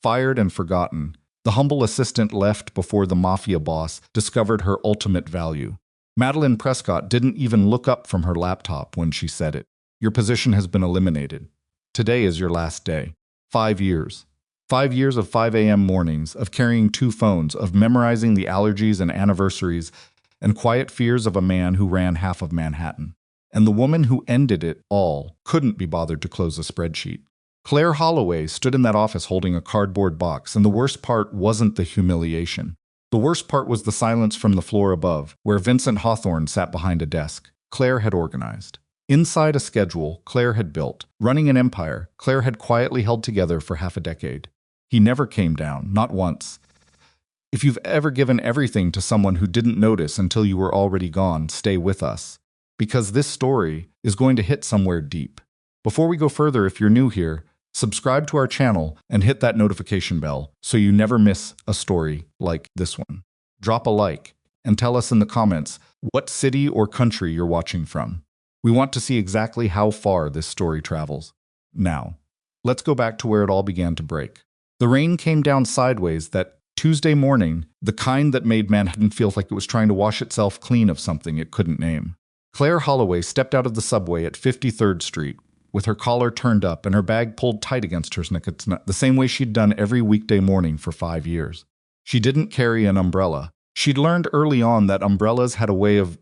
Fired and forgotten, the humble assistant left before the mafia boss discovered her ultimate value. Madeline Prescott didn't even look up from her laptop when she said it. Your position has been eliminated. Today is your last day. 5 years. 5 years of 5 a.m. mornings, of carrying 2 phones, of memorizing the allergies and anniversaries, and quiet fears of a man who ran half of Manhattan. And the woman who ended it all couldn't be bothered to close a spreadsheet. Claire Holloway stood in that office holding a cardboard box, and the worst part wasn't the humiliation. The worst part was the silence from the floor above, where Vincent Hawthorne sat behind a desk. Claire had organized. Inside a schedule Claire had built, running an empire Claire had quietly held together for half a decade. He never came down, not once. If you've ever given everything to someone who didn't notice until you were already gone, stay with us. Because this story is going to hit somewhere deep. Before we go further, if you're new here, subscribe to our channel and hit that notification bell so you never miss a story like this one. Drop a like and tell us in the comments what city or country you're watching from. We want to see exactly how far this story travels. Now, let's go back to where it all began to break. The rain came down sideways that Tuesday morning, the kind that made Manhattan feel like it was trying to wash itself clean of something it couldn't name. Claire Holloway stepped out of the subway at 53rd Street, with her collar turned up and her bag pulled tight against her neck, the same way she'd done every weekday morning for 5 years. She didn't carry an umbrella. She'd learned early on that umbrellas had a way of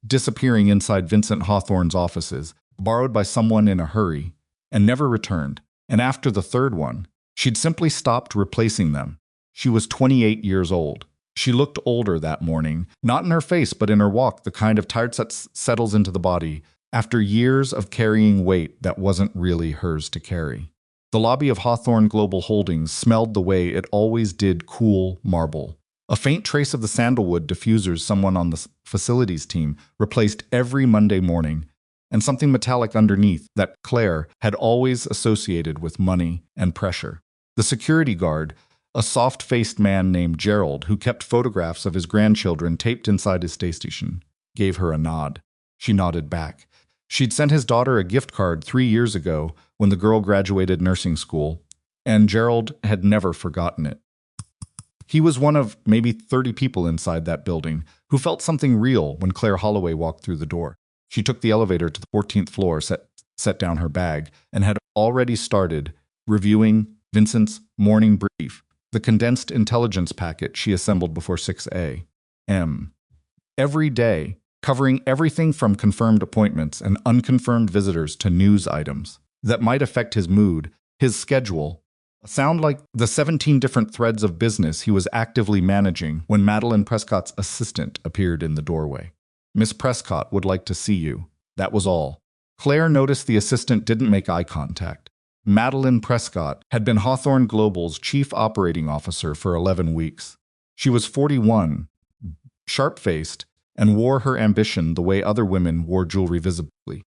disappearing inside Vincent Hawthorne's offices, borrowed by someone in a hurry, and never returned. And after the third one, she'd simply stopped replacing them. She was 28 years old. She looked older that morning, not in her face but in her walk, the kind of tired that settles into the body after years of carrying weight that wasn't really hers to carry. The lobby of Hawthorne Global Holdings smelled the way it always did, cool marble. A faint trace of the sandalwood diffusers someone on the facilities team replaced every Monday morning, and something metallic underneath that Claire had always associated with money and pressure. The security guard, a soft-faced man named Gerald who kept photographs of his grandchildren taped inside his station, gave her a nod. She nodded back. She'd sent his daughter a gift card 3 years ago when the girl graduated nursing school, and Gerald had never forgotten it. He was one of maybe 30 people inside that building who felt something real when Claire Holloway walked through the door. She took the elevator to the 14th floor, set down her bag, and had already started reviewing Vincent's morning brief, the condensed intelligence packet she assembled before 6 a.m. Every day, covering everything from confirmed appointments and unconfirmed visitors to news items that might affect his mood, his schedule, sound like the 17 different threads of business he was actively managing when Madeline Prescott's assistant appeared in the doorway. Miss Prescott would like to see you. That was all. Claire noticed the assistant didn't make eye contact. Madeline Prescott had been Hawthorne Global's chief operating officer for 11 weeks. She was 41, sharp-faced, and wore her ambition the way other women wore jewelry visibly,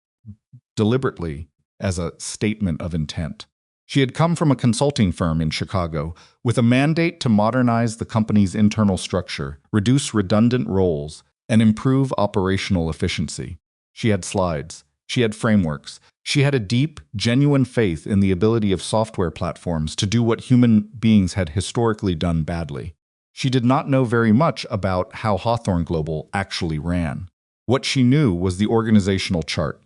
deliberately, as a statement of intent. She had come from a consulting firm in Chicago with a mandate to modernize the company's internal structure, reduce redundant roles, and improve operational efficiency. She had slides. She had frameworks. She had a deep, genuine faith in the ability of software platforms to do what human beings had historically done badly. She did not know very much about how Hawthorne Global actually ran. What she knew was the organizational chart.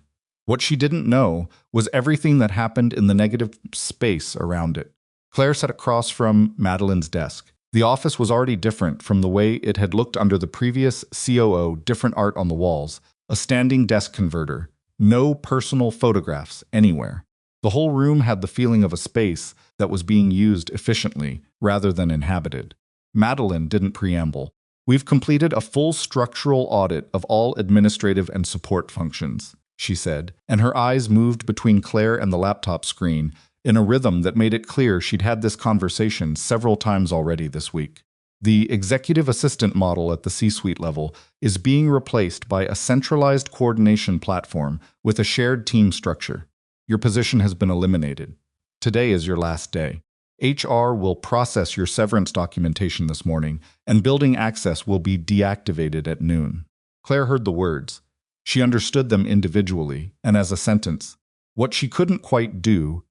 What she didn't know was everything that happened in the negative space around it. Claire sat across from Madeline's desk. The office was already different from the way it had looked under the previous COO, different art on the walls, a standing desk converter, no personal photographs anywhere. The whole room had the feeling of a space that was being used efficiently rather than inhabited. Madeline didn't preamble. We've completed a full structural audit of all administrative and support functions, she said, and her eyes moved between Claire and the laptop screen in a rhythm that made it clear she'd had this conversation several times already this week. The executive assistant model at the C-suite level is being replaced by a centralized coordination platform with a shared team structure. Your position has been eliminated. Today is your last day. HR will process your severance documentation this morning, and building access will be deactivated at noon. Claire heard the words. She understood them individually and as a sentence. What she couldn't quite do,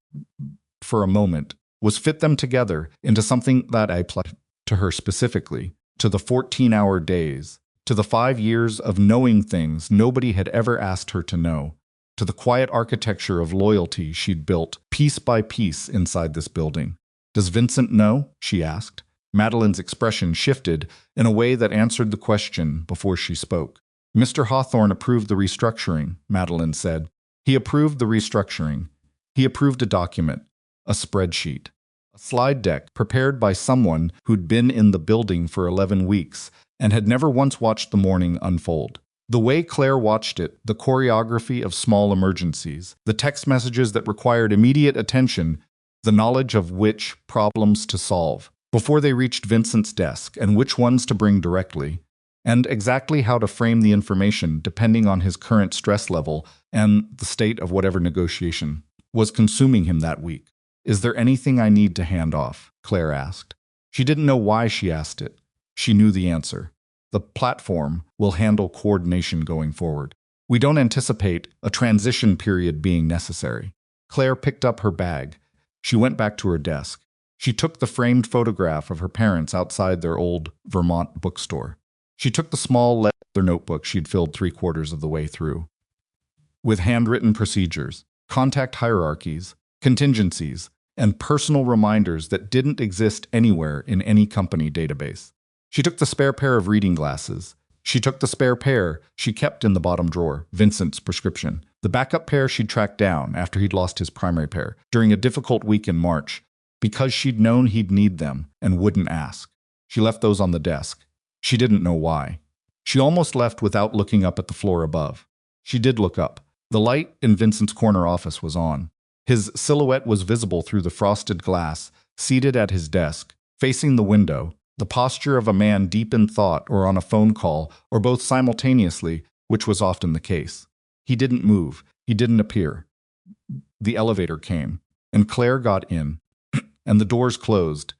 for a moment, was fit them together into something that I applied to her specifically, to the 14-hour days, to the 5 years of knowing things nobody had ever asked her to know, to the quiet architecture of loyalty she'd built piece by piece inside this building. "Does Vincent know?" she asked. Madeline's expression shifted in a way that answered the question before she spoke. "Mr. Hawthorne approved the restructuring," Madeline said. "He approved the restructuring. He approved a document, a spreadsheet, a slide deck prepared by someone who'd been in the building for 11 weeks and had never once watched the morning unfold. The way Claire watched it, the choreography of small emergencies, the text messages that required immediate attention, the knowledge of which problems to solve before they reached Vincent's desk and which ones to bring directly, and exactly how to frame the information depending on his current stress level and the state of whatever negotiation was consuming him that week. "Is there anything I need to hand off?" Claire asked. She didn't know why she asked it. She knew the answer. "The platform will handle coordination going forward. We don't anticipate a transition period being necessary." Claire picked up her bag. She went back to her desk. She took the framed photograph of her parents outside their old Vermont bookstore. She took the small leather notebook she'd filled 3/4 of the way through, with handwritten procedures, contact hierarchies, contingencies, and personal reminders that didn't exist anywhere in any company database. She took the spare pair of reading glasses. She took the spare pair she kept in the bottom drawer, Vincent's prescription, the backup pair she'd tracked down after he'd lost his primary pair during a difficult week in March, because she'd known he'd need them and wouldn't ask. She left those on the desk. She didn't know why. She almost left without looking up at the floor above. She did look up. The light in Vincent's corner office was on. His silhouette was visible through the frosted glass, seated at his desk, facing the window, the posture of a man deep in thought or on a phone call, or both simultaneously, which was often the case. He didn't move. He didn't appear. The elevator came, and Claire got in, and the doors closed,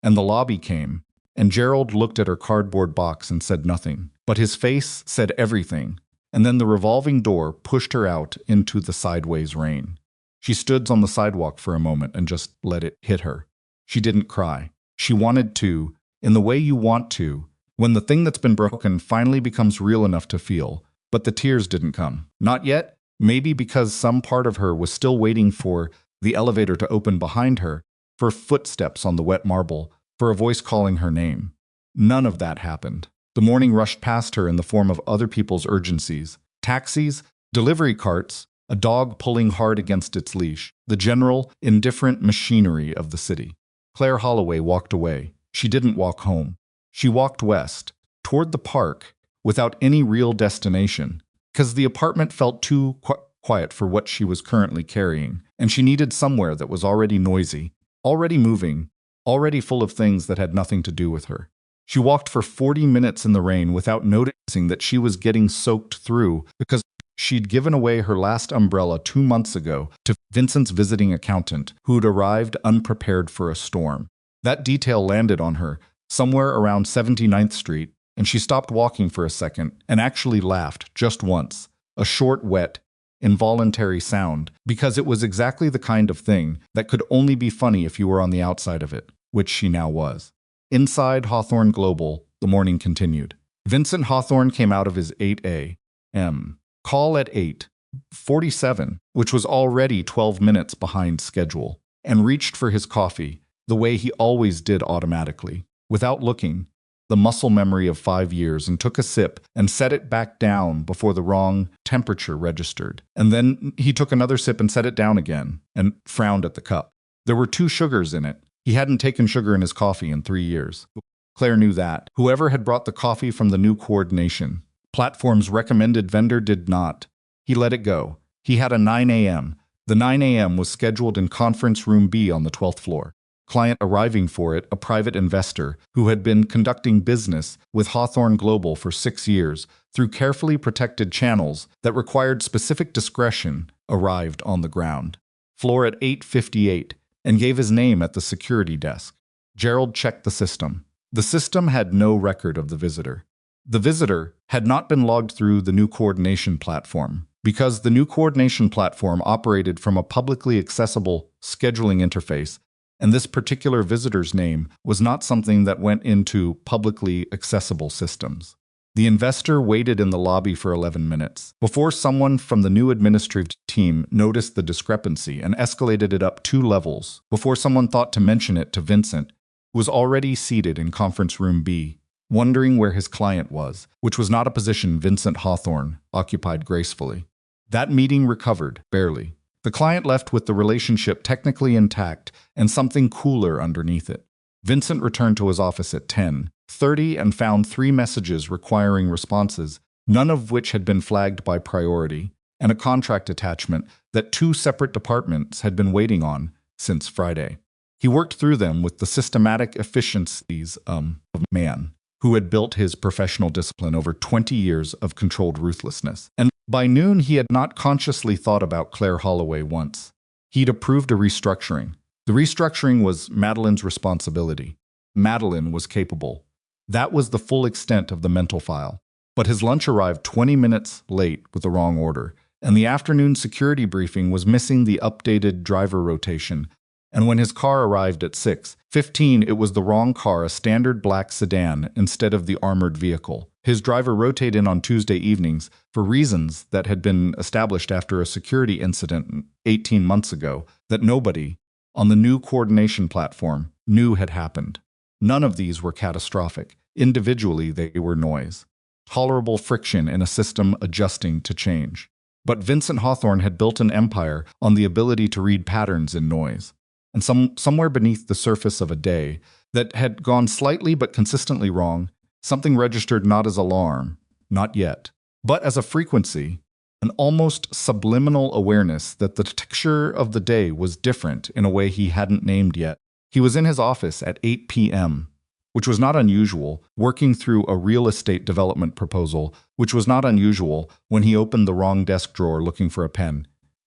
and the lobby came, and Gerald looked at her cardboard box and said nothing. But his face said everything, and then the revolving door pushed her out into the sideways rain. She stood on the sidewalk for a moment and just let it hit her. She didn't cry. She wanted to, in the way you want to, when the thing that's been broken finally becomes real enough to feel. But the tears didn't come. Not yet, maybe because some part of her was still waiting for the elevator to open behind her, for footsteps on the wet marble, for a voice calling her name. None of that happened. The morning rushed past her in the form of other people's urgencies. Taxis, delivery carts, a dog pulling hard against its leash, the general, indifferent machinery of the city. Claire Holloway walked away. She didn't walk home. She walked west, toward the park, without any real destination, because the apartment felt too quiet for what she was currently carrying, and she needed somewhere that was already noisy, already moving, already full of things that had nothing to do with her. She walked for 40 minutes in the rain without noticing that she was getting soaked through because she'd given away her last umbrella 2 months ago to Vincent's visiting accountant, who'd arrived unprepared for a storm. That detail landed on her somewhere around 79th Street, and she stopped walking for a second and actually laughed just once, a short, wet, involuntary sound, because it was exactly the kind of thing that could only be funny if you were on the outside of it, which she now was. Inside Hawthorne Global, the morning continued. Vincent Hawthorne came out of his 8 a.m. call at 8:47, which was already 12 minutes behind schedule, and reached for his coffee, the way he always did automatically, without looking, the muscle memory of 5 years, and took a sip and set it back down before the wrong temperature registered. And then he took another sip and set it down again, and frowned at the cup. There were 2 sugars in it. He hadn't taken sugar in his coffee in 3 years. Claire knew that. Whoever had brought the coffee from the new coordination platform's recommended vendor did not. He let it go. He had a 9 a.m. The 9 a.m. was scheduled in Conference Room B on the 12th floor. Client arriving for it, a private investor who had been conducting business with Hawthorne Global for 6 years through carefully protected channels that required specific discretion, arrived on the ground floor at 8:58 and gave his name at the security desk. Gerald checked the system. The system had no record of the visitor. The visitor had not been logged through the new coordination platform because the new coordination platform operated from a publicly accessible scheduling interface and this particular visitor's name was not something that went into publicly accessible systems. The investor waited in the lobby for 11 minutes before someone from the new administrative team noticed the discrepancy and escalated it up 2 levels before someone thought to mention it to Vincent, who was already seated in conference room B, wondering where his client was, which was not a position Vincent Hawthorne occupied gracefully. That meeting recovered, barely. The client left with the relationship technically intact and something cooler underneath it. Vincent returned to his office at 10:30 and found 3 messages requiring responses, none of which had been flagged by priority, and a contract attachment that 2 separate departments had been waiting on since Friday. He worked through them with the systematic efficiencies of a man who had built his professional discipline over 20 years of controlled ruthlessness. And by noon, he had not consciously thought about Claire Holloway once. He'd approved a restructuring. The restructuring was Madeline's responsibility. Madeline was capable. That was the full extent of the mental file. But his lunch arrived 20 minutes late with the wrong order, and the afternoon security briefing was missing the updated driver rotation. And when his car arrived at 6:15, it was the wrong car, a standard black sedan, instead of the armored vehicle. His driver rotated in on Tuesday evenings for reasons that had been established after a security incident 18 months ago that nobody on the new coordination platform knew had happened. None of these were catastrophic. Individually, they were noise. Tolerable friction in a system adjusting to change. But Vincent Hawthorne had built an empire on the ability to read patterns in noise. And somewhere beneath the surface of a day that had gone slightly but consistently wrong, something registered not as alarm, not yet, but as a frequency, an almost subliminal awareness that the texture of the day was different in a way he hadn't named yet. He was in his office at 8 p.m., which was not unusual, working through a real estate development proposal, which was not unusual when he opened the wrong desk drawer looking for a pen,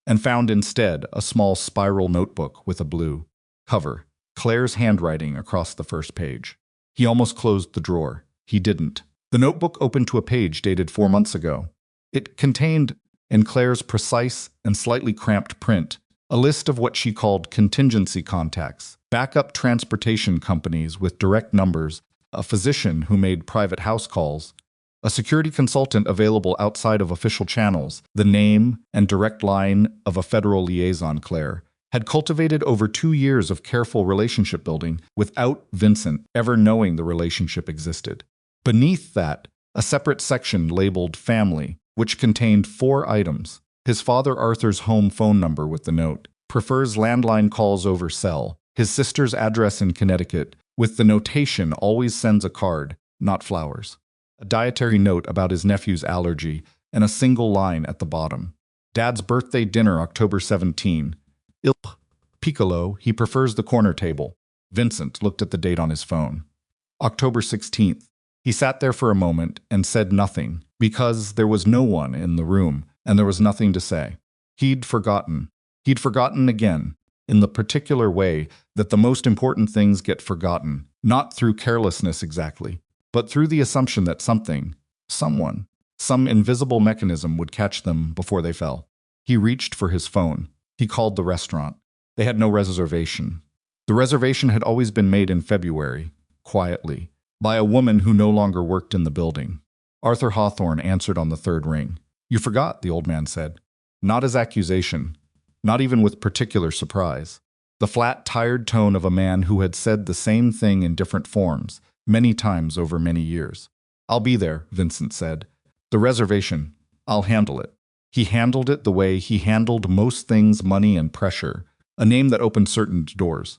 and found instead a small spiral notebook with a blue cover, Claire's handwriting across the first page. He almost closed the drawer. He didn't. The notebook opened to a page dated 4 months ago. It contained, in Claire's precise and slightly cramped print, a list of what she called contingency contacts, backup transportation companies with direct numbers, a physician who made private house calls, a security consultant available outside of official channels, the name and direct line of a federal liaison Claire had cultivated over 2 years of careful relationship building without Vincent ever knowing the relationship existed. Beneath that, a separate section labeled Family, which contained 4 items. His father Arthur's home phone number with the note, prefers landline calls over cell, his sister's address in Connecticut, with the notation always sends a card, not flowers. A dietary note about his nephew's allergy, and a single line at the bottom. Dad's birthday dinner, October 17. Il Piccolo, he prefers the corner table. Vincent looked at the date on his phone. October 16th. He sat there for a moment and said nothing, because there was no one in the room, and there was nothing to say. He'd forgotten. He'd forgotten again, in the particular way that the most important things get forgotten, not through carelessness exactly, but through the assumption that something, someone, some invisible mechanism would catch them before they fell. He reached for his phone. He called the restaurant. They had no reservation. The reservation had always been made in February, quietly, by a woman who no longer worked in the building. Arthur Hawthorne answered on the 3rd ring. "You forgot," the old man said. Not as accusation, not even with particular surprise. The flat, tired tone of a man who had said the same thing in different forms, many times over many years. "I'll be there," Vincent said. "The reservation, I'll handle it." He handled it the way he handled most things, money and pressure, a name that opened certain doors.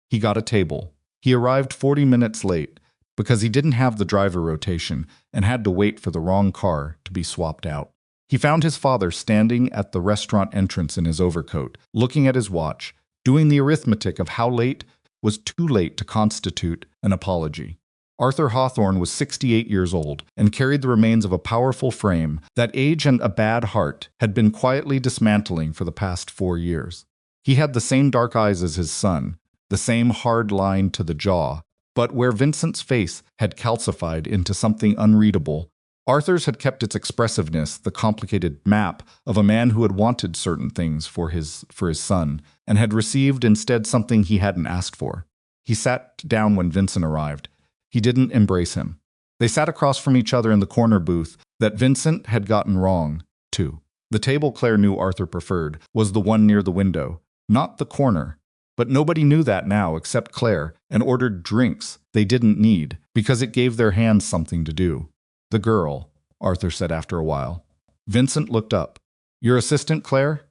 He got a table. He arrived 40 minutes late because he didn't have the driver rotation and had to wait for the wrong car to be swapped out. He found his father standing at the restaurant entrance in his overcoat, looking at his watch, doing the arithmetic of how late was too late to constitute an apology. Arthur Hawthorne was 68 years old and carried the remains of a powerful frame that age and a bad heart had been quietly dismantling for the past 4 years. He had the same dark eyes as his son, the same hard line to the jaw, but where Vincent's face had calcified into something unreadable, Arthur's had kept its expressiveness, the complicated map of a man who had wanted certain things for his son, and had received instead something he hadn't asked for. He sat down when Vincent arrived. He didn't embrace him. They sat across from each other in the corner booth that Vincent had gotten wrong, too. The table Claire knew Arthur preferred was the one near the window, not the corner. But nobody knew that now except Claire, and ordered drinks they didn't need because it gave their hands something to do. "The girl," Arthur said after a while. Vincent looked up. "Your assistant, Claire?"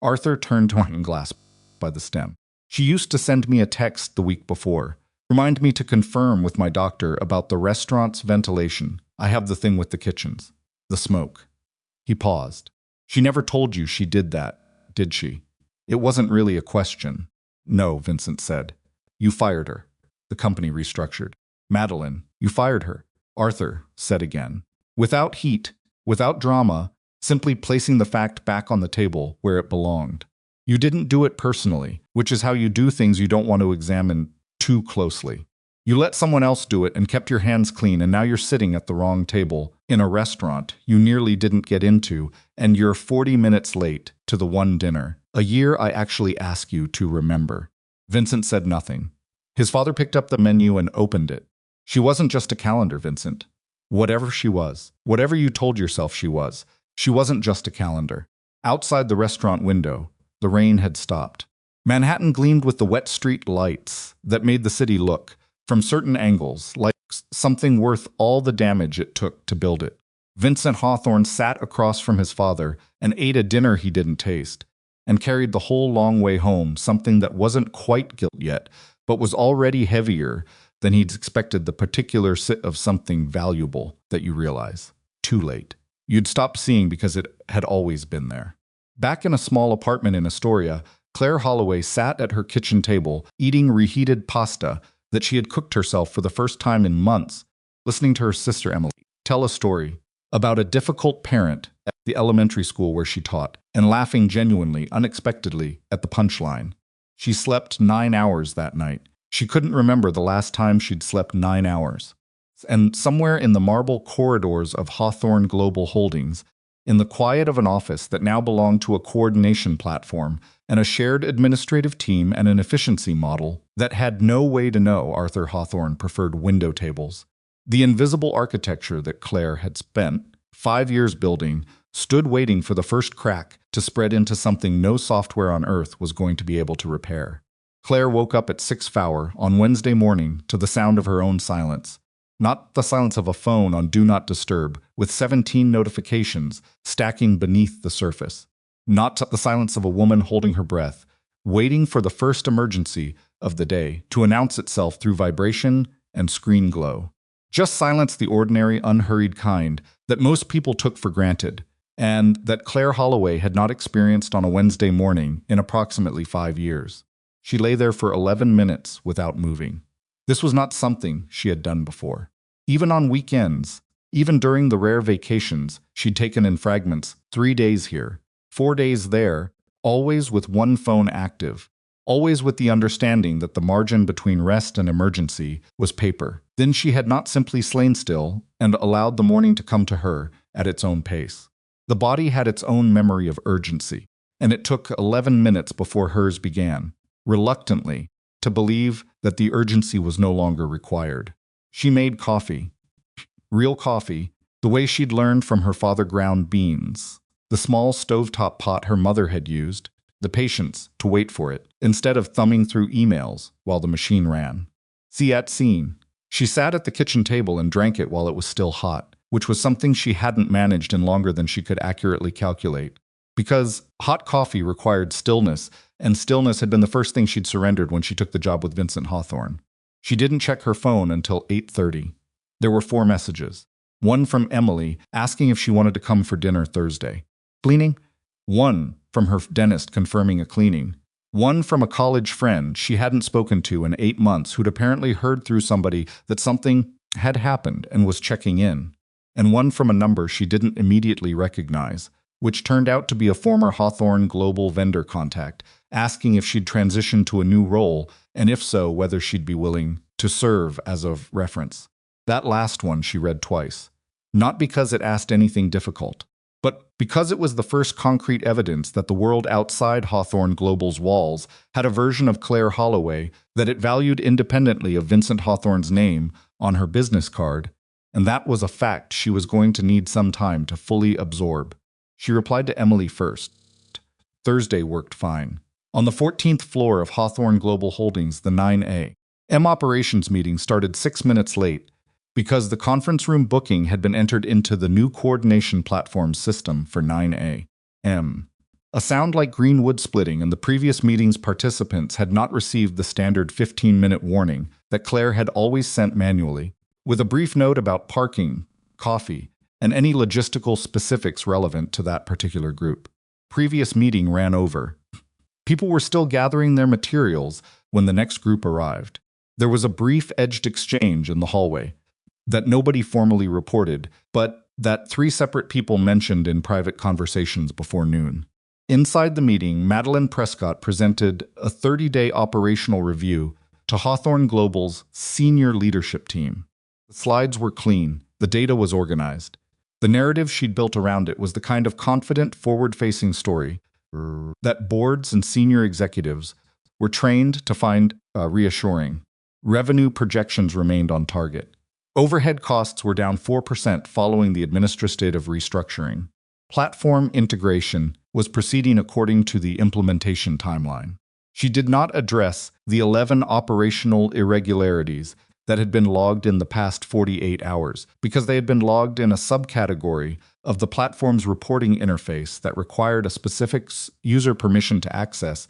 Arthur turned to her and clasped by the stem. "She used to send me a text the week before. Remind me to confirm with my doctor about the restaurant's ventilation. I have the thing with the kitchens. The smoke." He paused. "She never told you she did that, did she?" "It wasn't really a question." "No," Vincent said. "You fired her." The company restructured. "Madeline, you fired her," Arthur said again. Without heat, without drama, simply placing the fact back on the table where it belonged. "You didn't do it personally, which is how you do things you don't want to examine too closely. You let someone else do it and kept your hands clean, and now you're sitting at the wrong table in a restaurant you nearly didn't get into, and you're 40 minutes late to the one dinner, a year I actually ask you to remember." Vincent said nothing. His father picked up the menu and opened it. "She wasn't just a calendar, Vincent. Whatever she was, whatever you told yourself she wasn't just a calendar." Outside the restaurant window, the rain had stopped. Manhattan gleamed with the wet street lights that made the city look, from certain angles, like something worth all the damage it took to build it. Vincent Hawthorne sat across from his father and ate a dinner he didn't taste, and carried the whole long way home something that wasn't quite guilt yet, but was already heavier than he'd expected, the particular sit of something valuable that you realize, too late, you'd stopped seeing because it had always been there. Back in a small apartment in Astoria, Claire Holloway sat at her kitchen table, eating reheated pasta that she had cooked herself for the first time in months, listening to her sister Emily tell a story about a difficult parent at the elementary school where she taught, and laughing genuinely, unexpectedly, at the punchline. She slept 9 hours that night. She couldn't remember the last time she'd slept 9 hours. And somewhere in the marble corridors of Hawthorne Global Holdings, in the quiet of an office that now belonged to a coordination platform and a shared administrative team and an efficiency model that had no way to know Arthur Hawthorne preferred window tables, the invisible architecture that Claire had spent 5 years building stood waiting for the first crack to spread into something no software on earth was going to be able to repair. Claire woke up at 6 hour on Wednesday morning to the sound of her own silence. Not the silence of a phone on Do Not Disturb, with 17 notifications stacking beneath the surface. Not the silence of a woman holding her breath, waiting for the first emergency of the day to announce itself through vibration and screen glow. Just silence, the ordinary, unhurried kind that most people took for granted, and that Claire Holloway had not experienced on a Wednesday morning in approximately 5 years. She lay there for 11 minutes without moving. This was not something she had done before. Even on weekends, even during the rare vacations she'd taken in fragments, 3 days here, 4 days there, always with one phone active, always with the understanding that the margin between rest and emergency was paper. Then she had not simply slain still and allowed the morning to come to her at its own pace. The body had its own memory of urgency, and it took 11 minutes before hers began, reluctantly, to believe that the urgency was no longer required. She made coffee. Real coffee, the way she'd learned from her father ground beans. The small stovetop pot her mother had used, the patience to wait for it, instead of thumbing through emails while the machine ran. Scene. She sat at the kitchen table and drank it while it was still hot, which was something she hadn't managed in longer than she could accurately calculate. Because hot coffee required stillness, and stillness had been the first thing she'd surrendered when she took the job with Vincent Hawthorne. She didn't check her phone until 8:30. There were 4 messages. One from Emily asking if she wanted to come for dinner Thursday. Cleaning? One from her dentist confirming a cleaning. One from a college friend she hadn't spoken to in 8 months who'd apparently heard through somebody that something had happened and was checking in. And one from a number she didn't immediately recognize, which turned out to be a former Hawthorne Global vendor contact, asking if she'd transitioned to a new role, and if so, whether she'd be willing to serve as a reference. That last one she read twice. not because it asked anything difficult, but because it was the first concrete evidence that the world outside Hawthorne Global's walls had a version of Claire Holloway that it valued independently of Vincent Hawthorne's name on her business card, and that was a fact she was going to need some time to fully absorb. She replied to Emily first. Thursday worked fine. On the 14th floor of Hawthorne Global Holdings, the 9A, M operations meeting started 6 minutes late because the conference room booking had been entered into the new coordination platform system for 9A. M. A sound like green wood splitting, and the previous meeting's participants had not received the standard 15-minute warning that Claire had always sent manually, with a brief note about parking, coffee, and any logistical specifics relevant to that particular group. Previous meeting ran over. People were still gathering their materials when the next group arrived. There was a brief edged exchange in the hallway that nobody formally reported, but that 3 separate people mentioned in private conversations before noon. Inside the meeting, Madeline Prescott presented a 30-day operational review to Hawthorne Global's senior leadership team. The slides were clean, the data was organized. The narrative she'd built around it was the kind of confident, forward-facing story that boards and senior executives were trained to find reassuring. Revenue projections remained on target. Overhead costs were down 4% following the administrative restructuring. Platform integration was proceeding according to the implementation timeline. She did not address the 11 operational irregularities that had been logged in the past 48 hours because they had been logged in a subcategory of the platform's reporting interface that required a specific user permission to access,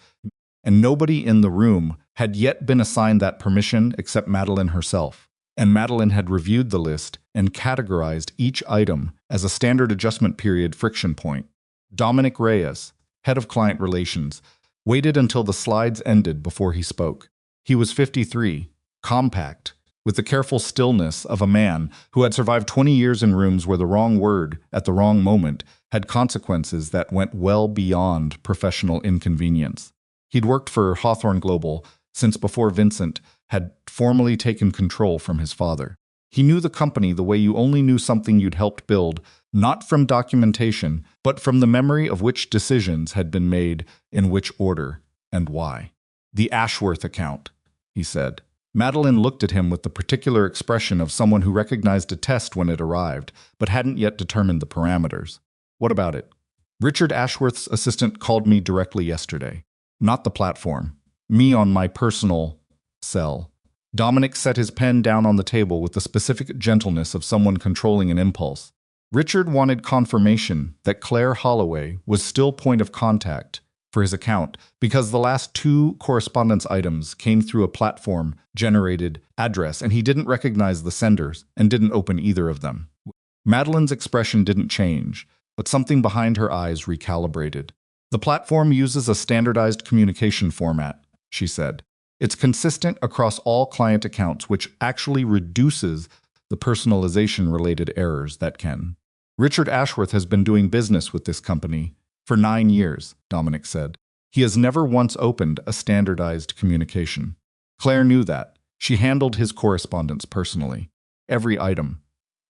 and nobody in the room had yet been assigned that permission except Madeline herself. And Madeline had reviewed the list and categorized each item as a standard adjustment period friction point. Dominic Reyes, head of client relations, waited until the slides ended before he spoke. He was 53, compact, with the careful stillness of a man who had survived 20 years in rooms where the wrong word at the wrong moment had consequences that went well beyond professional inconvenience. He'd worked for Hawthorne Global since before Vincent had formally taken control from his father. He knew the company the way you only knew something you'd helped build, not from documentation, but from the memory of which decisions had been made in which order and why. "The Ashworth account," he said. Madeline looked at him with the particular expression of someone who recognized a test when it arrived, but hadn't yet determined the parameters. "What about it?" "Richard Ashworth's assistant called me directly yesterday. Not the platform. Me on my personal cell." Dominic set his pen down on the table with the specific gentleness of someone controlling an impulse. Richard wanted confirmation that Claire Holloway was still point of contact for his account because the last 2 correspondence items came through a platform-generated address and he didn't recognize the senders and didn't open either of them. Madeline's expression didn't change, but something behind her eyes recalibrated. "The platform uses a standardized communication format," she said. "It's consistent across all client accounts, which actually reduces the personalization-related errors that can." "Richard Ashworth has been doing business with this company for 9 years, Dominic said. "He has never once opened a standardized communication." Claire knew that. She handled his correspondence personally. Every item.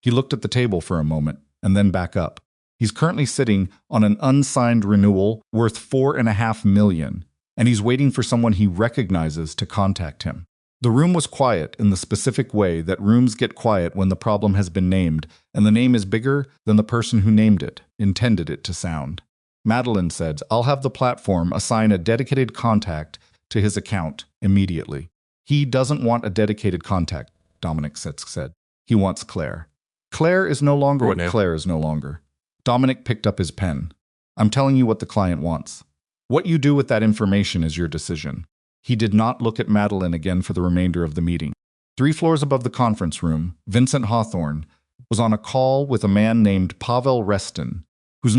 He looked at the table for a moment and then back up. "He's currently sitting on an unsigned renewal worth $4.5 million, and he's waiting for someone he recognizes to contact him." The room was quiet in the specific way that rooms get quiet when the problem has been named, and the name is bigger than the person who named it, intended it to sound. Madeline said, "I'll have the platform assign a dedicated contact to his account immediately." "He doesn't want a dedicated contact," Dominic said. "He wants Claire." "Claire is no longer what Claire is no longer." Dominic picked up his pen. "I'm telling you what the client wants. What you do with that information is your decision." He did not look at Madeline again for the remainder of the meeting. 3 floors above the conference room, Vincent Hawthorne was on a call with a man named Pavel Reston, who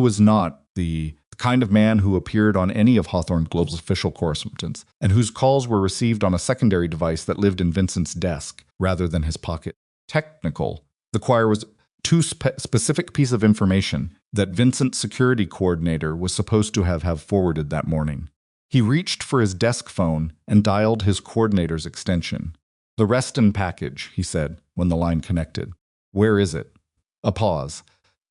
was not the kind of man who appeared on any of Hawthorne Global's official correspondence, and whose calls were received on a secondary device that lived in Vincent's desk rather than his pocket. Technical. The choir was 2 specific piece of information that Vincent's security coordinator was supposed to have forwarded that morning. He reached for his desk phone and dialed his coordinator's extension. "The Reston package," he said when the line connected. "Where is it?" A pause.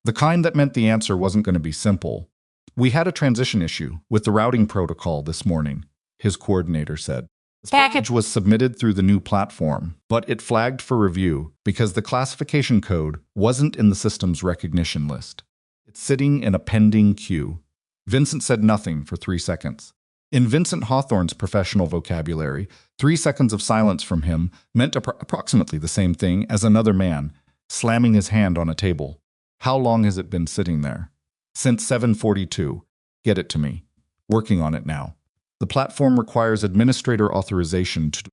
The kind that meant the answer wasn't going to be simple. We had a transition issue with the routing protocol this morning, his coordinator said. The package was submitted through the new platform, but it flagged for review because the classification code wasn't in the system's recognition list. It's sitting in a pending queue. Vincent said nothing for 3 seconds. In Vincent Hawthorne's professional vocabulary, 3 seconds of silence from him meant approximately the same thing as another man slamming his hand on a table. How long has it been sitting there? Since 7:42. Get it to me. Working on it now. The platform requires administrator authorization to...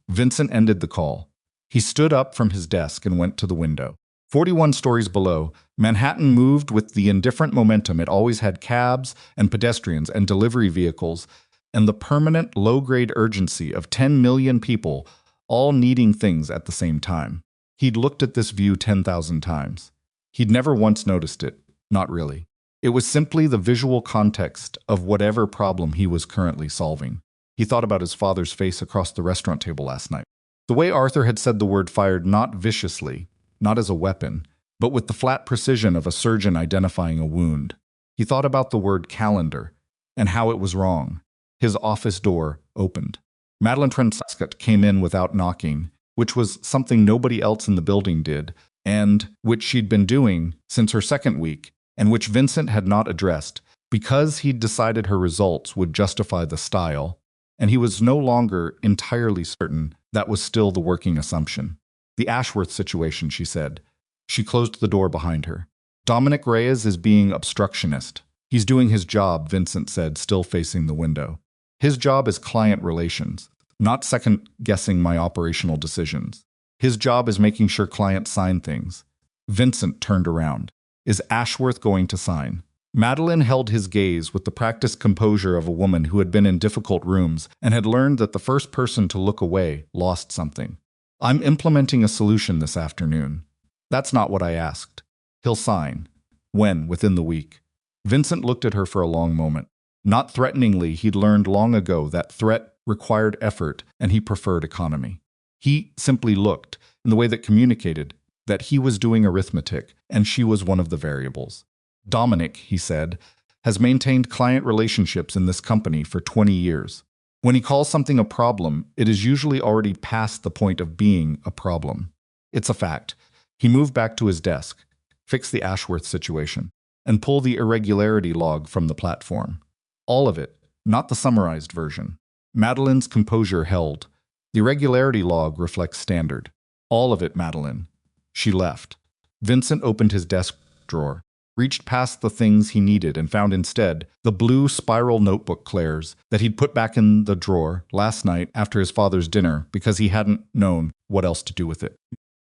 Vincent ended the call. He stood up from his desk and went to the window. 41 stories below, Manhattan moved with the indifferent momentum it always had: cabs and pedestrians and delivery vehicles, and the permanent low-grade urgency of 10 million people all needing things at the same time. He'd looked at this view 10,000 times. He'd never once noticed it. Not really. It was simply the visual context of whatever problem he was currently solving. He thought about his father's face across the restaurant table last night. The way Arthur had said the word fired, not viciously, not as a weapon, but with the flat precision of a surgeon identifying a wound. He thought about the word calendar and how it was wrong. His office door opened. Madeline Prescott came in without knocking, which was something nobody else in the building did, and which she'd been doing since her second week, and which Vincent had not addressed because he'd decided her results would justify the style, and he was no longer entirely certain that was still the working assumption. The Ashworth situation, she said. She closed the door behind her. Dominic Reyes is being obstructionist. He's doing his job, Vincent said, still facing the window. His job is client relations, not second-guessing my operational decisions. His job is making sure clients sign things. Vincent turned around. Is Ashworth going to sign? Madeline held his gaze with the practiced composure of a woman who had been in difficult rooms and had learned that the first person to look away lost something. I'm implementing a solution this afternoon. That's not what I asked. He'll sign. When? Within the week. Vincent looked at her for a long moment. Not threateningly, he'd learned long ago that threat required effort and he preferred economy. He simply looked, in the way that communicated, that he was doing arithmetic, and she was one of the variables. Dominic, he said, has maintained client relationships in this company for 20 years. When he calls something a problem, it is usually already past the point of being a problem. It's a fact. He moved back to his desk, fixed the Ashworth situation, and pulled the irregularity log from the platform. All of it, not the summarized version. Madeline's composure held. The irregularity log reflects standard. All of it, Madeline. She left. Vincent opened his desk drawer, reached past the things he needed and found instead the blue spiral notebook Claire's that he'd put back in the drawer last night after his father's dinner because he hadn't known what else to do with it.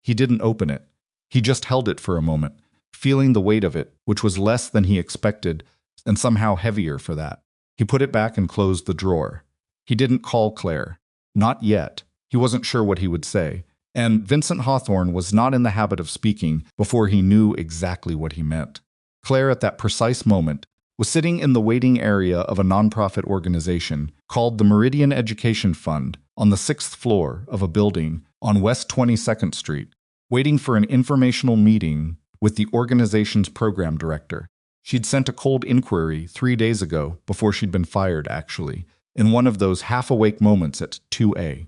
He didn't open it. He just held it for a moment, feeling the weight of it, which was less than he expected and somehow heavier for that. He put it back and closed the drawer. He didn't call Claire. Not yet. He wasn't sure what he would say. And Vincent Hawthorne was not in the habit of speaking before he knew exactly what he meant. Claire, at that precise moment, was sitting in the waiting area of a nonprofit organization called the Meridian Education Fund on the 6th floor of a building on West 22nd Street, waiting for an informational meeting with the organization's program director. She'd sent a cold inquiry 3 days ago, before she'd been fired, actually, in one of those half-awake moments at 2A.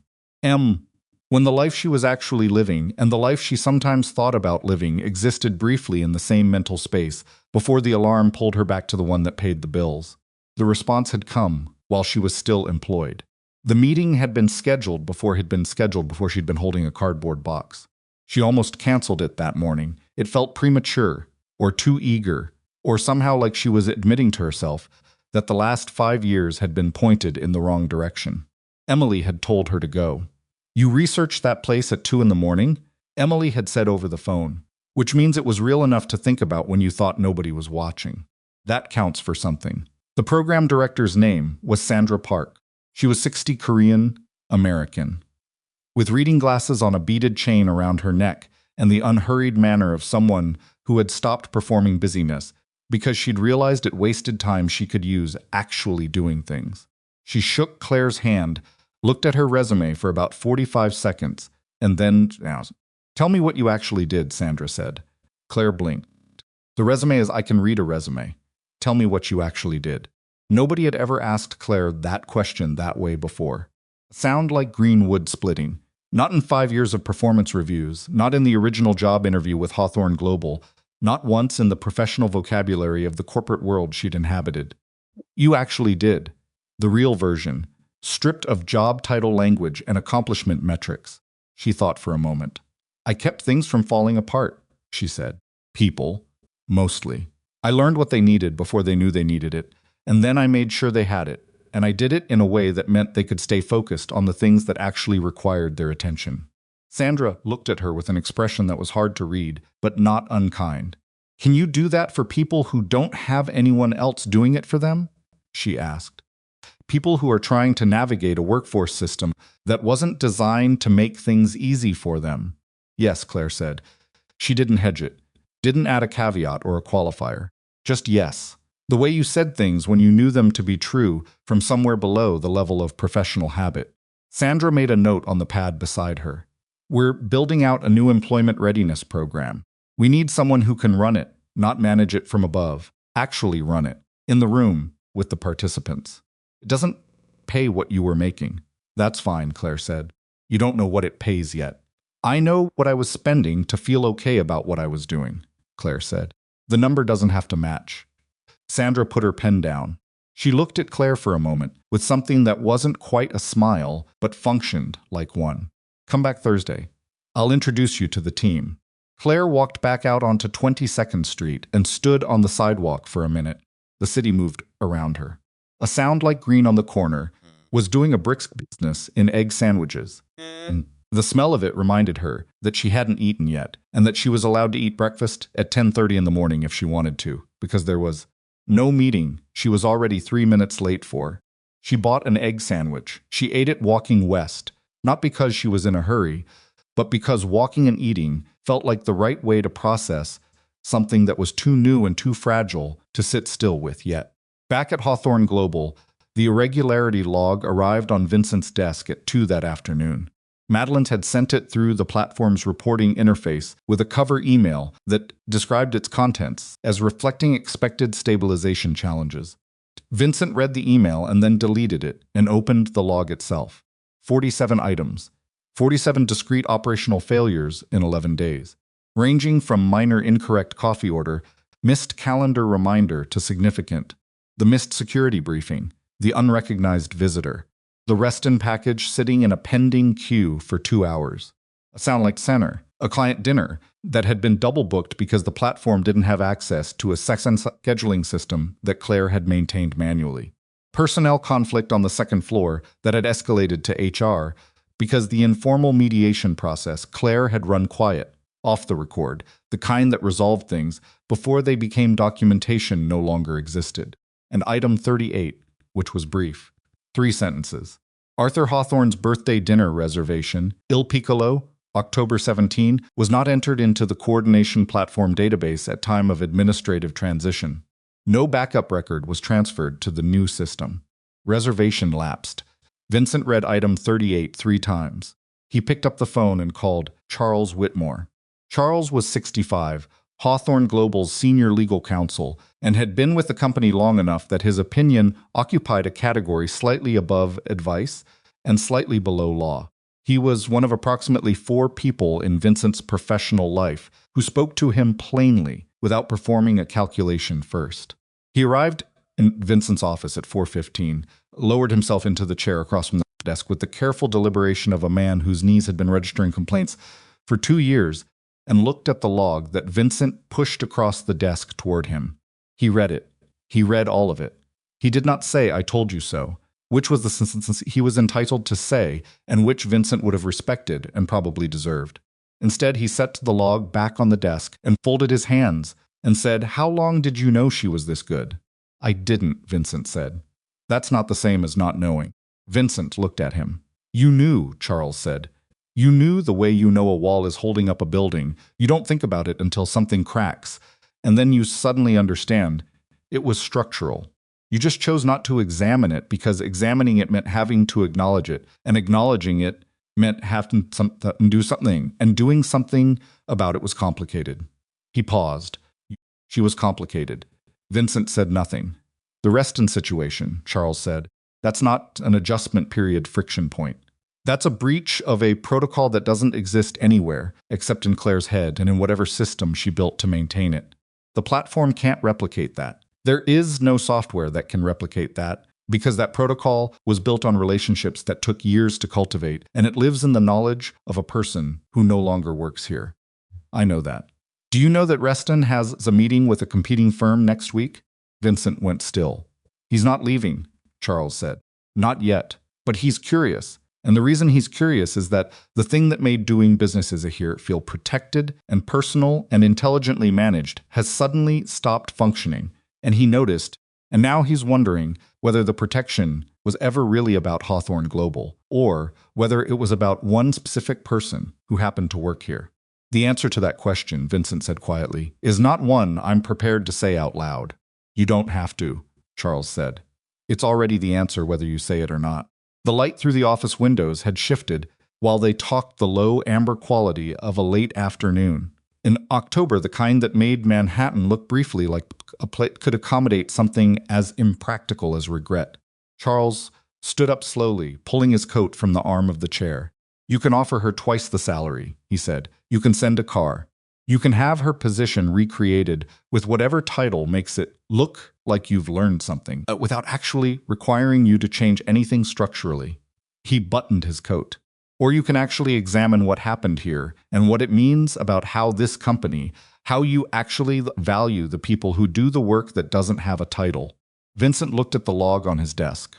When the life she was actually living and the life she sometimes thought about living existed briefly in the same mental space before the alarm pulled her back to the one that paid the bills. The response had come while she was still employed. The meeting had been scheduled before she'd been holding a cardboard box. She almost canceled it that morning. It felt premature, or too eager, or somehow like she was admitting to herself that the last 5 years had been pointed in the wrong direction. Emily had told her to go. You researched that place at 2 in the morning? Emily had said over the phone, which means it was real enough to think about when you thought nobody was watching. That counts for something. The program director's name was Sandra Park. She was 60, Korean, American. With reading glasses on a beaded chain around her neck and the unhurried manner of someone who had stopped performing busyness because she'd realized it wasted time she could use actually doing things. She shook Claire's hand, looked at her resume for about 45 seconds, and then, "Tell me what you actually did," Sandra said. Claire blinked. The resume is I can read a resume. Tell me what you actually did. Nobody had ever asked Claire that question that way before. Sound like green wood splitting. Not in 5 years of performance reviews, not in the original job interview with Hawthorne Global, not once in the professional vocabulary of the corporate world she'd inhabited. You actually did. The real version, stripped of job title language and accomplishment metrics. She thought for a moment. I kept things from falling apart, she said. People, mostly. I learned what they needed before they knew they needed it, and then I made sure they had it, and I did it in a way that meant they could stay focused on the things that actually required their attention. Sandra looked at her with an expression that was hard to read, but not unkind. Can you do that for people who don't have anyone else doing it for them? She asked. People who are trying to navigate a workforce system that wasn't designed to make things easy for them. Yes, Claire said. She didn't hedge it, didn't add a caveat or a qualifier. Just yes. The way you said things when you knew them to be true from somewhere below the level of professional habit. Sandra made a note on the pad beside her. We're building out a new employment readiness program. We need someone who can run it, not manage it from above. Actually run it, in the room, with the participants. It doesn't pay what you were making. That's fine, Claire said. You don't know what it pays yet. I know what I was spending to feel okay about what I was doing, Claire said. The number doesn't have to match. Sandra put her pen down. She looked at Claire for a moment, with something that wasn't quite a smile, but functioned like one. Come back Thursday. I'll introduce you to the team. Claire walked back out onto 22nd Street and stood on the sidewalk for a minute. The city moved around her. A sound like green on the corner was doing a brisk business in egg sandwiches. And the smell of it reminded her that she hadn't eaten yet, and that she was allowed to eat breakfast at 10:30 in the morning if she wanted to, because there was no meeting she was already 3 minutes late for. She bought an egg sandwich. She ate it walking west, not because she was in a hurry, but because walking and eating felt like the right way to process something that was too new and too fragile to sit still with yet. Back at Hawthorne Global, the irregularity log arrived on Vincent's desk at 2 that afternoon. Madeline had sent it through the platform's reporting interface with a cover email that described its contents as reflecting expected stabilization challenges. Vincent read the email and then deleted it and opened the log itself. 47 items. 47 discrete operational failures in 11 days, ranging from minor incorrect coffee order, missed calendar reminder to significant, the missed security briefing, the unrecognized visitor, the Reston package sitting in a pending queue for 2 hours. A sound like center, a client dinner that had been double booked because the platform didn't have access to a scheduling system that Claire had maintained manually. Personnel conflict on the second floor that had escalated to HR because the informal mediation process Claire had run quiet, off the record, the kind that resolved things before they became documentation no longer existed. And item 38, which was brief. 3 sentences. Arthur Hawthorne's birthday dinner reservation, Il Piccolo, October 17, was not entered into the coordination platform database at time of administrative transition. No backup record was transferred to the new system. Reservation lapsed. Vincent read item 38 3 times. He picked up the phone and called Charles Whitmore. Charles was 65, Hawthorne Global's senior legal counsel, and had been with the company long enough that his opinion occupied a category slightly above advice and slightly below law. He was one of approximately 4 people in Vincent's professional life who spoke to him plainly without performing a calculation first. He arrived in Vincent's office at 4:15, lowered himself into the chair across from the desk with the careful deliberation of a man whose knees had been registering complaints for 2 years, and looked at the log that Vincent pushed across the desk toward him. He read it. He read all of it. He did not say, "I told you so," which was the sentence he was entitled to say and which Vincent would have respected and probably deserved. Instead, he set the log back on the desk and folded his hands and said, "How long did you know she was this good?" "I didn't," Vincent said. "That's not the same as not knowing." Vincent looked at him. "You knew," Charles said. "You knew the way you know a wall is holding up a building. You don't think about it until something cracks, and then you suddenly understand. It was structural. You just chose not to examine it because examining it meant having to acknowledge it, and acknowledging it meant having to do something, and doing something about it was complicated. He paused. She was complicated. Vincent said nothing. The Reston situation, Charles said. That's not an adjustment period friction point. That's a breach of a protocol that doesn't exist anywhere except in Claire's head and in whatever system she built to maintain it. The platform can't replicate that. There is no software that can replicate that because that protocol was built on relationships that took years to cultivate, and it lives in the knowledge of a person who no longer works here. I know that. Do you know that Reston has a meeting with a competing firm next week? Vincent went still. He's not leaving, Charles said. Not yet, but he's curious. And the reason he's curious is that the thing that made doing businesses here feel protected and personal and intelligently managed has suddenly stopped functioning. And he noticed, and now he's wondering whether the protection was ever really about Hawthorne Global, or whether it was about one specific person who happened to work here. The answer to that question, Vincent said quietly, is not one I'm prepared to say out loud. You don't have to, Charles said. It's already the answer whether you say it or not. The light through the office windows had shifted while they talked the low amber quality of a late afternoon. In October, the kind that made Manhattan look briefly like a plate could accommodate something as impractical as regret. Charles stood up slowly, pulling his coat from the arm of the chair. You can offer her twice the salary, he said. You can send a car. You can have her position recreated with whatever title makes it look like you've learned something, without actually requiring you to change anything structurally. He buttoned his coat. Or you can actually examine what happened here and what it means about how this company, how you actually value the people who do the work that doesn't have a title. Vincent looked at the log on his desk.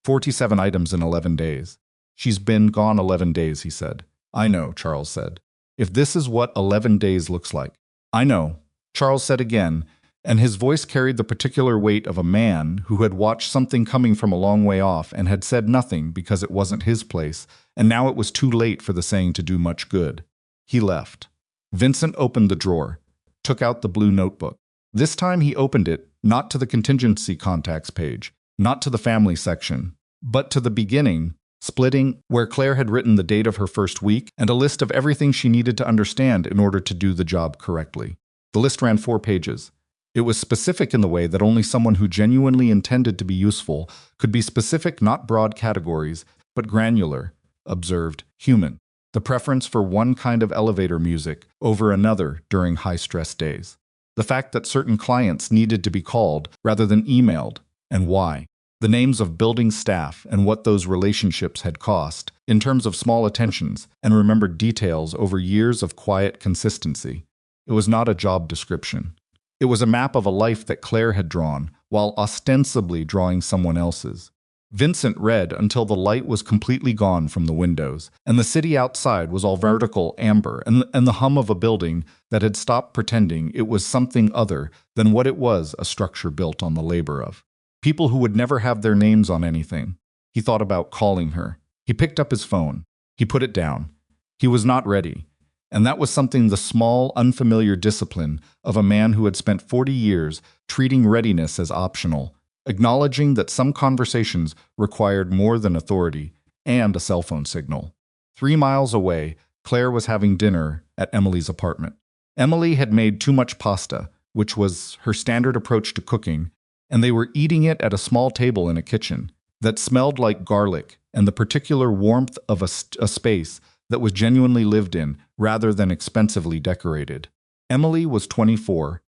47 items in 11 days. She's been gone 11 days, he said. I know, Charles said. If this is what 11 days looks like. I know, Charles said again, and his voice carried the particular weight of a man who had watched something coming from a long way off and had said nothing because it wasn't his place, and now it was too late for the saying to do much good. He left. Vincent opened the drawer, took out the blue notebook. This time he opened it not to the contingency contacts page, not to the family section, but to the beginning, splitting, where Claire had written the date of her first week and a list of everything she needed to understand in order to do the job correctly. The list ran 4 pages. It was specific in the way that only someone who genuinely intended to be useful could be specific, not broad categories, but granular, observed, human. The preference for one kind of elevator music over another during high-stress days. The fact that certain clients needed to be called rather than emailed, and why. The names of building staff and what those relationships had cost in terms of small attentions and remembered details over years of quiet consistency. It was not a job description. It was a map of a life that Claire had drawn while ostensibly drawing someone else's. Vincent read until the light was completely gone from the windows, and the city outside was all vertical amber and the hum of a building that had stopped pretending it was something other than what it was, a structure built on the labor of. People who would never have their names on anything. He thought about calling her. He picked up his phone. He put it down. He was not ready. And that was something the small, unfamiliar discipline of a man who had spent 40 years treating readiness as optional, acknowledging that some conversations required more than authority and a cell phone signal. 3 miles away, Claire was having dinner at Emily's apartment. Emily had made too much pasta, which was her standard approach to cooking, and they were eating it at a small table in a kitchen that smelled like garlic and the particular warmth of a space that was genuinely lived in rather than expensively decorated. Emily was 24,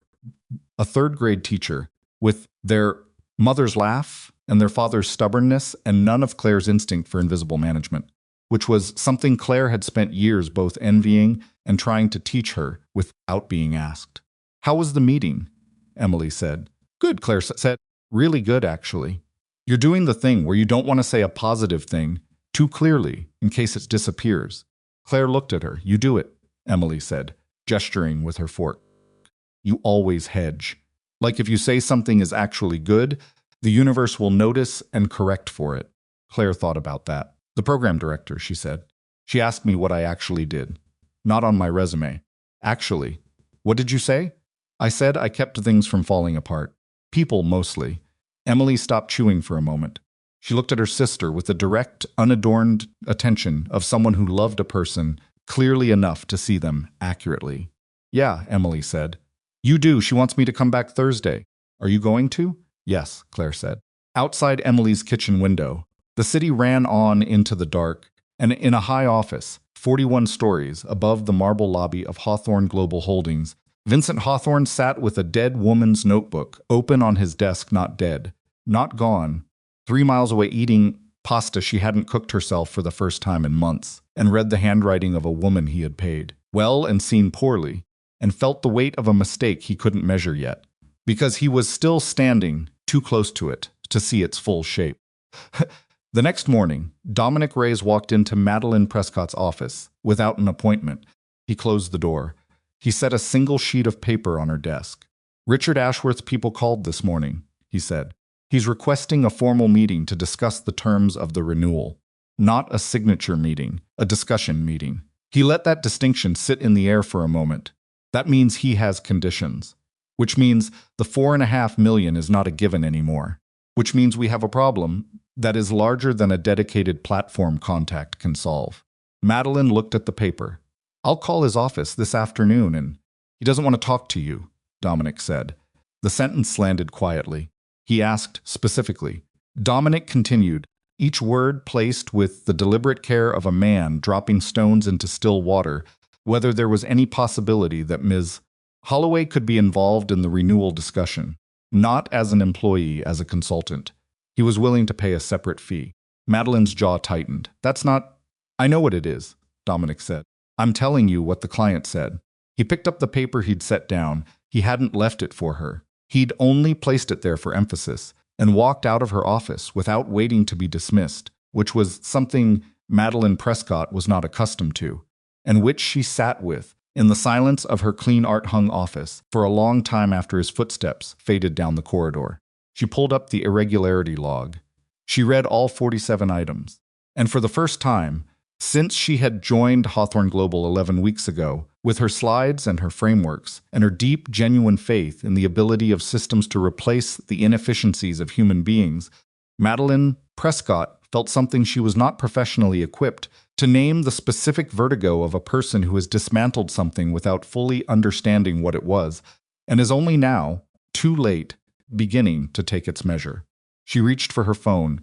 a third-grade teacher, with their mother's laugh and their father's stubbornness and none of Claire's instinct for invisible management, which was something Claire had spent years both envying and trying to teach her without being asked. How was the meeting? Emily said. Good, Claire said. Really good, actually. You're doing the thing where you don't want to say a positive thing too clearly in case it disappears. Claire looked at her. You do it, Emily said, gesturing with her fork. You always hedge. Like if you say something is actually good, the universe will notice and correct for it. Claire thought about that. The program director, she said. She asked me what I actually did. Not on my resume. Actually. What did you say? I said I kept things from falling apart. People, mostly. Emily stopped chewing for a moment. She looked at her sister with the direct, unadorned attention of someone who loved a person clearly enough to see them accurately. Yeah, Emily said. You do. She wants me to come back Thursday. Are you going to? Yes, Claire said. Outside Emily's kitchen window, the city ran on into the dark, and in a high office, 41 stories above the marble lobby of Hawthorne Global Holdings, Vincent Hawthorne sat with a dead woman's notebook open on his desk, not dead, not gone, 3 miles away eating pasta she hadn't cooked herself for the first time in months, and read the handwriting of a woman he had paid, well and seen poorly, and felt the weight of a mistake he couldn't measure yet, because he was still standing too close to it to see its full shape. The next morning, Dominic Reyes walked into Madeline Prescott's office without an appointment. He closed the door. He set a single sheet of paper on her desk. Richard Ashworth's people called this morning, he said. He's requesting a formal meeting to discuss the terms of the renewal. Not a signature meeting, a discussion meeting. He let that distinction sit in the air for a moment. That means he has conditions. Which means the $4.5 million is not a given anymore. Which means we have a problem that is larger than a dedicated platform contact can solve. Madeline looked at the paper. I'll call his office this afternoon and he doesn't want to talk to you, Dominic said. The sentence landed quietly. He asked specifically. Dominic continued, each word placed with the deliberate care of a man dropping stones into still water, whether there was any possibility that Ms. Holloway could be involved in the renewal discussion, not as an employee, as a consultant. He was willing to pay a separate fee. Madeline's jaw tightened. That's not... I know what it is, Dominic said. I'm telling you what the client said. He picked up the paper he'd set down. He hadn't left it for her. He'd only placed it there for emphasis, and walked out of her office without waiting to be dismissed, which was something Madeline Prescott was not accustomed to, and which she sat with, in the silence of her clean art-hung office, for a long time after his footsteps faded down the corridor. She pulled up the irregularity log. She read all 47 items. And for the first time, since she had joined Hawthorne Global 11 weeks ago, with her slides and her frameworks, and her deep, genuine faith in the ability of systems to replace the inefficiencies of human beings, Madeline Prescott felt something she was not professionally equipped to name: the specific vertigo of a person who has dismantled something without fully understanding what it was, and is only now, too late, beginning to take its measure. She reached for her phone,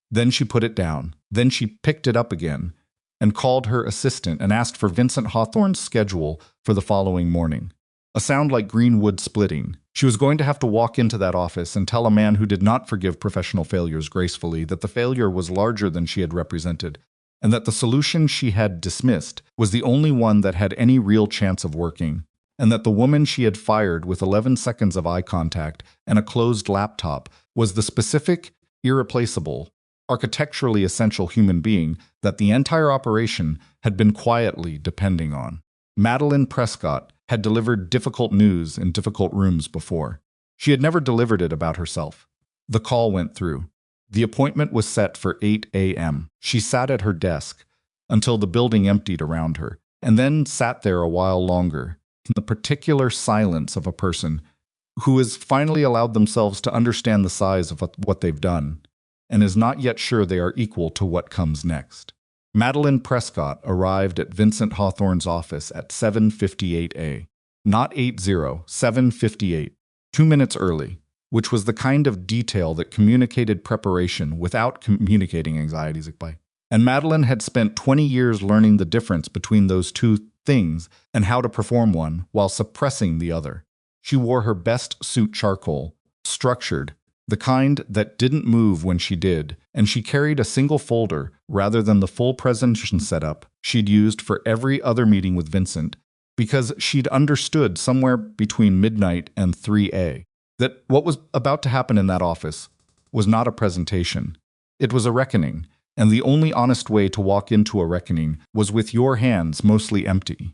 then she put it down, then she picked it up again, and called her assistant and asked for Vincent Hawthorne's schedule for the following morning. A sound like green wood splitting. She was going to have to walk into that office and tell a man who did not forgive professional failures gracefully that the failure was larger than she had represented, and that the solution she had dismissed was the only one that had any real chance of working, and that the woman she had fired with 11 seconds of eye contact and a closed laptop was the specific, irreplaceable, architecturally essential human being that the entire operation had been quietly depending on. Madeline Prescott had delivered difficult news in difficult rooms before. She had never delivered it about herself. The call went through. The appointment was set for 8 a.m. She sat at her desk until the building emptied around her, and then sat there a while longer, in the particular silence of a person who has finally allowed themselves to understand the size of what they've done, and is not yet sure they are equal to what comes next. Madeline Prescott arrived at Vincent Hawthorne's office at 7:58 a. Not 80, 7:58, 2 minutes early, which was the kind of detail that communicated preparation without communicating anxieties. And Madeline had spent 20 years learning the difference between those two things and how to perform one while suppressing the other. She wore her best suit charcoal, structured, the kind that didn't move when she did, and she carried a single folder rather than the full presentation setup she'd used for every other meeting with Vincent, because she'd understood somewhere between midnight and 3 a. that what was about to happen in that office was not a presentation. It was a reckoning, and the only honest way to walk into a reckoning was with your hands mostly empty.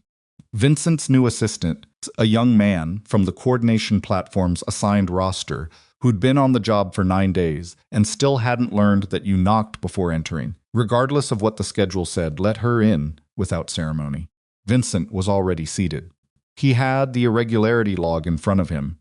Vincent's new assistant, a young man from the coordination platform's assigned roster, who'd been on the job for 9 days and still hadn't learned that you knocked before entering, regardless of what the schedule said, let her in without ceremony. Vincent was already seated. He had the irregularity log in front of him,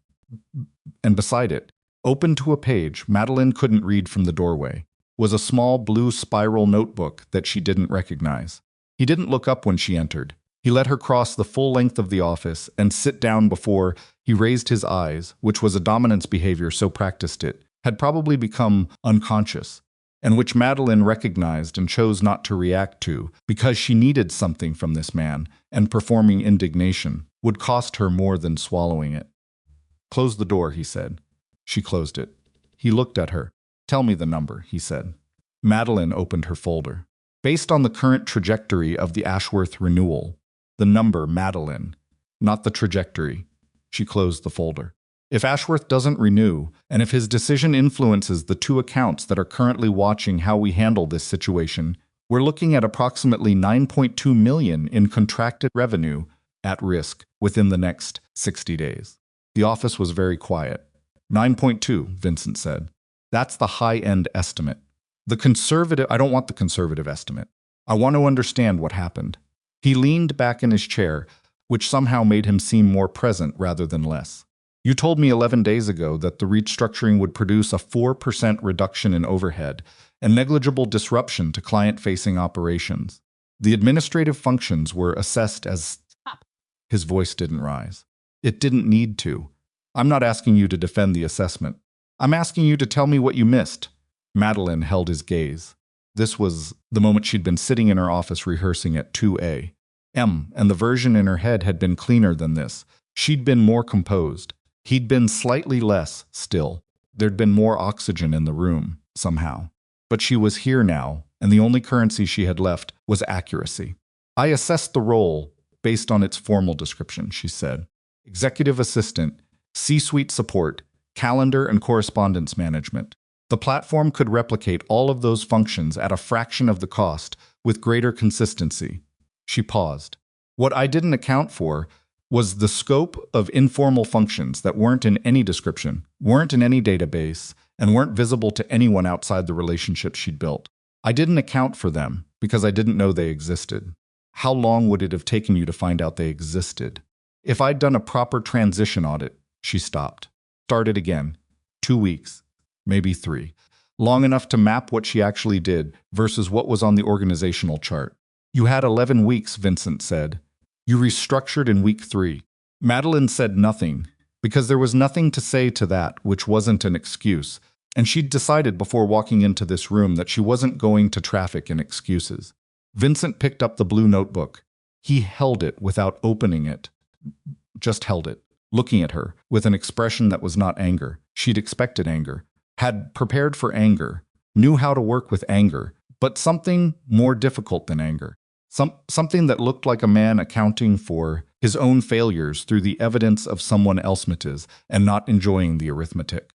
and beside it, open to a page Madeline couldn't read from the doorway, was a small blue spiral notebook that she didn't recognize. He didn't look up when she entered. He let her cross the full length of the office and sit down before he raised his eyes, which was a dominance behavior so practiced it had probably become unconscious, and which Madeline recognized and chose not to react to because she needed something from this man, and performing indignation would cost her more than swallowing it. "Close the door," he said. She closed it. He looked at her. "Tell me the number," he said. Madeline opened her folder. Based on the current trajectory of the Ashworth renewal, the number Madeline, not the trajectory. She closed the folder. If Ashworth doesn't renew, and if his decision influences the two accounts that are currently watching how we handle this situation, we're looking at approximately $9.2 million in contracted revenue at risk within the next 60 days. The office was very quiet. 9.2, Vincent said. That's the high-end estimate. I don't want the conservative estimate. I want to understand what happened. He leaned back in his chair, which somehow made him seem more present rather than less. You told me 11 days ago that the restructuring would produce a 4% reduction in overhead and negligible disruption to client-facing operations. The administrative functions were assessed as... His voice didn't rise. It didn't need to. I'm not asking you to defend the assessment. I'm asking you to tell me what you missed. Madeline held his gaze. This was the moment she'd been sitting in her office rehearsing at 2A. And the version in her head had been cleaner than this. She'd been more composed. He'd been slightly less still. There'd been more oxygen in the room, somehow. But she was here now, and the only currency she had left was accuracy. I assessed the role based on its formal description, she said. Executive assistant, C-suite support, calendar and correspondence management. The platform could replicate all of those functions at a fraction of the cost with greater consistency. She paused. What I didn't account for was the scope of informal functions that weren't in any description, weren't in any database, and weren't visible to anyone outside the relationship she'd built. I didn't account for them because I didn't know they existed. How long would it have taken you to find out they existed? If I'd done a proper transition audit, she stopped. Started again. 2 weeks. Maybe 3. Long enough to map what she actually did versus what was on the organizational chart. You had 11 weeks, Vincent said. You restructured in week 3. Madeline said nothing, because there was nothing to say to that which wasn't an excuse, and she'd decided before walking into this room that she wasn't going to traffic in excuses. Vincent picked up the blue notebook. He held it without opening it. Just held it, looking at her, with an expression that was not anger. She'd expected anger, had prepared for anger, knew how to work with anger, but something more difficult than anger. Something that looked like a man accounting for his own failures through the evidence of someone else's and not enjoying the arithmetic.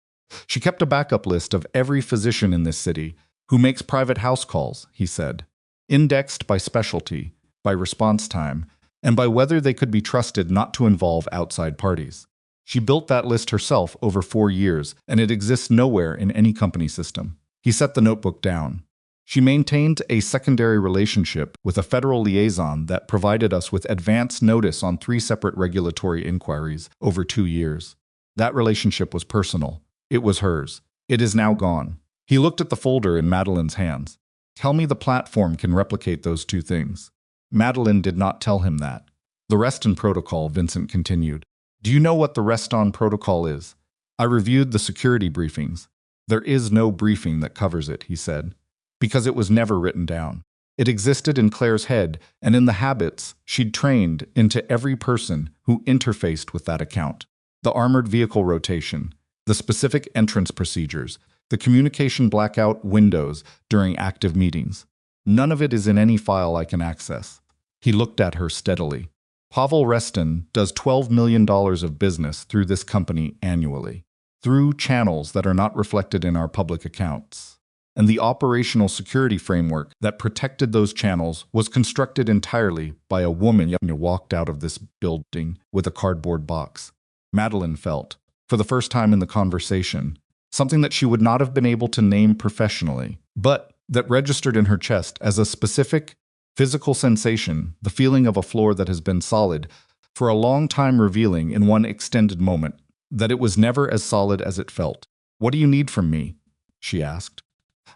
She kept a backup list of every physician in this city who makes private house calls, he said, indexed by specialty, by response time, and by whether they could be trusted not to involve outside parties. She built that list herself over 4 years, and it exists nowhere in any company system. He set the notebook down. She maintained a secondary relationship with a federal liaison that provided us with advance notice on 3 separate regulatory inquiries over 2 years. That relationship was personal. It was hers. It is now gone. He looked at the folder in Madeline's hands. Tell me the platform can replicate those 2 things. Madeline did not tell him that. The Reston Protocol, Vincent continued. Do you know what the Reston Protocol is? I reviewed the security briefings. There is no briefing that covers it, he said. Because it was never written down. It existed in Claire's head and in the habits she'd trained into every person who interfaced with that account. The armored vehicle rotation, the specific entrance procedures, the communication blackout windows during active meetings. None of it is in any file I can access. He looked at her steadily. Pavel Reston does $12 million of business through this company annually, through channels that are not reflected in our public accounts. And the operational security framework that protected those channels was constructed entirely by a woman who walked out of this building with a cardboard box. Madeline felt, for the first time in the conversation, something that she would not have been able to name professionally, but that registered in her chest as a specific physical sensation, the feeling of a floor that has been solid for a long time, revealing in one extended moment that it was never as solid as it felt. What do you need from me? She asked.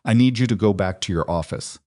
I need you to go back to your office.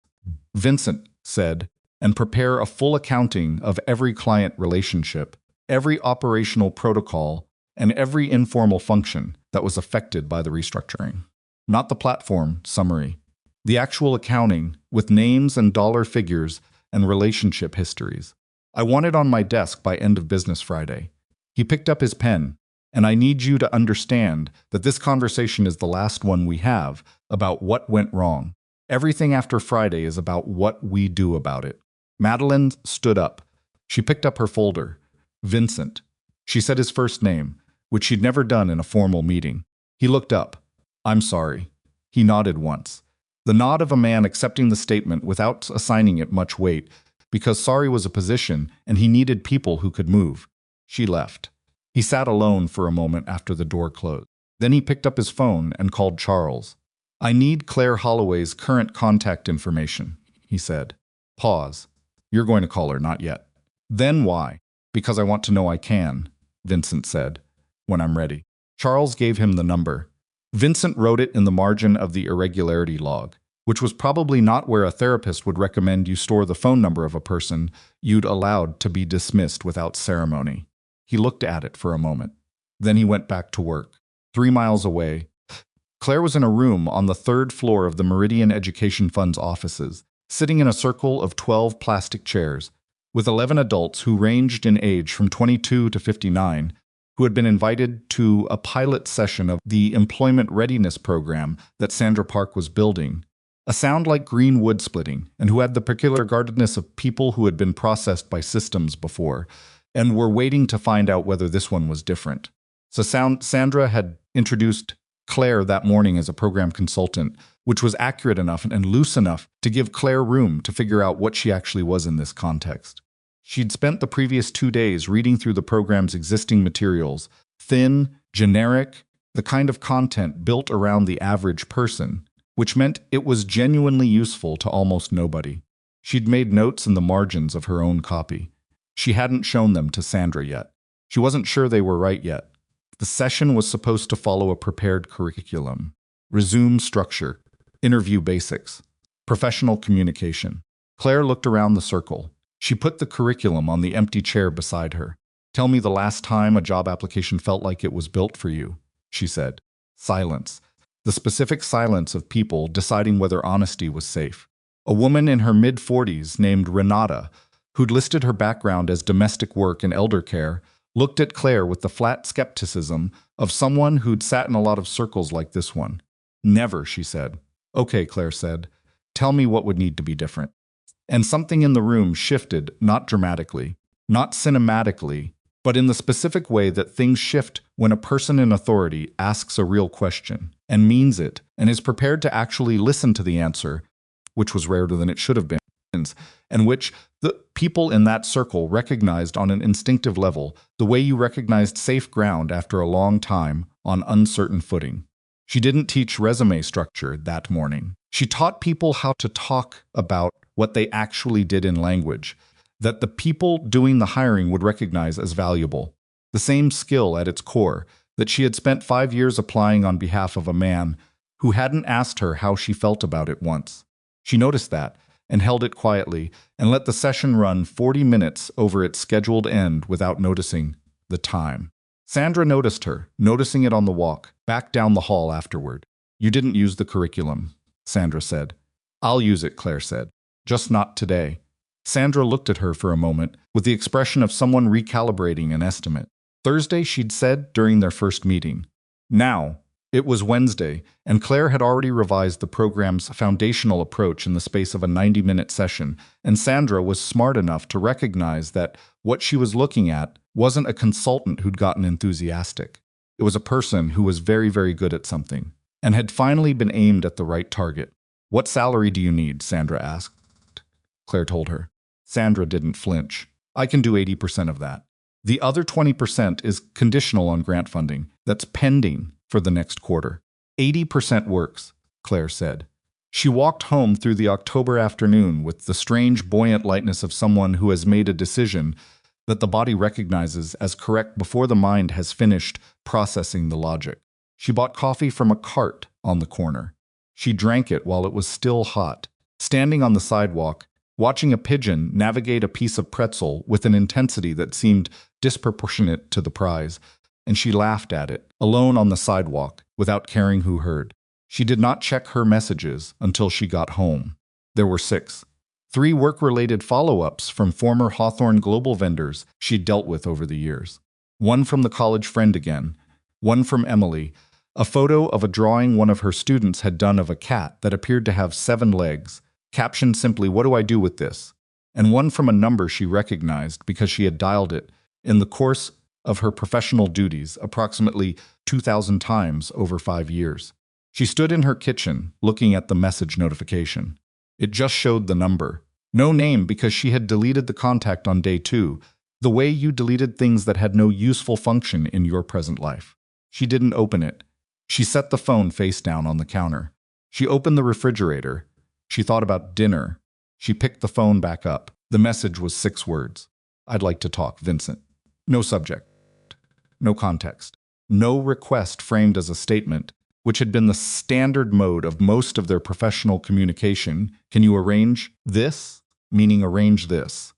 Vincent said, and prepare a full accounting of every client relationship, every operational protocol, and every informal function that was affected by the restructuring. Not the platform summary. The actual accounting with names and dollar figures and relationship histories. I want it on my desk by end of business Friday. He picked up his pen, and I need you to understand that this conversation is the last one we have about what went wrong. Everything after Friday is about what we do about it. Madeline stood up. She picked up her folder. Vincent. She said his first name, which she'd never done in a formal meeting. He looked up. I'm sorry. He nodded once. The nod of a man accepting the statement without assigning it much weight, because sorry was a position and he needed people who could move. She left. He sat alone for a moment after the door closed. Then he picked up his phone and called Charles. I need Claire Holloway's current contact information, he said. Pause. You're going to call her, not yet. Then why? Because I want to know I can, Vincent said, when I'm ready. Charles gave him the number. Vincent wrote it in the margin of the irregularity log, which was probably not where a therapist would recommend you store the phone number of a person you'd allowed to be dismissed without ceremony. He looked at it for a moment. Then he went back to work. 3 miles away, Claire was in a room on the 3rd floor of the Meridian Education Fund's offices, sitting in a circle of 12 plastic chairs, with 11 adults who ranged in age from 22 to 59, who had been invited to a pilot session of the employment readiness program that Sandra Park was building, a sound like green wood splitting, and who had the peculiar guardedness of people who had been processed by systems before, and were waiting to find out whether this one was different. So Sandra had introduced Claire that morning as a program consultant, which was accurate enough and loose enough to give Claire room to figure out what she actually was in this context. She'd spent the previous 2 days reading through the program's existing materials, thin, generic, the kind of content built around the average person, which meant it was genuinely useful to almost nobody. She'd made notes in the margins of her own copy. She hadn't shown them to Sandra yet. She wasn't sure they were right yet. The session was supposed to follow a prepared curriculum. Resume structure, interview basics, professional communication. Claire looked around the circle. She put the curriculum on the empty chair beside her. Tell me the last time a job application felt like it was built for you, she said. Silence. The specific silence of people deciding whether honesty was safe. A woman in her mid-40s named Renata, who'd listed her background as domestic work and elder care, looked at Claire with the flat skepticism of someone who'd sat in a lot of circles like this one. Never, she said. Okay, Claire said. Tell me what would need to be different. And something in the room shifted, not dramatically, not cinematically, but in the specific way that things shift when a person in authority asks a real question and means it and is prepared to actually listen to the answer, which was rarer than it should have been, and which the people in that circle recognized on an instinctive level, the way you recognized safe ground after a long time on uncertain footing. She didn't teach resume structure that morning. She taught people how to talk about what they actually did in language, that the people doing the hiring would recognize as valuable. The same skill at its core that she had spent 5 years applying on behalf of a man who hadn't asked her how she felt about it once. She noticed that and held it quietly and let the session run 40 minutes over its scheduled end without noticing the time. Sandra noticed her, noticing it on the walk, back down the hall afterward. You didn't use the curriculum, Sandra said. I'll use it, Claire said. Just not today. Sandra looked at her for a moment with the expression of someone recalibrating an estimate. Thursday, she'd said during their first meeting. Now, it was Wednesday, and Claire had already revised the program's foundational approach in the space of a 90-minute session, and Sandra was smart enough to recognize that what she was looking at wasn't a consultant who'd gotten enthusiastic. It was a person who was very, very good at something, and had finally been aimed at the right target. What salary do you need? Sandra asked. Claire told her. Sandra didn't flinch. I can do 80% of that. The other 20% is conditional on grant funding. That's pending for the next quarter. 80% works, Claire said. She walked home through the October afternoon with the strange, buoyant lightness of someone who has made a decision that the body recognizes as correct before the mind has finished processing the logic. She bought coffee from a cart on the corner. She drank it while it was still hot. Standing on the sidewalk, watching a pigeon navigate a piece of pretzel with an intensity that seemed disproportionate to the prize, and she laughed at it, alone on the sidewalk, without caring who heard. She did not check her messages until she got home. There were 6. 3 work-related follow-ups from former Hawthorne Global vendors she'd dealt with over the years. 1 from the college friend again, 1 from Emily, a photo of a drawing one of her students had done of a cat that appeared to have 7 legs, captioned simply, "What do I do with this?" and 1 from a number she recognized because she had dialed it in the course of her professional duties approximately 2,000 times over 5 years. She stood in her kitchen, looking at the message notification. It just showed the number. No name because she had deleted the contact on day 2, the way you deleted things that had no useful function in your present life. She didn't open it. She set the phone face down on the counter. She opened the refrigerator. She thought about dinner. She picked the phone back up. The message was 6 words. "I'd like to talk, Vincent." No subject. No context. No request framed as a statement, which had been the standard mode of most of their professional communication. "Can you arrange this?" Meaning arrange this.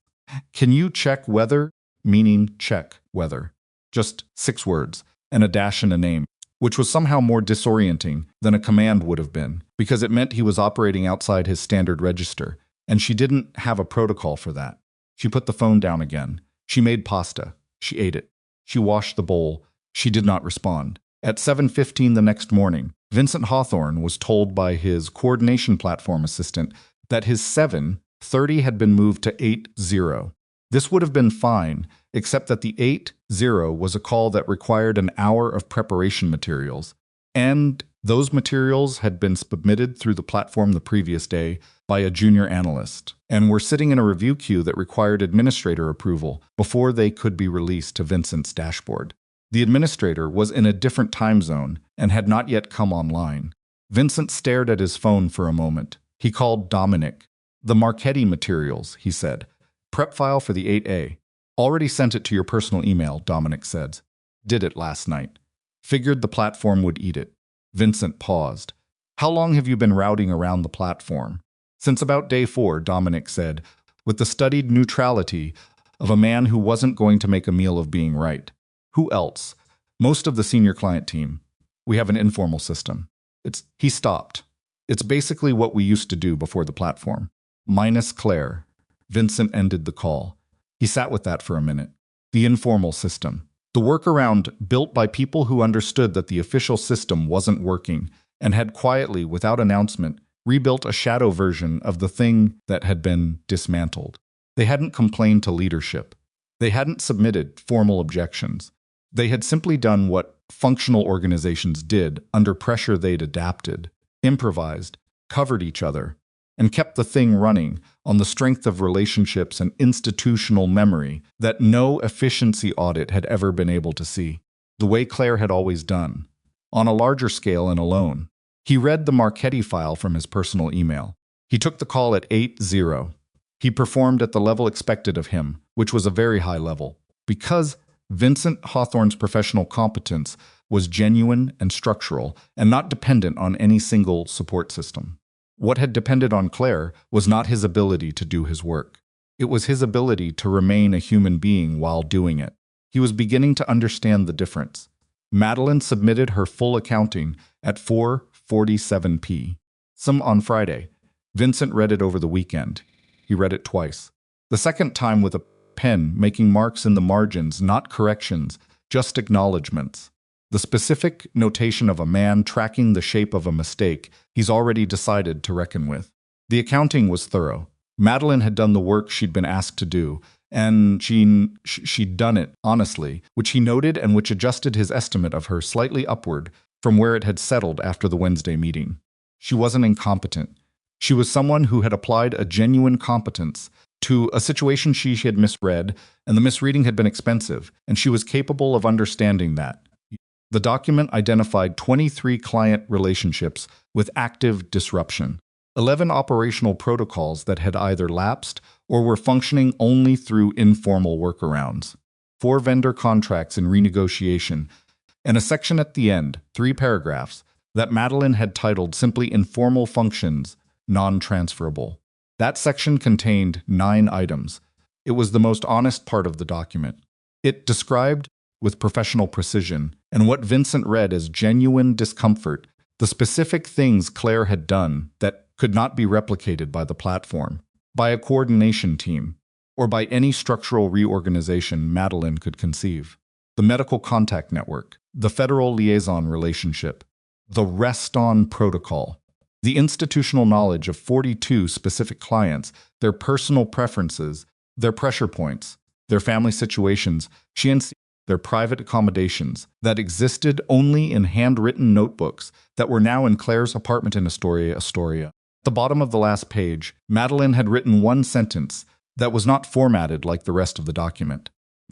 "Can you check weather?" Meaning check weather. Just 6 words, and a dash and a name, which was somehow more disorienting than a command would have been, because it meant he was operating outside his standard register, and she didn't have a protocol for that. She put the phone down again. She made pasta. She ate it. She washed the bowl. She did not respond. At 7:15 the next morning, Vincent Hawthorne was told by his coordination platform assistant that his 7:30 had been moved to 8:0. This would have been fine, except that the 8:0 was a call that required an hour of preparation materials, and those materials had been submitted through the platform the previous day by a junior analyst, and were sitting in a review queue that required administrator approval before they could be released to Vincent's dashboard. The administrator was in a different time zone and had not yet come online. Vincent stared at his phone for a moment. He called Dominic. "The Marchetti materials," he said. "Prep file for the 8A. Already sent it to your personal email," Dominic said. "Did it last night. Figured the platform would eat it." Vincent paused. "How long have you been routing around the platform?" "Since about day 4, Dominic said, with the studied neutrality of a man who wasn't going to make a meal of being right. "Who else?" "Most of the senior client team. We have an informal system." He stopped. "It's basically what we used to do before the platform. Minus Claire." Vincent ended the call. He sat with that for a minute. The informal system. The workaround built by people who understood that the official system wasn't working and had quietly, without announcement, rebuilt a shadow version of the thing that had been dismantled. They hadn't complained to leadership. They hadn't submitted formal objections. They had simply done what functional organizations did under pressure. They'd adapted, improvised, covered each other, and kept the thing running on the strength of relationships and institutional memory that no efficiency audit had ever been able to see, the way Claire had always done, on a larger scale and alone. He read the Marchetti file from his personal email. He took the call at 8:0. He performed at the level expected of him, which was a very high level, because Vincent Hawthorne's professional competence was genuine and structural and not dependent on any single support system. What had depended on Claire was not his ability to do his work. It was his ability to remain a human being while doing it. He was beginning to understand the difference. Madeline submitted her full accounting at 4:47 p.m. Some on Friday. Vincent read it over the weekend. He read it twice. The second time with a pen, making marks in the margins, not corrections, just acknowledgments. The specific notation of a man tracking the shape of a mistake he's already decided to reckon with. The accounting was thorough. Madeline had done the work she'd been asked to do, and she'd done it honestly, which he noted and which adjusted his estimate of her slightly upward from where it had settled after the Wednesday meeting. She wasn't incompetent. She was someone who had applied a genuine competence to a situation she had misread, and the misreading had been expensive, and she was capable of understanding that. The document identified 23 client relationships with active disruption, 11 operational protocols that had either lapsed or were functioning only through informal workarounds, 4 vendor contracts in renegotiation, and a section at the end, 3 paragraphs, that Madeline had titled simply "Informal Functions, Non-Transferable." That section contained 9 items. It was the most honest part of the document. It described, with professional precision, and what Vincent read as genuine discomfort, the specific things Claire had done that could not be replicated by the platform, by a coordination team, or by any structural reorganization Madeline could conceive. The medical contact network, the federal liaison relationship, the rest-on protocol, the institutional knowledge of 42 specific clients, their personal preferences, their pressure points, their family situations, their private accommodations that existed only in handwritten notebooks that were now in Claire's apartment in Astoria. At the bottom of the last page, Madeline had written one sentence that was not formatted like the rest of the document.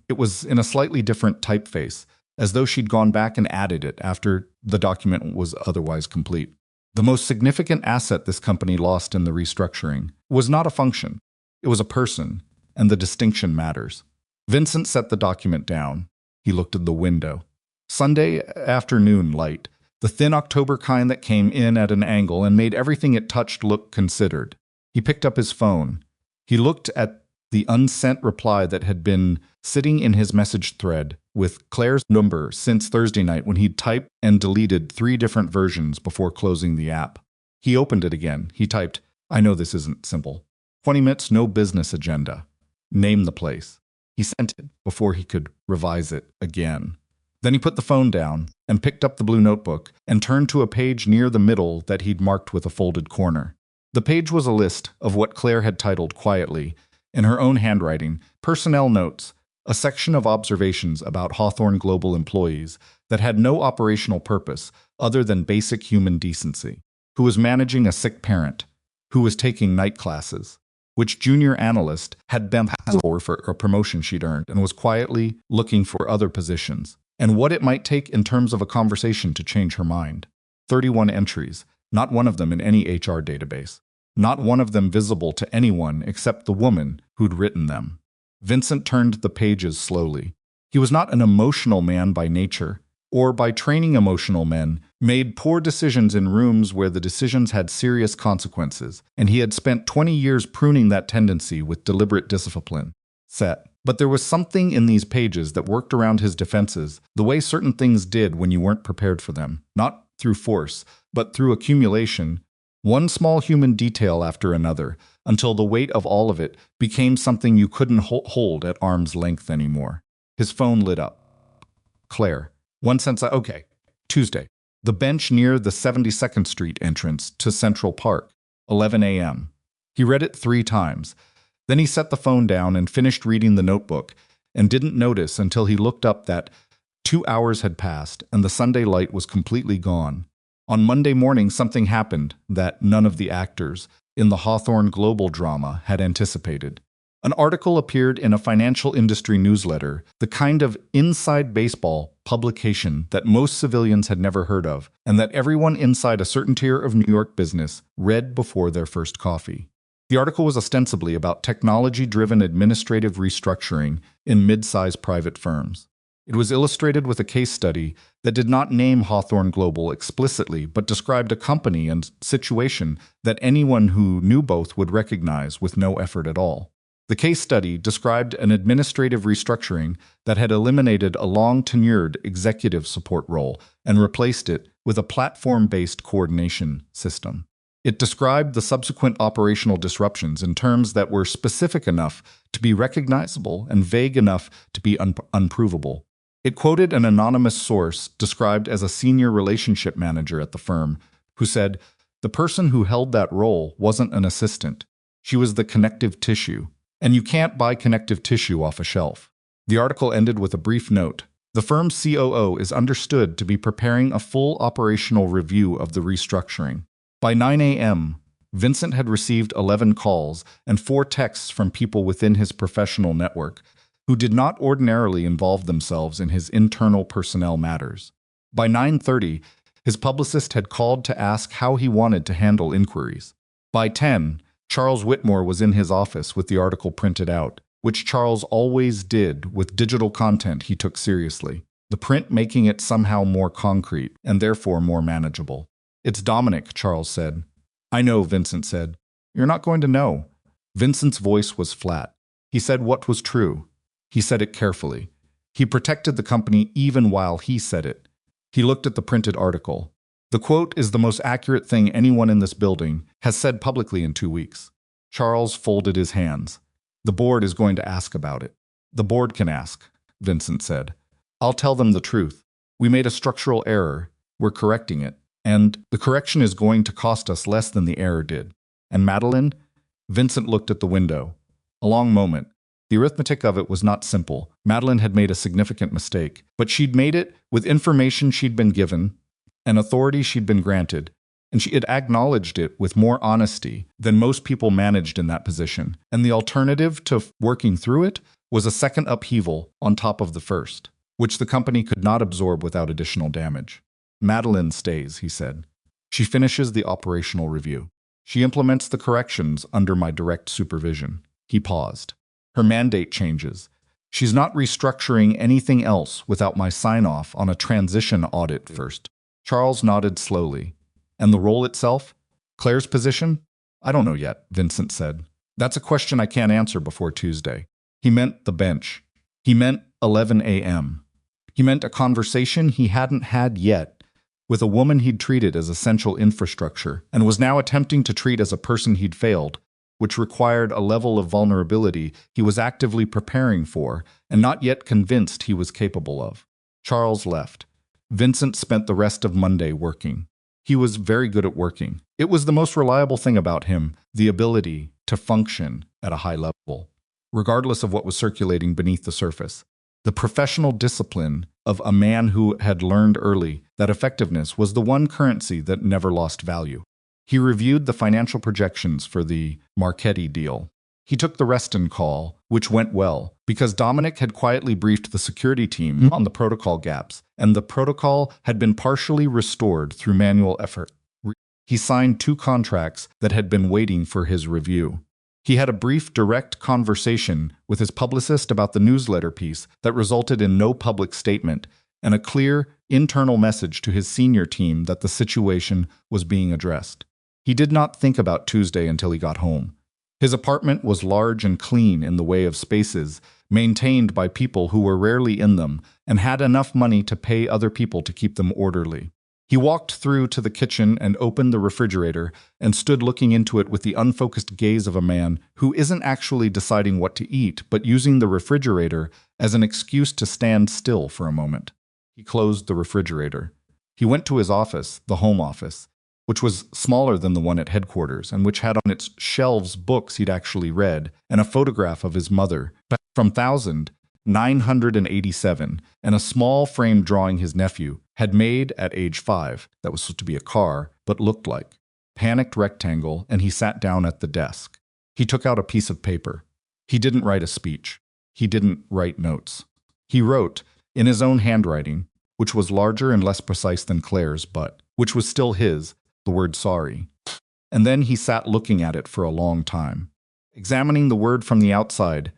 It was in a slightly different typeface, as though she'd gone back and added it after the document was otherwise complete. The most significant asset this company lost in the restructuring was not a function, it was a person, and the distinction matters. Vincent set the document down. He looked at the window. Sunday afternoon light, the thin October kind that came in at an angle and made everything it touched look considered. He picked up his phone. He looked at the unsent reply that had been sitting in his message thread with Claire's number since Thursday night when he'd typed and deleted 3 different versions before closing the app. He opened it again. He typed, "I know this isn't simple. 20 minutes, no business agenda. Name the place." He sent it before he could revise it again. Then he put the phone down and picked up the blue notebook and turned to a page near the middle that he'd marked with a folded corner. The page was a list of what Claire had titled quietly, in her own handwriting, personnel notes, a section of observations about Hawthorne Global employees that had no operational purpose other than basic human decency, who was managing a sick parent, who was taking night classes, which junior analyst had been for a promotion she'd earned and was quietly looking for other positions, and what it might take in terms of a conversation to change her mind. 31 entries, not one of them in any HR database, not one of them visible to anyone except the woman who'd written them. Vincent turned the pages slowly. He was not an emotional man by nature, or by training emotional men, made poor decisions in rooms where the decisions had serious consequences, and he had spent 20 years pruning that tendency with deliberate discipline. But there was something in these pages that worked around his defenses, the way certain things did when you weren't prepared for them, not through force, but through accumulation, one small human detail after another, until the weight of all of it became something you couldn't hold at arm's length anymore. His phone lit up. Claire. One sense, okay. Tuesday. The bench near the 72nd Street entrance to Central Park. 11 a.m. He read it 3 times. Then he set the phone down and finished reading the notebook, and didn't notice until he looked up that 2 hours had passed and the Sunday light was completely gone. On Monday morning, something happened that none of the actors in the Hawthorne Global drama had anticipated. An article appeared in a financial industry newsletter, the kind of inside baseball publication that most civilians had never heard of, and that everyone inside a certain tier of New York business read before their first coffee. The article was ostensibly about technology-driven administrative restructuring in mid-sized private firms. It was illustrated with a case study that did not name Hawthorne Global explicitly, but described a company and situation that anyone who knew both would recognize with no effort at all. The case study described an administrative restructuring that had eliminated a long-tenured executive support role and replaced it with a platform-based coordination system. It described the subsequent operational disruptions in terms that were specific enough to be recognizable and vague enough to be unprovable. It quoted an anonymous source described as a senior relationship manager at the firm who said, "The person who held that role wasn't an assistant. She was the connective tissue. And you can't buy connective tissue off a shelf." The article ended with a brief note. The firm's COO is understood to be preparing a full operational review of the restructuring. By 9 a.m., Vincent had received 11 calls and 4 texts from people within his professional network who did not ordinarily involve themselves in his internal personnel matters. By 9:30, his publicist had called to ask how he wanted to handle inquiries. By 10, Charles Whitmore was in his office with the article printed out, which Charles always did with digital content he took seriously, the print making it somehow more concrete and therefore more manageable. "It's Dominic," Charles said. "I know," Vincent said. "You're not going to know. Vincent's voice was flat. He said what was true. He said it carefully. He protected the company even while he said it. He looked at the printed article. The quote is the most accurate thing anyone in this building has said publicly in 2 weeks. Charles folded his hands. The board is going to ask about it. The board can ask, Vincent said. I'll tell them the truth. We made a structural error. We're correcting it. And the correction is going to cost us less than the error did. And Madeline? Vincent looked at the window. A long moment. The arithmetic of it was not simple. Madeline had made a significant mistake, but she'd made it with information she'd been given, and authority she'd been granted, and she had acknowledged it with more honesty than most people managed in that position. And the alternative to working through it was a second upheaval on top of the first, which the company could not absorb without additional damage. Madeline stays, he said. She finishes the operational review. She implements the corrections under my direct supervision. He paused. Her mandate changes. She's not restructuring anything else without my sign-off on a transition audit first. Charles nodded slowly. And the role itself? Claire's position? I don't know yet, Vincent said. That's a question I can't answer before Tuesday. He meant the bench. He meant 11 a.m. He meant a conversation he hadn't had yet with a woman he'd treated as essential infrastructure and was now attempting to treat as a person he'd failed, which required a level of vulnerability he was actively preparing for and not yet convinced he was capable of. Charles left. Vincent spent the rest of Monday working. He was very good at working. It was the most reliable thing about him, the ability to function at a high level, regardless of what was circulating beneath the surface. The professional discipline of a man who had learned early that effectiveness was the one currency that never lost value. He reviewed the financial projections for the Marchetti deal. He took the Reston call, which went well, because Dominic had quietly briefed the security team on the protocol gaps, and the protocol had been partially restored through manual effort. He signed 2 contracts that had been waiting for his review. He had a brief, direct conversation with his publicist about the newsletter piece that resulted in no public statement, and a clear, internal message to his senior team that the situation was being addressed. He did not think about Tuesday until he got home. His apartment was large and clean in the way of spaces, maintained by people who were rarely in them and had enough money to pay other people to keep them orderly. He walked through to the kitchen and opened the refrigerator and stood looking into it with the unfocused gaze of a man who isn't actually deciding what to eat, but using the refrigerator as an excuse to stand still for a moment. He closed the refrigerator. He went to his office, the home office, which was smaller than the one at headquarters and which had on its shelves books he'd actually read and a photograph of his mother from 1987 and a small frame drawing his nephew had made at age 5 that was supposed to be a car but looked like. Panicked rectangle, and he sat down at the desk. He took out a piece of paper. He didn't write a speech. He didn't write notes. He wrote, in his own handwriting, which was larger and less precise than Claire's, but which was still his, the word sorry. And then he sat looking at it for a long time, examining the word from the outside,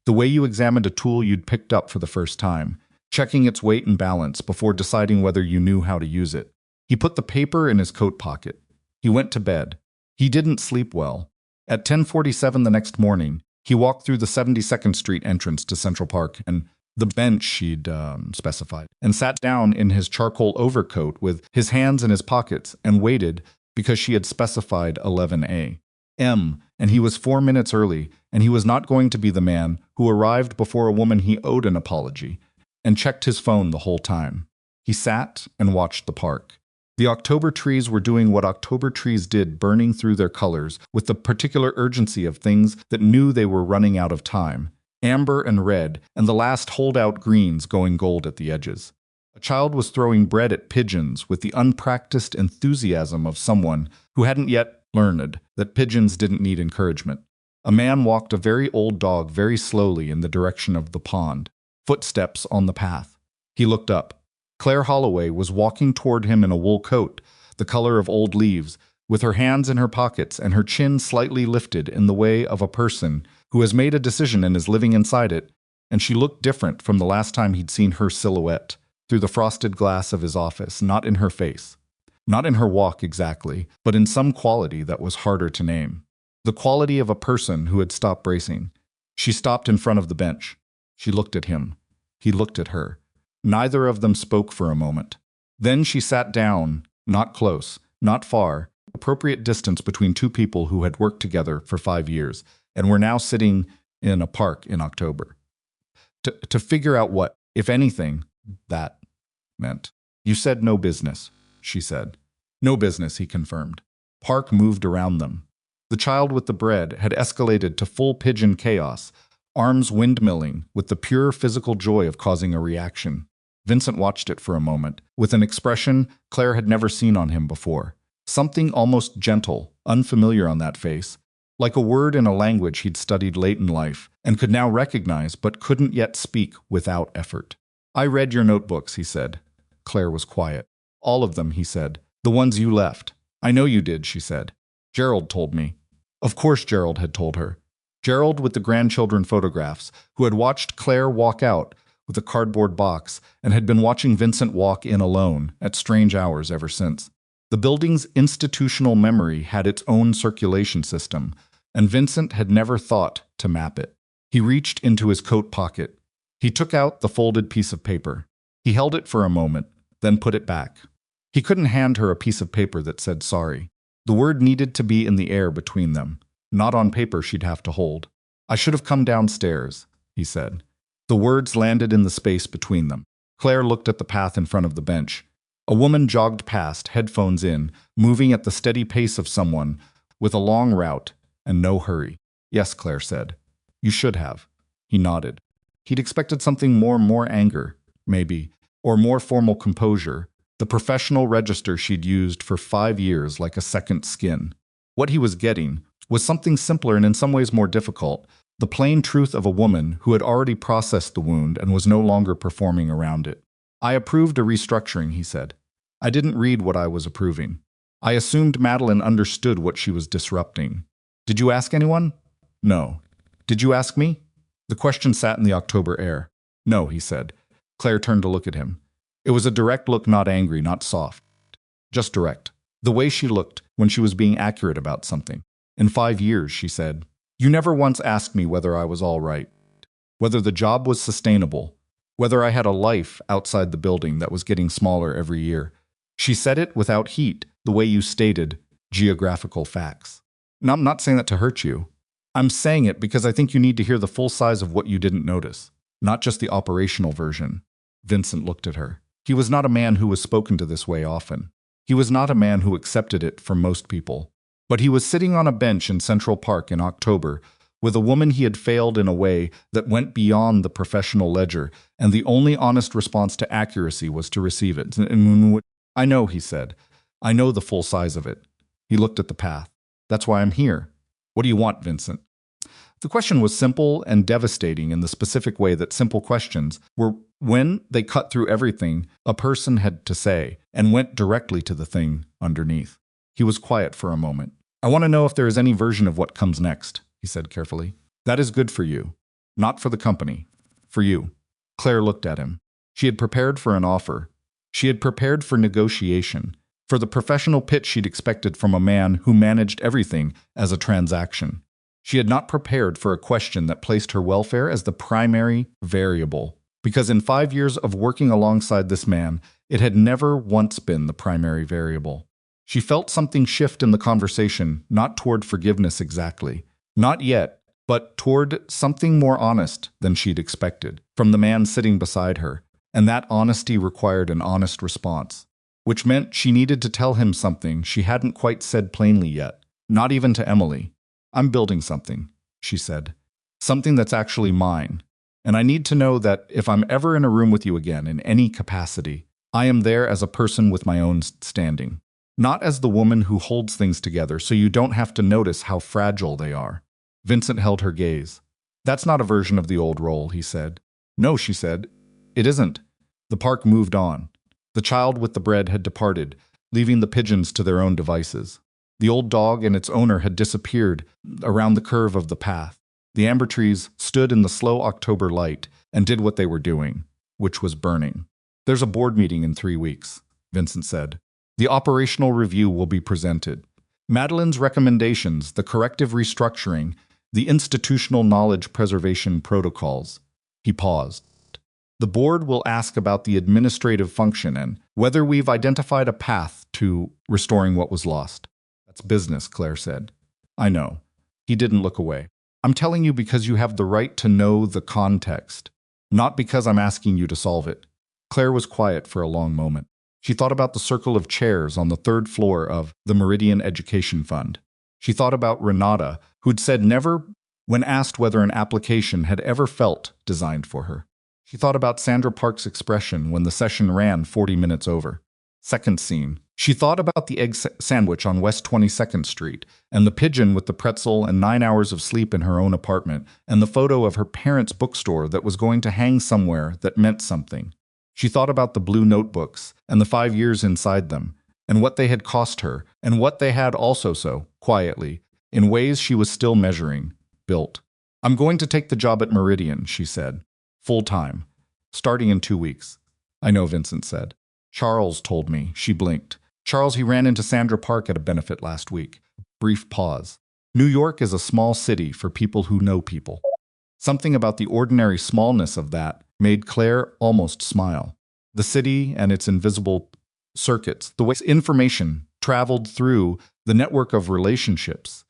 the way you examined a tool you'd picked up for the first time, checking its weight and balance before deciding whether you knew how to use it. He put the paper in his coat pocket. He went to bed. He didn't sleep well. At 10:47 the next morning, he walked through the 72nd Street entrance to Central Park and the bench she'd specified, and sat down in his charcoal overcoat with his hands in his pockets and waited because she had specified 11 a.m., and he was 4 minutes early, and he was not going to be the man who arrived before a woman he owed an apology, and checked his phone the whole time. He sat and watched the park. The October trees were doing what October trees did, burning through their colors with the particular urgency of things that knew they were running out of time. Amber and red, and the last holdout greens going gold at the edges. A child was throwing bread at pigeons with the unpracticed enthusiasm of someone who hadn't yet learned that pigeons didn't need encouragement. A man walked a very old dog very slowly in the direction of the pond, footsteps on the path. He looked up. Claire Holloway was walking toward him in a wool coat, the color of old leaves, with her hands in her pockets and her chin slightly lifted in the way of a person who has made a decision and is living inside it, and she looked different from the last time he'd seen her silhouette through the frosted glass of his office, not in her face, not in her walk exactly, but in some quality that was harder to name. The quality of a person who had stopped bracing. She stopped in front of the bench. She looked at him. He looked at her. Neither of them spoke for a moment. Then she sat down, not close, not far, appropriate distance between two people who had worked together for 5 years and were now sitting in a park in October. To figure out what, if anything, that meant. You said no business, she said. No business, he confirmed. Park moved around them. The child with the bread had escalated to full pigeon chaos, arms windmilling with the pure physical joy of causing a reaction. Vincent watched it for a moment, with an expression Claire had never seen on him before. Something almost gentle, unfamiliar on that face, like a word in a language he'd studied late in life and could now recognize but couldn't yet speak without effort. I read your notebooks, he said. Claire was quiet. All of them, he said. The ones you left. I know you did, she said. Gerald told me. Of course Gerald had told her. Gerald with the grandchildren photographs, who had watched Claire walk out with a cardboard box and had been watching Vincent walk in alone at strange hours ever since. The building's institutional memory had its own circulation system, and Vincent had never thought to map it. He reached into his coat pocket. He took out the folded piece of paper. He held it for a moment, then put it back. He couldn't hand her a piece of paper that said sorry. The word needed to be in the air between them, not on paper she'd have to hold. I should have come downstairs, he said. The words landed in the space between them. Claire looked at the path in front of the bench. A woman jogged past, headphones in, moving at the steady pace of someone with a long route and no hurry. Yes, Claire said. You should have. He nodded. He'd expected something more anger, maybe, or more formal composure, the professional register she'd used for 5 years like a second skin. What he was getting was something simpler and in some ways more difficult, the plain truth of a woman who had already processed the wound and was no longer performing around it. I approved a restructuring, he said. I didn't read what I was approving. I assumed Madeline understood what she was disrupting. Did you ask anyone? No. Did you ask me? The question sat in the October air. No, he said. Claire turned to look at him. It was a direct look, not angry, not soft. Just direct. The way she looked when she was being accurate about something. In 5 years, she said, you never once asked me whether I was all right, whether the job was sustainable, whether I had a life outside the building that was getting smaller every year. She said it without heat, the way you stated geographical facts. Now, I'm not saying that to hurt you. I'm saying it because I think you need to hear the full size of what you didn't notice, not just the operational version. Vincent looked at her. He was not a man who was spoken to this way often. He was not a man who accepted it from most people. But he was sitting on a bench in Central Park in October with a woman he had failed in a way that went beyond the professional ledger, and the only honest response to accuracy was to receive it. I know, he said. I know the full size of it. He looked at the path. That's why I'm here. What do you want, Vincent? The question was simple and devastating in the specific way that simple questions were when they cut through everything a person had to say and went directly to the thing underneath. He was quiet for a moment. I want to know if there is any version of what comes next, he said carefully. That is good for you. Not for the company. For you. Claire looked at him. She had prepared for an offer. She had prepared for negotiation, for the professional pitch she'd expected from a man who managed everything as a transaction. She had not prepared for a question that placed her welfare as the primary variable, because in 5 years of working alongside this man, it had never once been the primary variable. She felt something shift in the conversation, not toward forgiveness exactly. Not yet, but toward something more honest than she'd expected, from the man sitting beside her, and that honesty required an honest response, which meant she needed to tell him something she hadn't quite said plainly yet, not even to Emily. I'm building something, she said. Something that's actually mine. And I need to know that if I'm ever in a room with you again in any capacity, I am there as a person with my own standing. Not as the woman who holds things together so you don't have to notice how fragile they are. Vincent held her gaze. That's not a version of the old role, he said. No, she said. It isn't. The park moved on. The child with the bread had departed, leaving the pigeons to their own devices. The old dog and its owner had disappeared around the curve of the path. The amber trees stood in the slow October light and did what they were doing, which was burning. There's a board meeting in 3 weeks, Vincent said. The operational review will be presented. Madeline's recommendations, the corrective restructuring, the institutional knowledge preservation protocols. He paused. The board will ask about the administrative function and whether we've identified a path to restoring what was lost. That's business, Claire said. I know. He didn't look away. I'm telling you because you have the right to know the context, not because I'm asking you to solve it. Claire was quiet for a long moment. She thought about the circle of chairs on the third floor of the Meridian Education Fund. She thought about Renata, who'd said never when asked whether an application had ever felt designed for her. She thought about Sandra Park's expression when the session ran 40 minutes over. Second scene. She thought about the egg sandwich on West 22nd Street, and the pigeon with the pretzel and 9 hours of sleep in her own apartment, and the photo of her parents' bookstore that was going to hang somewhere that meant something. She thought about the blue notebooks, and the 5 years inside them, and what they had cost her, and what they had also so, quietly, in ways she was still measuring, built. I'm going to take the job at Meridian, she said. Full-time. Starting in 2 weeks. I know, Vincent said. Charles told me. She blinked. Charles, he ran into Sandra Park at a benefit last week. Brief pause. New York is a small city for people who know people. Something about the ordinary smallness of that made Claire almost smile. The city and its invisible circuits, the way information traveled through the network of relationships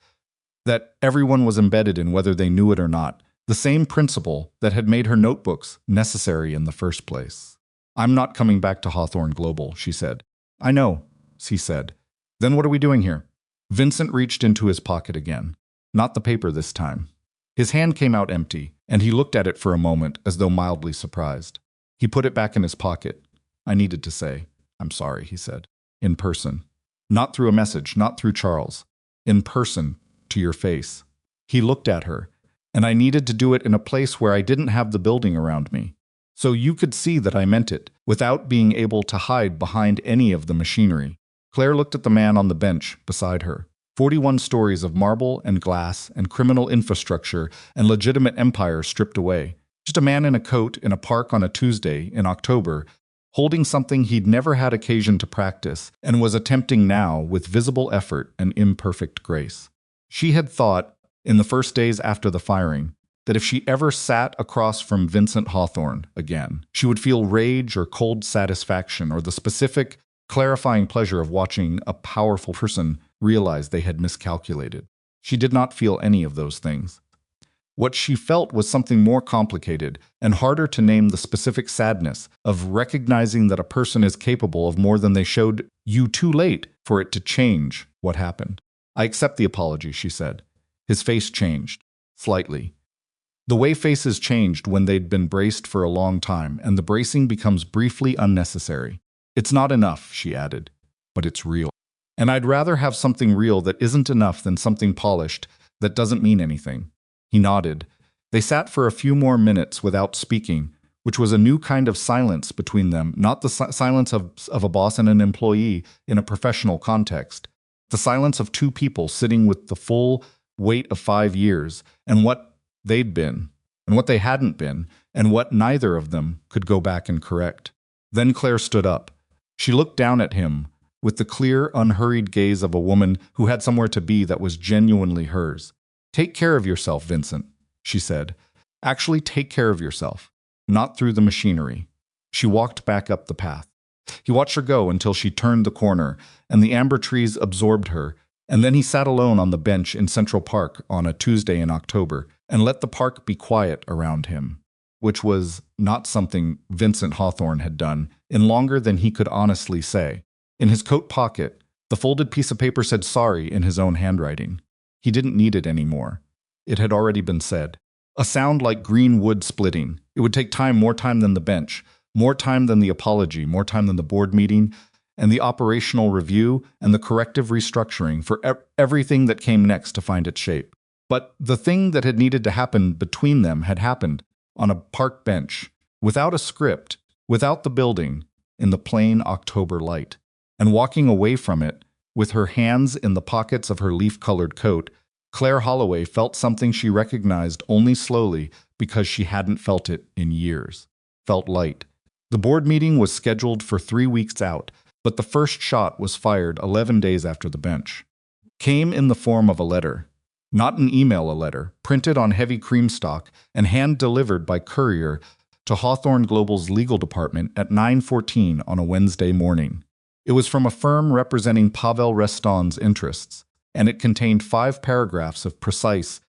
that everyone was embedded in whether they knew it or not, the same principle that had made her notebooks necessary in the first place. I'm not coming back to Hawthorne Global, she said. I know, he said. Then what are we doing here? Vincent reached into his pocket again. Not the paper this time. His hand came out empty, and he looked at it for a moment as though mildly surprised. He put it back in his pocket. I needed to say, I'm sorry, he said. In person. Not through a message, not through Charles. In person, to your face. He looked at her, and I needed to do it in a place where I didn't have the building around me. So you could see that I meant it, without being able to hide behind any of the machinery. Claire looked at the man on the bench beside her. 41 stories of marble and glass and criminal infrastructure and legitimate empire stripped away. Just a man in a coat in a park on a Tuesday in October, holding something he'd never had occasion to practice and was attempting now with visible effort and imperfect grace. She had thought, in the first days after the firing, that if she ever sat across from Vincent Hawthorne again, she would feel rage or cold satisfaction or the specific, clarifying pleasure of watching a powerful person realize they had miscalculated. She did not feel any of those things. What she felt was something more complicated and harder to name, the specific sadness of recognizing that a person is capable of more than they showed you too late for it to change what happened. I accept the apology, she said. His face changed, slightly. The way faces changed when they'd been braced for a long time, and the bracing becomes briefly unnecessary. It's not enough, she added, but it's real. And I'd rather have something real that isn't enough than something polished that doesn't mean anything. He nodded. They sat for a few more minutes without speaking, which was a new kind of silence between them, not the silence of a boss and an employee in a professional context. The silence of two people sitting with the full weight of 5 years and what they'd been, and what they hadn't been, and what neither of them could go back and correct. Then Claire stood up. She looked down at him with the clear, unhurried gaze of a woman who had somewhere to be that was genuinely hers. Take care of yourself, Vincent, she said. Actually, take care of yourself, not through the machinery. She walked back up the path. He watched her go until she turned the corner, and the amber trees absorbed her, and then he sat alone on the bench in Central Park on a Tuesday in October, and let the park be quiet around him, which was not something Vincent Hawthorne had done in longer than he could honestly say. In his coat pocket, the folded piece of paper said sorry in his own handwriting. He didn't need it anymore. It had already been said. A sound like green wood splitting. It would take time, more time than the bench, more time than the apology, more time than the board meeting, and the operational review and the corrective restructuring for everything that came next to find its shape. But the thing that had needed to happen between them had happened on a park bench, without a script, without the building, in the plain October light. And walking away from it, with her hands in the pockets of her leaf-colored coat, Claire Holloway felt something she recognized only slowly because she hadn't felt it in years. Felt light. The board meeting was scheduled for 3 weeks out, but the first shot was fired 11 days after the bench. came in the form of a letter. Not an email, a letter, printed on heavy cream stock and hand-delivered by courier to Hawthorne Global's legal department at 9:14 on a Wednesday morning. It was from a firm representing Pavel Reston's interests, and it contained 5 paragraphs of precise,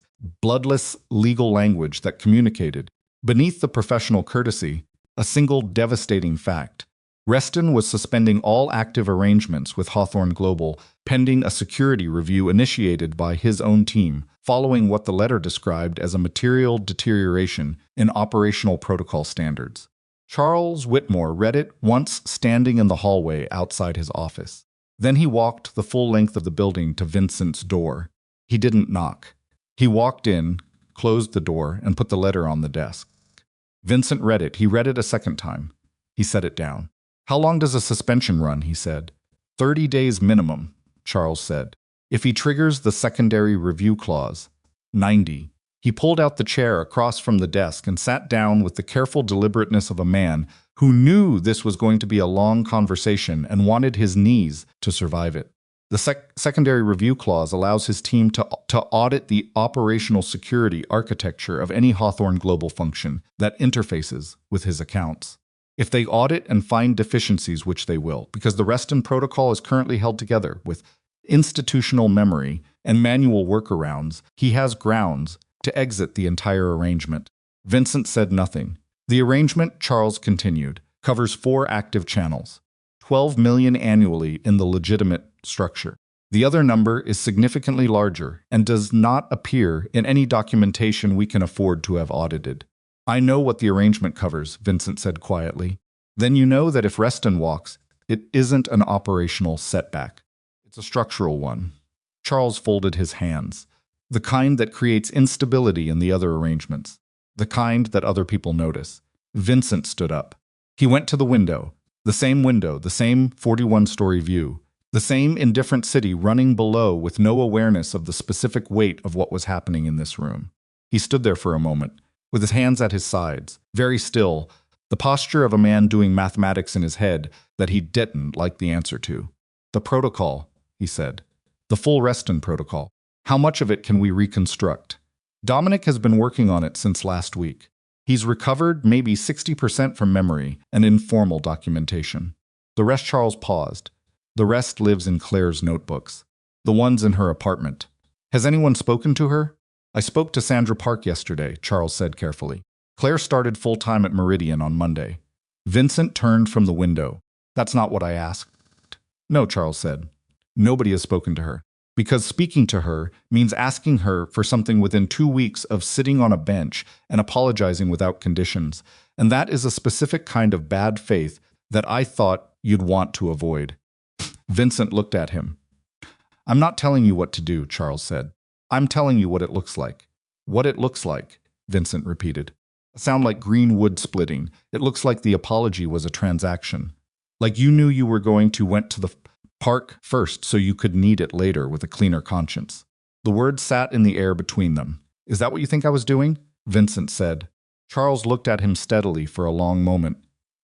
bloodless legal language that communicated, beneath the professional courtesy, a single devastating fact. Reston was suspending all active arrangements with Hawthorne Global pending a security review initiated by his own team, following what the letter described as a material deterioration in operational protocol standards. Charles Whitmore read it once standing in the hallway outside his office. Then he walked the full length of the building to Vincent's door. He didn't knock. He walked in, closed the door, and put the letter on the desk. Vincent read it. He read it a second time. He set it down. "How long does a suspension run?" he said. 30 days minimum, Charles said. "If he triggers the secondary review clause, 90. He pulled out the chair across from the desk and sat down with the careful deliberateness of a man who knew this was going to be a long conversation and wanted his knees to survive it. The secondary review clause allows his team to audit the operational security architecture of any Hawthorne Global function that interfaces with his accounts. If they audit and find deficiencies, which they will, because the Reston protocol is currently held together with institutional memory and manual workarounds, he has grounds to exit the entire arrangement." Vincent said nothing. "The arrangement," Charles continued, "covers 4 active channels, 12 million annually in the legitimate structure. The other number is significantly larger and does not appear in any documentation we can afford to have audited." "I know what the arrangement covers," Vincent said quietly. "Then you know that if Reston walks, it isn't an operational setback. It's a structural one." Charles folded his hands. "The kind that creates instability in the other arrangements. The kind that other people notice." Vincent stood up. He went to the window, the same 41-story view, the same indifferent city running below with no awareness of the specific weight of what was happening in this room. He stood there for a moment, with his hands at his sides, very still, the posture of a man doing mathematics in his head that he didn't like the answer to. "The protocol," he said. "The full Reston protocol. How much of it can we reconstruct?" "Dominic has been working on it since last week. He's recovered maybe 60% from memory and informal documentation. The rest," Charles paused. "The rest lives in Claire's notebooks. The ones in her apartment. Has anyone spoken to her?" "I spoke to Sandra Park yesterday," Charles said carefully. "Claire started full-time at Meridian on Monday." Vincent turned from the window. "That's not what I asked." "No," Charles said. "Nobody has spoken to her. Because speaking to her means asking her for something within 2 weeks of sitting on a bench and apologizing without conditions, and that is a specific kind of bad faith that I thought you'd want to avoid." Vincent looked at him. "I'm not telling you what to do," Charles said. "I'm telling you what it looks like." "What it looks like," Vincent repeated. "A sound like green wood splitting. It looks like the apology was a transaction. Like you knew you were going to went to the park first so you could need it later with a cleaner conscience." The words sat in the air between them. "Is that what you think I was doing?" Vincent said. Charles looked at him steadily for a long moment.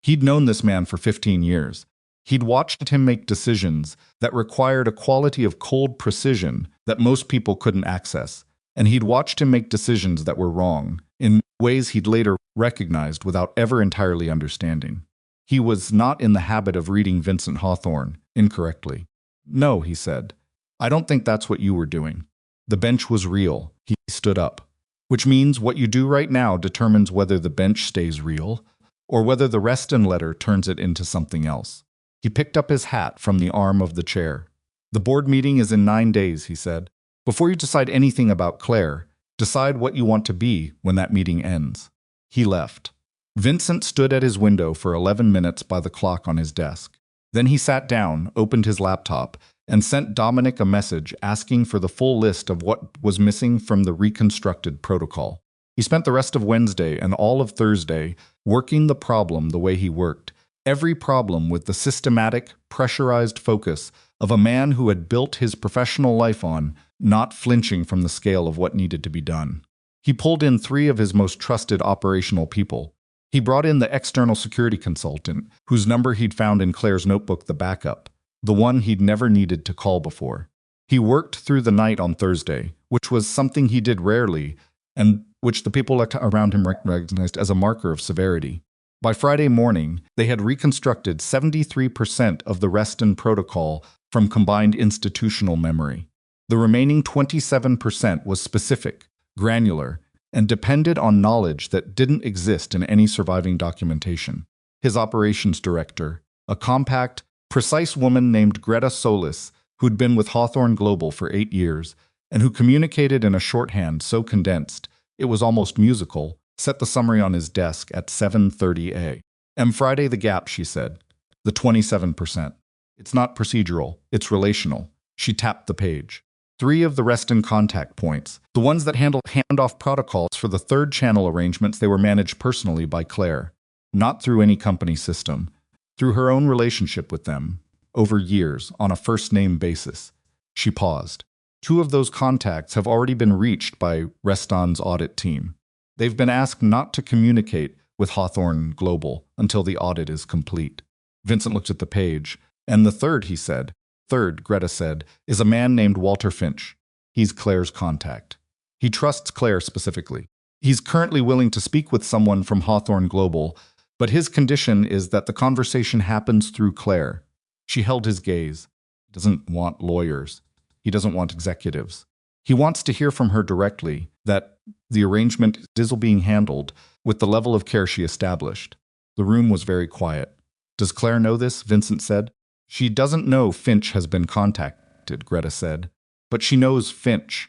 He'd known this man for 15 years. He'd watched him make decisions that required a quality of cold precision that most people couldn't access, and he'd watched him make decisions that were wrong, in ways he'd later recognized without ever entirely understanding. He was not in the habit of reading Vincent Hawthorne incorrectly. "No," he said. "I don't think that's what you were doing." The bench was real. He stood up. "Which means what you do right now determines whether the bench stays real, or whether the Reston letter turns it into something else." He picked up his hat from the arm of the chair. "The board meeting is in 9 days," he said. "Before you decide anything about Claire, decide what you want to be when that meeting ends." He left. Vincent stood at his window for 11 minutes by the clock on his desk. Then he sat down, opened his laptop, and sent Dominic a message asking for the full list of what was missing from the reconstructed protocol. He spent the rest of Wednesday and all of Thursday working the problem the way he worked, every problem with the systematic, pressurized focus of a man who had built his professional life on not flinching from the scale of what needed to be done. He pulled in 3 of his most trusted operational people. He brought in the external security consultant, whose number he'd found in Claire's notebook, the backup, the one he'd never needed to call before. He worked through the night on Thursday, which was something he did rarely, and which the people around him recognized as a marker of severity. By Friday morning, they had reconstructed 73% of the Reston protocol from combined institutional memory. The remaining 27% was specific, granular, and depended on knowledge that didn't exist in any surviving documentation. His operations director, a compact, precise woman named Greta Solis, who'd been with Hawthorne Global for 8 years, and who communicated in a shorthand so condensed it was almost musical, set the summary on his desk at 7:30 a.m. Friday the gap, she said. The 27%. It's not procedural, it's relational. She tapped the page. 3 of the Reston contact points, the ones that handled handoff protocols for the third channel arrangements, they were managed personally by Claire, not through any company system, through her own relationship with them, over years, on a first-name basis. She paused. 2 of those contacts have already been reached by Reston's audit team. They've been asked not to communicate with Hawthorne Global until the audit is complete. Vincent looked at the page. And the third, he said. Third, Greta said, is a man named Walter Finch. He's Claire's contact. He trusts Claire specifically. He's currently willing to speak with someone from Hawthorne Global, but his condition is that the conversation happens through Claire. She held his gaze. He doesn't want lawyers. He doesn't want executives. He wants to hear from her directly that the arrangement is being handled with the level of care she established. The room was very quiet. Does Claire know this? Vincent said. She doesn't know Finch has been contacted, Greta said. But she knows Finch.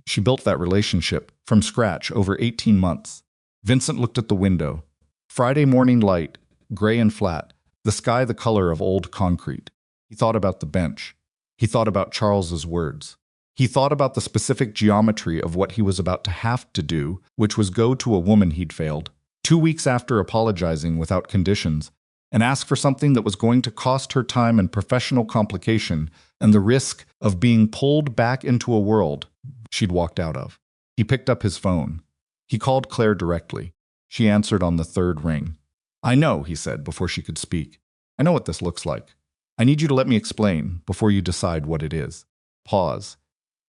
She built that relationship from scratch over 18 months. Vincent looked at the window. Friday morning light, gray and flat, the sky the color of old concrete. He thought about the bench. He thought about Charles's words. He thought about the specific geometry of what he was about to have to do, which was go to a woman he'd failed, 2 weeks after apologizing without conditions, and ask for something that was going to cost her time and professional complication and the risk of being pulled back into a world she'd walked out of. He picked up his phone. He called Claire directly. She answered on the 3rd ring. I know, he said before she could speak. I know what this looks like. I need you to let me explain before you decide what it is. Pause.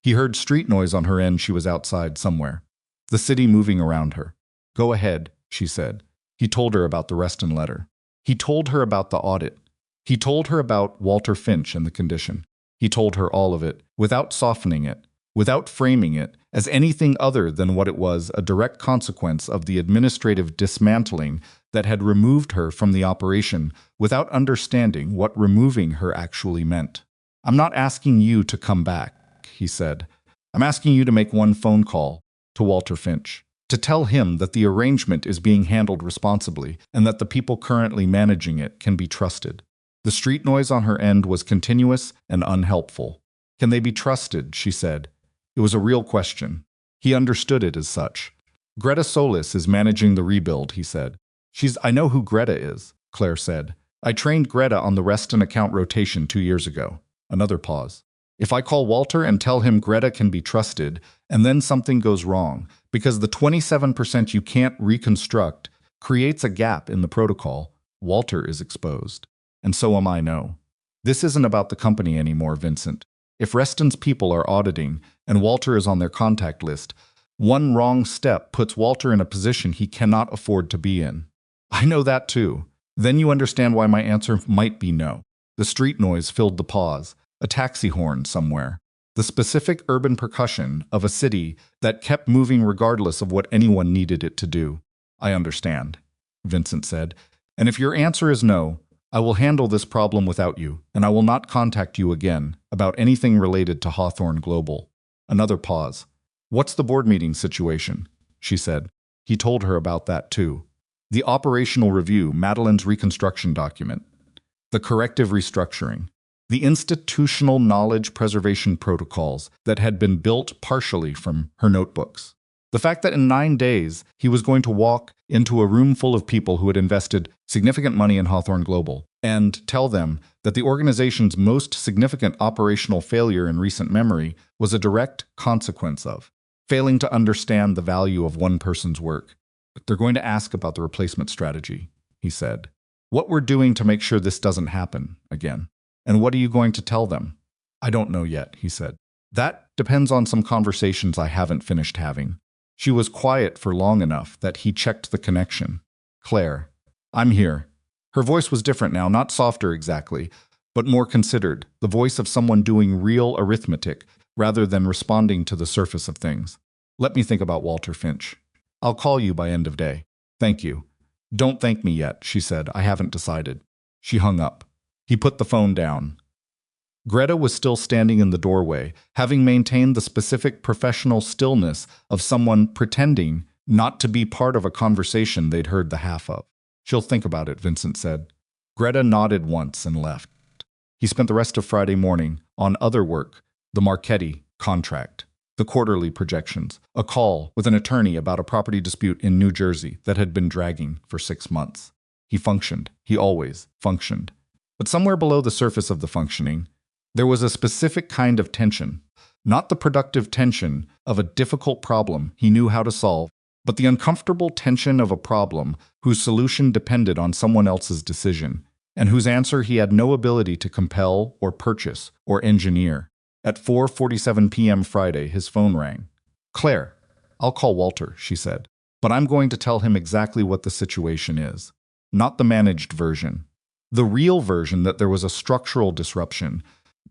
He heard street noise on her end. She was outside somewhere. The city moving around her. Go ahead, she said. He told her about the Reston letter. He told her about the audit. He told her about Walter Finch and the condition. He told her all of it, without softening it, without framing it as anything other than what it was, a direct consequence of the administrative dismantling that had removed her from the operation without understanding what removing her actually meant. I'm not asking you to come back, he said. I'm asking you to make one phone call to Walter Finch, to tell him that the arrangement is being handled responsibly and that the people currently managing it can be trusted. The street noise on her end was continuous and unhelpful. Can they be trusted, she said. It was a real question. He understood it as such. Greta Solis is managing the rebuild, he said. I know who Greta is, Claire said. I trained Greta on the Reston account rotation 2 years ago. Another pause. If I call Walter and tell him Greta can be trusted, and then something goes wrong, because the 27% you can't reconstruct creates a gap in the protocol, Walter is exposed. And so am I, no. This isn't about the company anymore, Vincent. If Reston's people are auditing, and Walter is on their contact list, one wrong step puts Walter in a position he cannot afford to be in. I know that too. Then you understand why my answer might be no. The street noise filled the pause. A taxi horn somewhere. The specific urban percussion of a city that kept moving regardless of what anyone needed it to do. I understand, Vincent said. And if your answer is no, I will handle this problem without you, and I will not contact you again about anything related to Hawthorne Global. Another pause. What's the board meeting situation? She said. He told her about that too. The operational review, Madeline's reconstruction document. The corrective restructuring. The institutional knowledge preservation protocols that had been built partially from her notebooks. The fact that in 9 days he was going to walk into a room full of people who had invested significant money in Hawthorne Global and tell them that the organization's most significant operational failure in recent memory was a direct consequence of failing to understand the value of one person's work. But they're going to ask about the replacement strategy, he said. What we're doing to make sure this doesn't happen again. And what are you going to tell them? I don't know yet, he said. That depends on some conversations I haven't finished having. She was quiet for long enough that he checked the connection. Claire, I'm here. Her voice was different now, not softer exactly, but more considered, the voice of someone doing real arithmetic rather than responding to the surface of things. Let me think about Walter Finch. I'll call you by end of day. Thank you. Don't thank me yet, she said. I haven't decided. She hung up. He put the phone down. Greta was still standing in the doorway, having maintained the specific professional stillness of someone pretending not to be part of a conversation they'd heard the half of. She'll think about it, Vincent said. Greta nodded once and left. He spent the rest of Friday morning on other work, the Marchetti contract, the quarterly projections, a call with an attorney about a property dispute in New Jersey that had been dragging for 6 months. He functioned. He always functioned. But somewhere below the surface of the functioning, there was a specific kind of tension, not the productive tension of a difficult problem he knew how to solve, but the uncomfortable tension of a problem whose solution depended on someone else's decision, and whose answer he had no ability to compel or purchase or engineer. At 4:47 p.m. Friday, his phone rang. Claire, I'll call Walter, she said, but I'm going to tell him exactly what the situation is. Not the managed version. The real version that there was a structural disruption,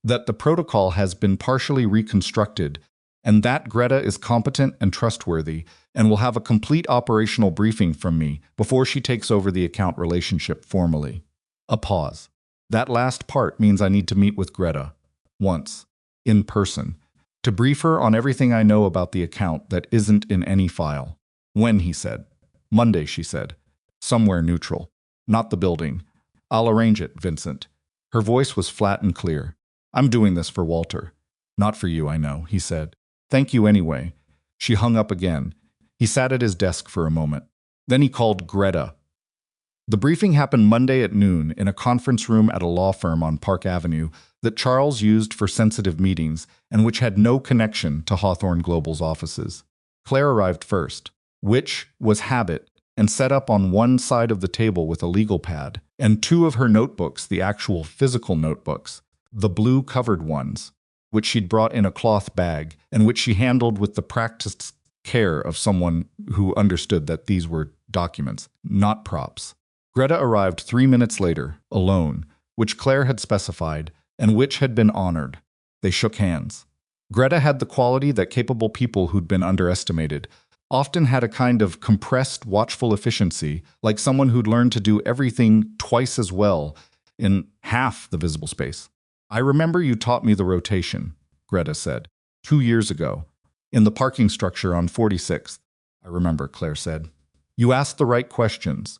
that the protocol has been partially reconstructed, and that Greta is competent and trustworthy and will have a complete operational briefing from me before she takes over the account relationship formally. A pause. That last part means I need to meet with Greta. Once. In person. To brief her on everything I know about the account that isn't in any file. When, he said. Monday, she said. Somewhere neutral. Not the building. I'll arrange it, Vincent. Her voice was flat and clear. I'm doing this for Walter. Not for you, I know, he said. Thank you anyway. She hung up again. He sat at his desk for a moment. Then he called Greta. The briefing happened Monday at noon in a conference room at a law firm on Park Avenue that Charles used for sensitive meetings and which had no connection to Hawthorne Global's offices. Claire arrived first, which was habit, and set up on one side of the table with a legal pad, and 2 of her notebooks, the actual physical notebooks, the blue-covered ones, which she'd brought in a cloth bag, and which she handled with the practiced care of someone who understood that these were documents, not props. Greta arrived 3 minutes later, alone, which Claire had specified, and which had been honored. They shook hands. Greta had the quality that capable people who'd been underestimated often had, a kind of compressed, watchful efficiency, like someone who'd learned to do everything twice as well in half the visible space. I remember you taught me the rotation, Greta said, 2 years ago, in the parking structure on 46th. I remember, Claire said. You asked the right questions.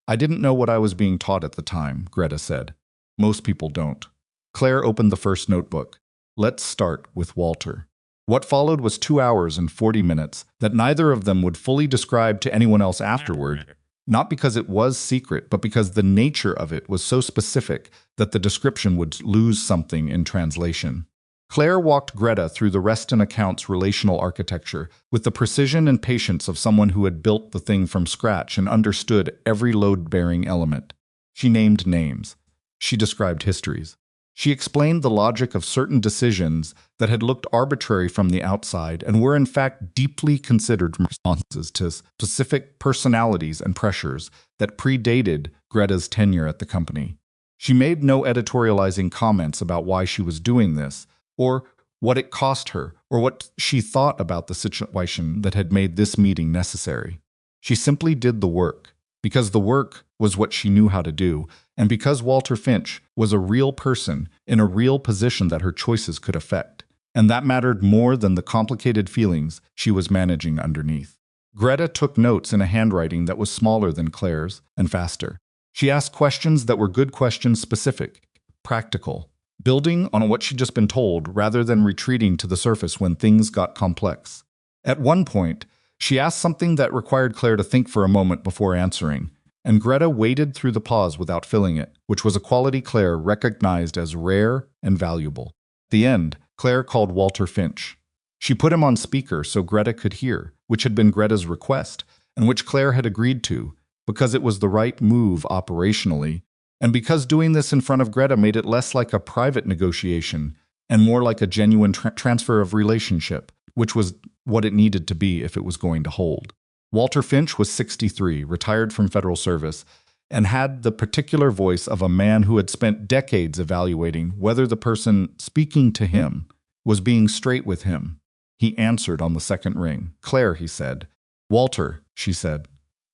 I didn't know what I was being taught at the time, Greta said. Most people don't. Claire opened the first notebook. Let's start with Walter. What followed was 2 hours and 40 minutes that neither of them would fully describe to anyone else afterward, not because it was secret, but because the nature of it was so specific that the description would lose something in translation. Claire walked Greta through the Reston account's relational architecture with the precision and patience of someone who had built the thing from scratch and understood every load-bearing element. She named names. She described histories. She explained the logic of certain decisions that had looked arbitrary from the outside and were in fact deeply considered responses to specific personalities and pressures that predated Greta's tenure at the company. She made no editorializing comments about why she was doing this, or what it cost her, or what she thought about the situation that had made this meeting necessary. She simply did the work, because the work was what she knew how to do, and because Walter Finch was a real person in a real position that her choices could affect, and that mattered more than the complicated feelings she was managing underneath. Greta took notes in a handwriting that was smaller than Claire's and faster. She asked questions that were good questions, specific, practical, building on what she'd just been told rather than retreating to the surface when things got complex. At one point, she asked something that required Claire to think for a moment before answering, and Greta waded through the pause without filling it, which was a quality Claire recognized as rare and valuable. At the end, Claire called Walter Finch. She put him on speaker so Greta could hear, which had been Greta's request, and which Claire had agreed to, because it was the right move operationally, and because doing this in front of Greta made it less like a private negotiation and more like a genuine transfer of relationship, which was what it needed to be if it was going to hold. Walter Finch was 63, retired from federal service, and had the particular voice of a man who had spent decades evaluating whether the person speaking to him was being straight with him. He answered on the second ring. "Claire," he said. "Walter," she said.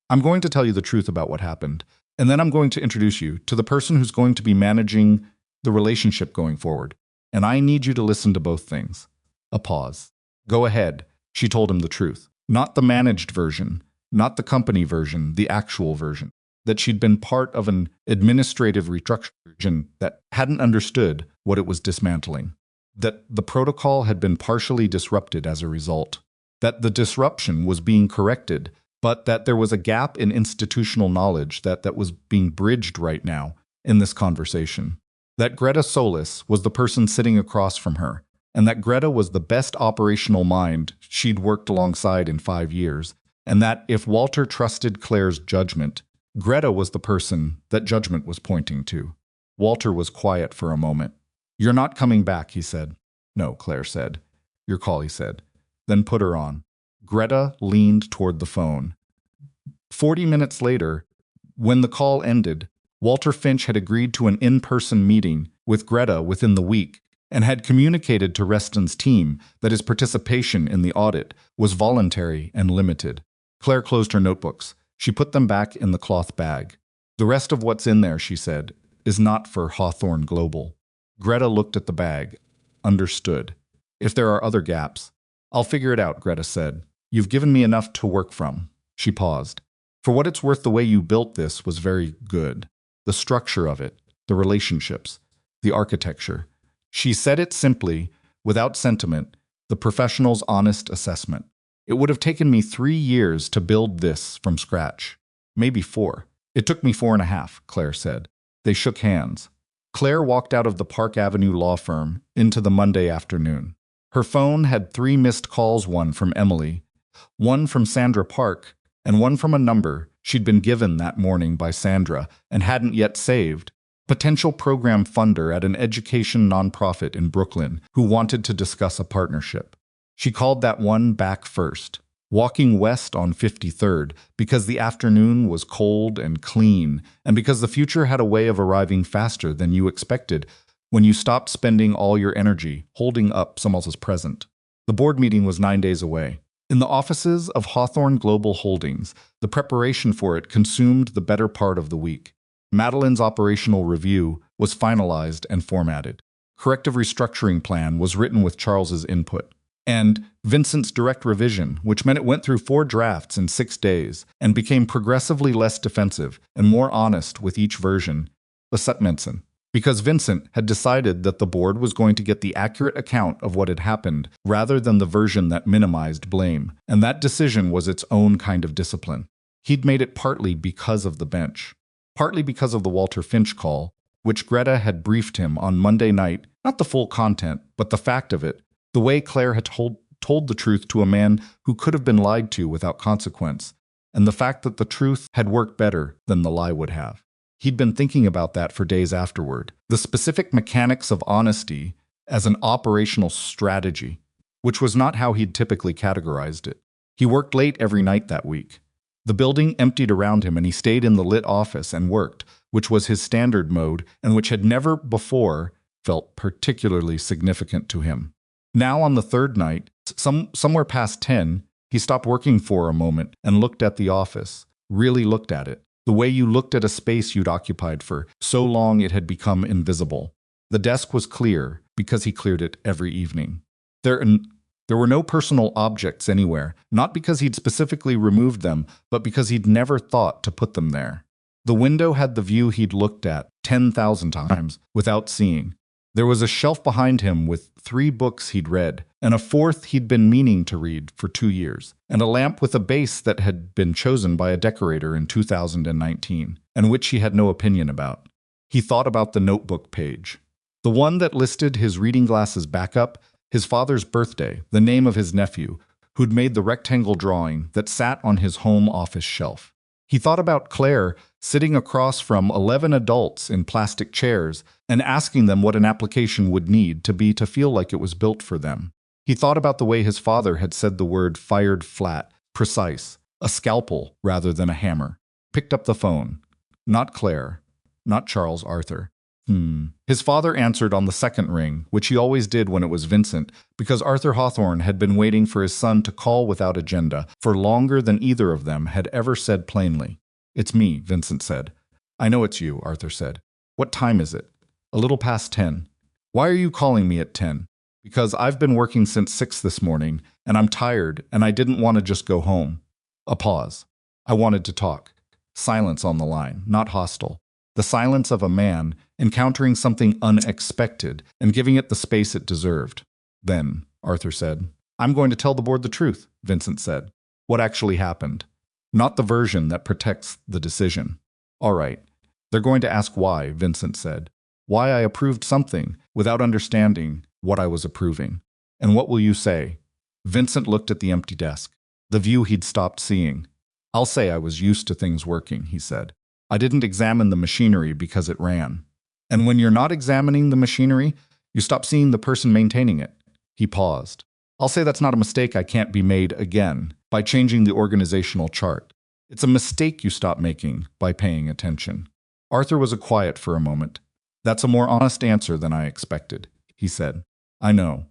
"I'm going to tell you the truth about what happened, and then I'm going to introduce you to the person who's going to be managing the relationship going forward. And I need you to listen to both things." A pause. "Go ahead," she told him the truth. Not the managed version, not the company version, the actual version. That she'd been part of an administrative restructuring that hadn't understood what it was dismantling. That the protocol had been partially disrupted as a result. That the disruption was being corrected, but that there was a gap in institutional knowledge that was being bridged right now in this conversation. That Greta Solis was the person sitting across from her, and that Greta was the best operational mind she'd worked alongside in 5 years, and that if Walter trusted Claire's judgment, Greta was the person that judgment was pointing to. Walter was quiet for a moment. "You're not coming back," he said. "No," Claire said. "Your call," he said. "Then put her on." Greta leaned toward the phone. 40 minutes later, when the call ended, Walter Finch had agreed to an in-person meeting with Greta within the week and had communicated to Reston's team that his participation in the audit was voluntary and limited. Claire closed her notebooks. She put them back in the cloth bag. "The rest of what's in there," she said, "is not for Hawthorne Global." Greta looked at the bag. Understood. "If there are other gaps, I'll figure it out," Greta said. "You've given me enough to work from." She paused. "For what it's worth, the way you built this was very good. The structure of it, the relationships, the architecture." She said it simply, without sentiment, the professional's honest assessment. "It would have taken me 3 years to build this from scratch. Maybe 4. It took me 4.5, Claire said. They shook hands. Claire walked out of the Park Avenue law firm into the Monday afternoon. Her phone had 3 missed calls, one from Emily, one from Sandra Park, and one from a number she'd been given that morning by Sandra and hadn't yet saved. Potential program funder at an education nonprofit in Brooklyn who wanted to discuss a partnership. She called that one back first, walking west on 53rd because the afternoon was cold and clean, and because the future had a way of arriving faster than you expected when you stopped spending all your energy holding up someone else's present. The board meeting was 9 days away. In the offices of Hawthorne Global Holdings, the preparation for it consumed the better part of the week. Madeline's operational review was finalized and formatted. Corrective restructuring plan was written with Charles's input. And Vincent's direct revision, which meant it went through 4 drafts in 6 days and became progressively less defensive and more honest with each version. Because Vincent had decided that the board was going to get the accurate account of what had happened rather than the version that minimized blame, and that decision was its own kind of discipline. He'd made it partly because of the bench. Partly because of the Walter Finch call, which Greta had briefed him on Monday night, not the full content, but the fact of it, the way Claire had told the truth to a man who could have been lied to without consequence, and the fact that the truth had worked better than the lie would have. He'd been thinking about that for days afterward, the specific mechanics of honesty as an operational strategy, which was not how he'd typically categorized it. He worked late every night that week. The building emptied around him and he stayed in the lit office and worked, which was his standard mode and which had never before felt particularly significant to him. Now on the 3rd night, somewhere past 10, he stopped working for a moment and looked at the office, really looked at it, the way you looked at a space you'd occupied for so long it had become invisible. The desk was clear because he cleared it every evening. There were no personal objects anywhere, not because he'd specifically removed them, but because he'd never thought to put them there. The window had the view he'd looked at 10,000 times without seeing. There was a shelf behind him with 3 books he'd read, and a 4th he'd been meaning to read for 2 years, and a lamp with a base that had been chosen by a decorator in 2019, and which he had no opinion about. He thought about the notebook page. The one that listed his reading glasses backup, his father's birthday, the name of his nephew, who'd made the rectangle drawing that sat on his home office shelf. He thought about Claire sitting across from 11 adults in plastic chairs and asking them what an application would need to feel like it was built for them. He thought about the way his father had said the word fired flat, precise, a scalpel rather than a hammer. Picked up the phone. Not Claire. Not Charles Arthur. His father answered on the second ring, which he always did when it was Vincent, because Arthur Hawthorne had been waiting for his son to call without agenda for longer than either of them had ever said plainly. "It's me," Vincent said. "I know it's you," Arthur said. "What time is it?" "A little past 10. "Why are you calling me at 10? "Because I've been working since 6 this morning, and I'm tired, and I didn't want to just go home." A pause. "I wanted to talk." Silence on the line, not hostile. The silence of a man encountering something unexpected and giving it the space it deserved. "Then," Arthur said. "I'm going to tell the board the truth," Vincent said. "What actually happened. Not the version that protects the decision." "All right. They're going to ask why," Vincent said. "Why I approved something without understanding what I was approving. And what will you say?" Vincent looked at the empty desk, the view he'd stopped seeing. "I'll say I was used to things working," he said. "I didn't examine the machinery because it ran. And when you're not examining the machinery, you stop seeing the person maintaining it." He paused. "I'll say that's not a mistake I can't be made again by changing the organizational chart. It's a mistake you stop making by paying attention." Arthur was quiet for a moment. "That's a more honest answer than I expected," he said. "I know."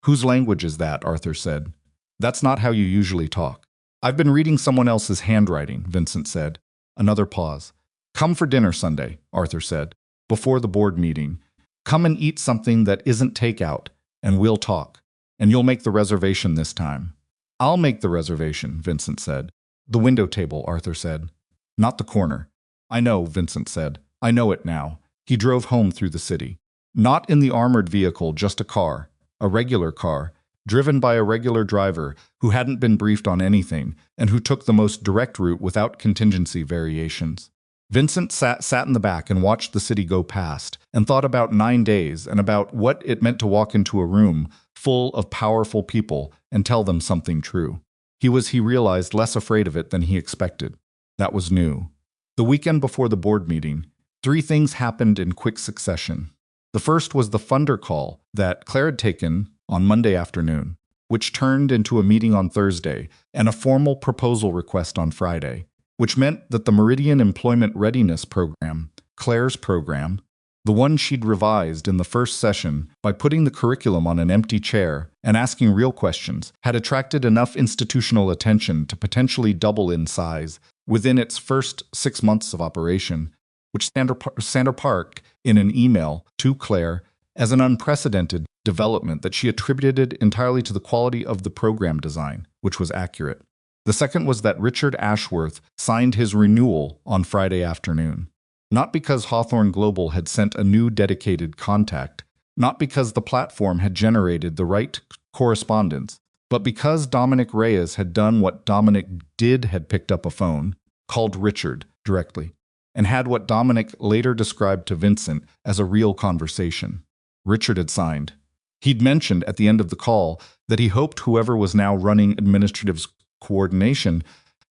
"Whose language is that?" Arthur said. "That's not how you usually talk." "I've been reading someone else's handwriting," Vincent said. Another pause. "Come for dinner Sunday," Arthur said, "before the board meeting. Come and eat something that isn't takeout, and we'll talk. And you'll make the reservation this time." "I'll make the reservation," Vincent said. "The window table," Arthur said. "Not the corner." "I know," Vincent said. "I know it now." He drove home through the city. Not in the armored vehicle, just a car. A regular car, driven by a regular driver who hadn't been briefed on anything and who took the most direct route without contingency variations. Vincent sat in the back and watched the city go past and thought about 9 days and about what it meant to walk into a room full of powerful people and tell them something true. He realized, less afraid of it than he expected. That was new. The weekend before the board meeting, 3 things happened in quick succession. The first was the funder call that Claire had taken on Monday afternoon, which turned into a meeting on Thursday and a formal proposal request on Friday, which meant that the Meridian Employment Readiness Program, Claire's program, the one she'd revised in the first session by putting the curriculum on an empty chair and asking real questions, had attracted enough institutional attention to potentially double in size within its first 6 months of operation, which Sandra Park, in an email to Claire, as an unprecedented development that she attributed entirely to the quality of the program design, which was accurate. The second was that Richard Ashworth signed his renewal on Friday afternoon. Not because Hawthorne Global had sent a new dedicated contact, not because the platform had generated the right correspondence, but because Dominic Reyes had done what Dominic had picked up a phone, called Richard directly, and had what Dominic later described to Vincent as a real conversation. Richard had signed. He'd mentioned at the end of the call that he hoped whoever was now running administrative coordination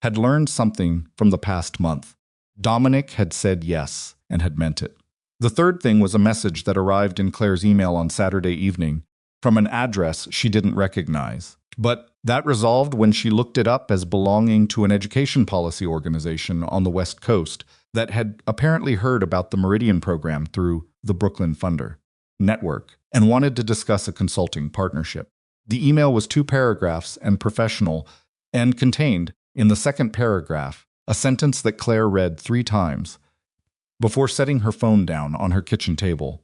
had learned something from the past month. Dominic had said yes and had meant it. The third thing was a message that arrived in Claire's email on Saturday evening from an address she didn't recognize. But that resolved when she looked it up as belonging to an education policy organization on the West Coast that had apparently heard about the Meridian program through the Brooklyn Funder Network and wanted to discuss a consulting partnership. The email was 2 paragraphs and professional and contained, in the second paragraph, a sentence that Claire read 3 times before setting her phone down on her kitchen table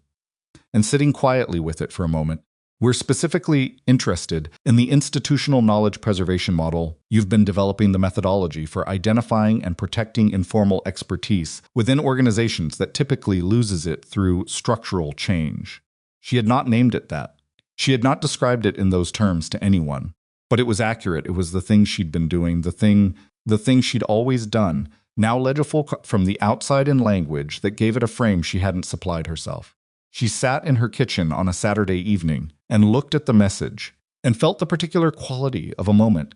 and sitting quietly with it for a moment. "We're specifically interested in the institutional knowledge preservation model. You've been developing the methodology for identifying and protecting informal expertise within organizations that typically loses it through structural change." She had not named it that. She had not described it in those terms to anyone. But it was accurate. It was the thing she'd been doing, the thing she'd always done, now legible from the outside in language that gave it a frame she hadn't supplied herself. She sat in her kitchen on a Saturday evening and looked at the message and felt the particular quality of a moment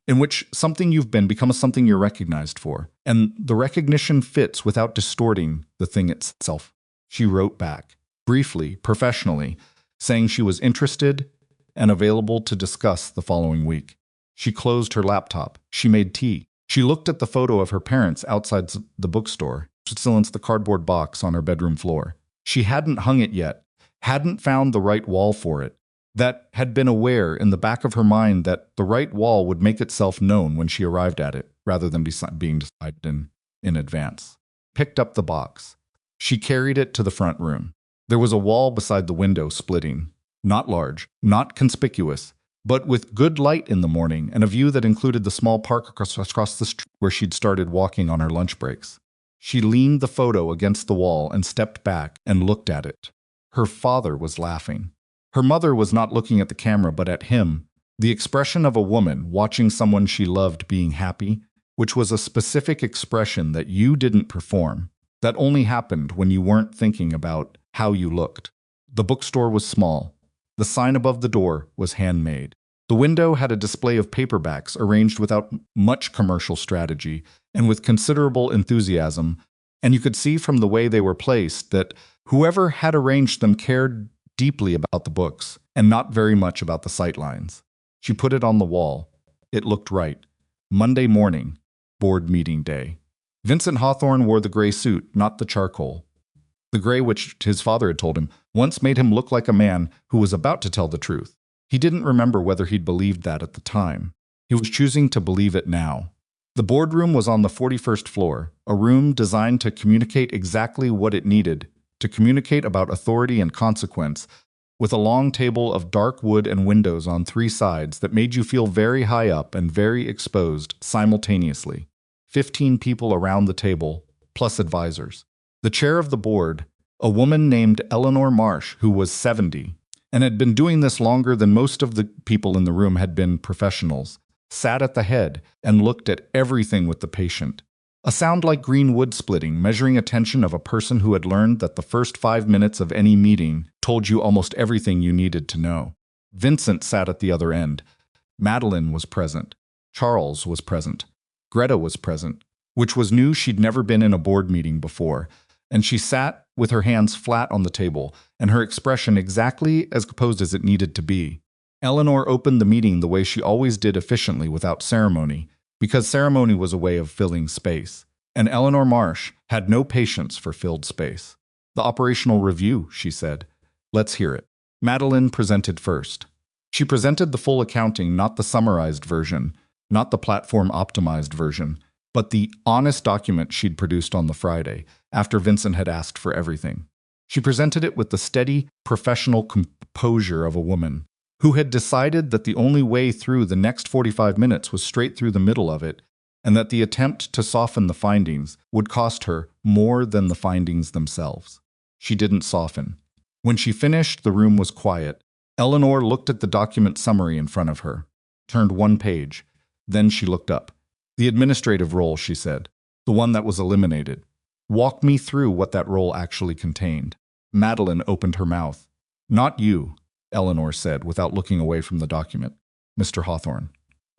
in which something you've been becomes something you're recognized for, and the recognition fits without distorting the thing itself. She wrote back, briefly, professionally, saying she was interested and available to discuss the following week. She closed her laptop. She made tea. She looked at the photo of her parents outside the bookstore, still in the cardboard box on her bedroom floor. She hadn't hung it yet, hadn't found the right wall for it, that had been aware in the back of her mind that the right wall would make itself known when she arrived at it, rather than being decided in advance. Picked up the box. She carried it to the front room. There was a wall beside the window splitting, not large, not conspicuous, but with good light in the morning and a view that included the small park across the street where she'd started walking on her lunch breaks. She leaned the photo against the wall and stepped back and looked at it. Her father was laughing. Her mother was not looking at the camera but at him, the expression of a woman watching someone she loved being happy, which was a specific expression that you didn't perform, that only happened when you weren't thinking about how you looked. The bookstore was small. The sign above the door was handmade. The window had a display of paperbacks arranged without much commercial strategy and with considerable enthusiasm, and you could see from the way they were placed that whoever had arranged them cared deeply about the books and not very much about the sightlines. She put it on the wall. It looked right. Monday morning, board meeting day. Vincent Hawthorne wore the gray suit, not the charcoal. The gray which his father had told him once made him look like a man who was about to tell the truth. He didn't remember whether he'd believed that at the time. He was choosing to believe it now. The boardroom was on the 41st floor, a room designed to communicate exactly what it needed, to communicate about authority and consequence, with a long table of dark wood and windows on three sides that made you feel very high up and very exposed simultaneously. 15 people around the table, plus advisors. The chair of the board, a woman named Eleanor Marsh, who was 70, and had been doing this longer than most of the people in the room had been professionals, sat at the head and looked at everything with the patient. A sound like green wood splitting, measuring attention of a person who had learned that the first 5 minutes of any meeting told you almost everything you needed to know. Vincent sat at the other end. Madeline was present. Charles was present. Greta was present, which was new. She'd never been in a board meeting before, and she sat with her hands flat on the table and her expression exactly as composed as it needed to be. Eleanor opened the meeting the way she always did, efficiently, without ceremony, because ceremony was a way of filling space, and Eleanor Marsh had no patience for filled space. The operational review, she said. Let's hear it. Madeline presented first. She presented the full accounting, not the summarized version, not the platform-optimized version, but the honest document she'd produced on the Friday, after Vincent had asked for everything. She presented it with the steady, professional composure of a woman who had decided that the only way through the next 45 minutes was straight through the middle of it, and that the attempt to soften the findings would cost her more than the findings themselves. She didn't soften. When she finished, the room was quiet. Eleanor looked at the document summary in front of her, turned one page. Then she looked up. The administrative role, she said, the one that was eliminated. Walk me through what that role actually contained. Madeline opened her mouth. Not you, Eleanor said, without looking away from the document. Mr. Hawthorne.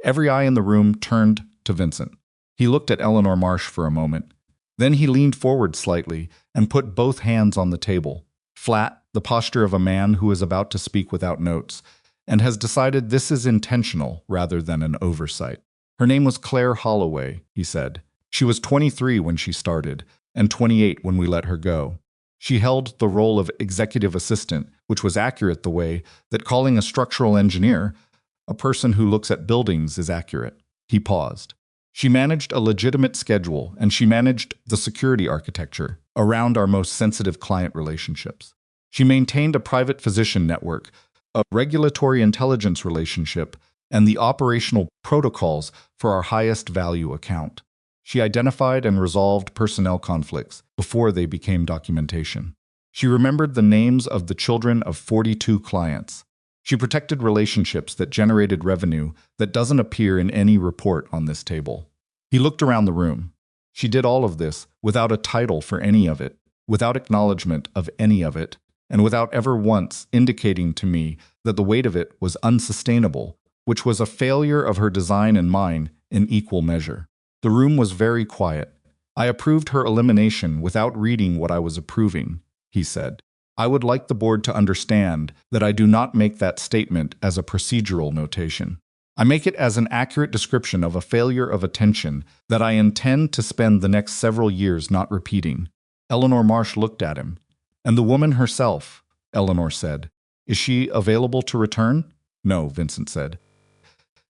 Every eye in the room turned to Vincent. He looked at Eleanor Marsh for a moment. Then he leaned forward slightly and put both hands on the table, flat, the posture of a man who is about to speak without notes, and has decided this is intentional rather than an oversight. Her name was Claire Holloway, he said. She was 23 when she started, and 28 when we let her go. She held the role of executive assistant, which was accurate the way that calling a structural engineer a person who looks at buildings is accurate. He paused. She managed a legitimate schedule, and she managed the security architecture around our most sensitive client relationships. She maintained a private physician network, a regulatory intelligence relationship, and the operational protocols for our highest value account. She identified and resolved personnel conflicts before they became documentation. She remembered the names of the children of 42 clients. She protected relationships that generated revenue that doesn't appear in any report on this table. He looked around the room. She did all of this without a title for any of it, without acknowledgement of any of it, and without ever once indicating to me that the weight of it was unsustainable, which was a failure of her design and mine in equal measure. The room was very quiet. I approved her elimination without reading what I was approving, he said. I would like the board to understand that I do not make that statement as a procedural notation. I make it as an accurate description of a failure of attention that I intend to spend the next several years not repeating. Eleanor Marsh looked at him. And the woman herself, Eleanor said. Is she available to return? No, Vincent said.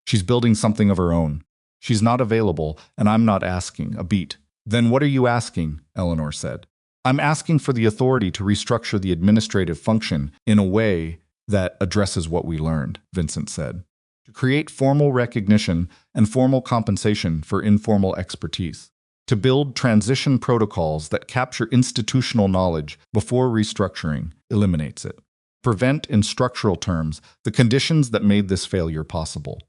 She's building something of her own. She's not available, and I'm not asking a beat. Then what are you asking? Eleanor said. I'm asking for the authority to restructure the administrative function in a way that addresses what we learned, Vincent said. To create formal recognition and formal compensation for informal expertise. To build transition protocols that capture institutional knowledge before restructuring eliminates it. Prevent, in structural terms, the conditions that made this failure possible.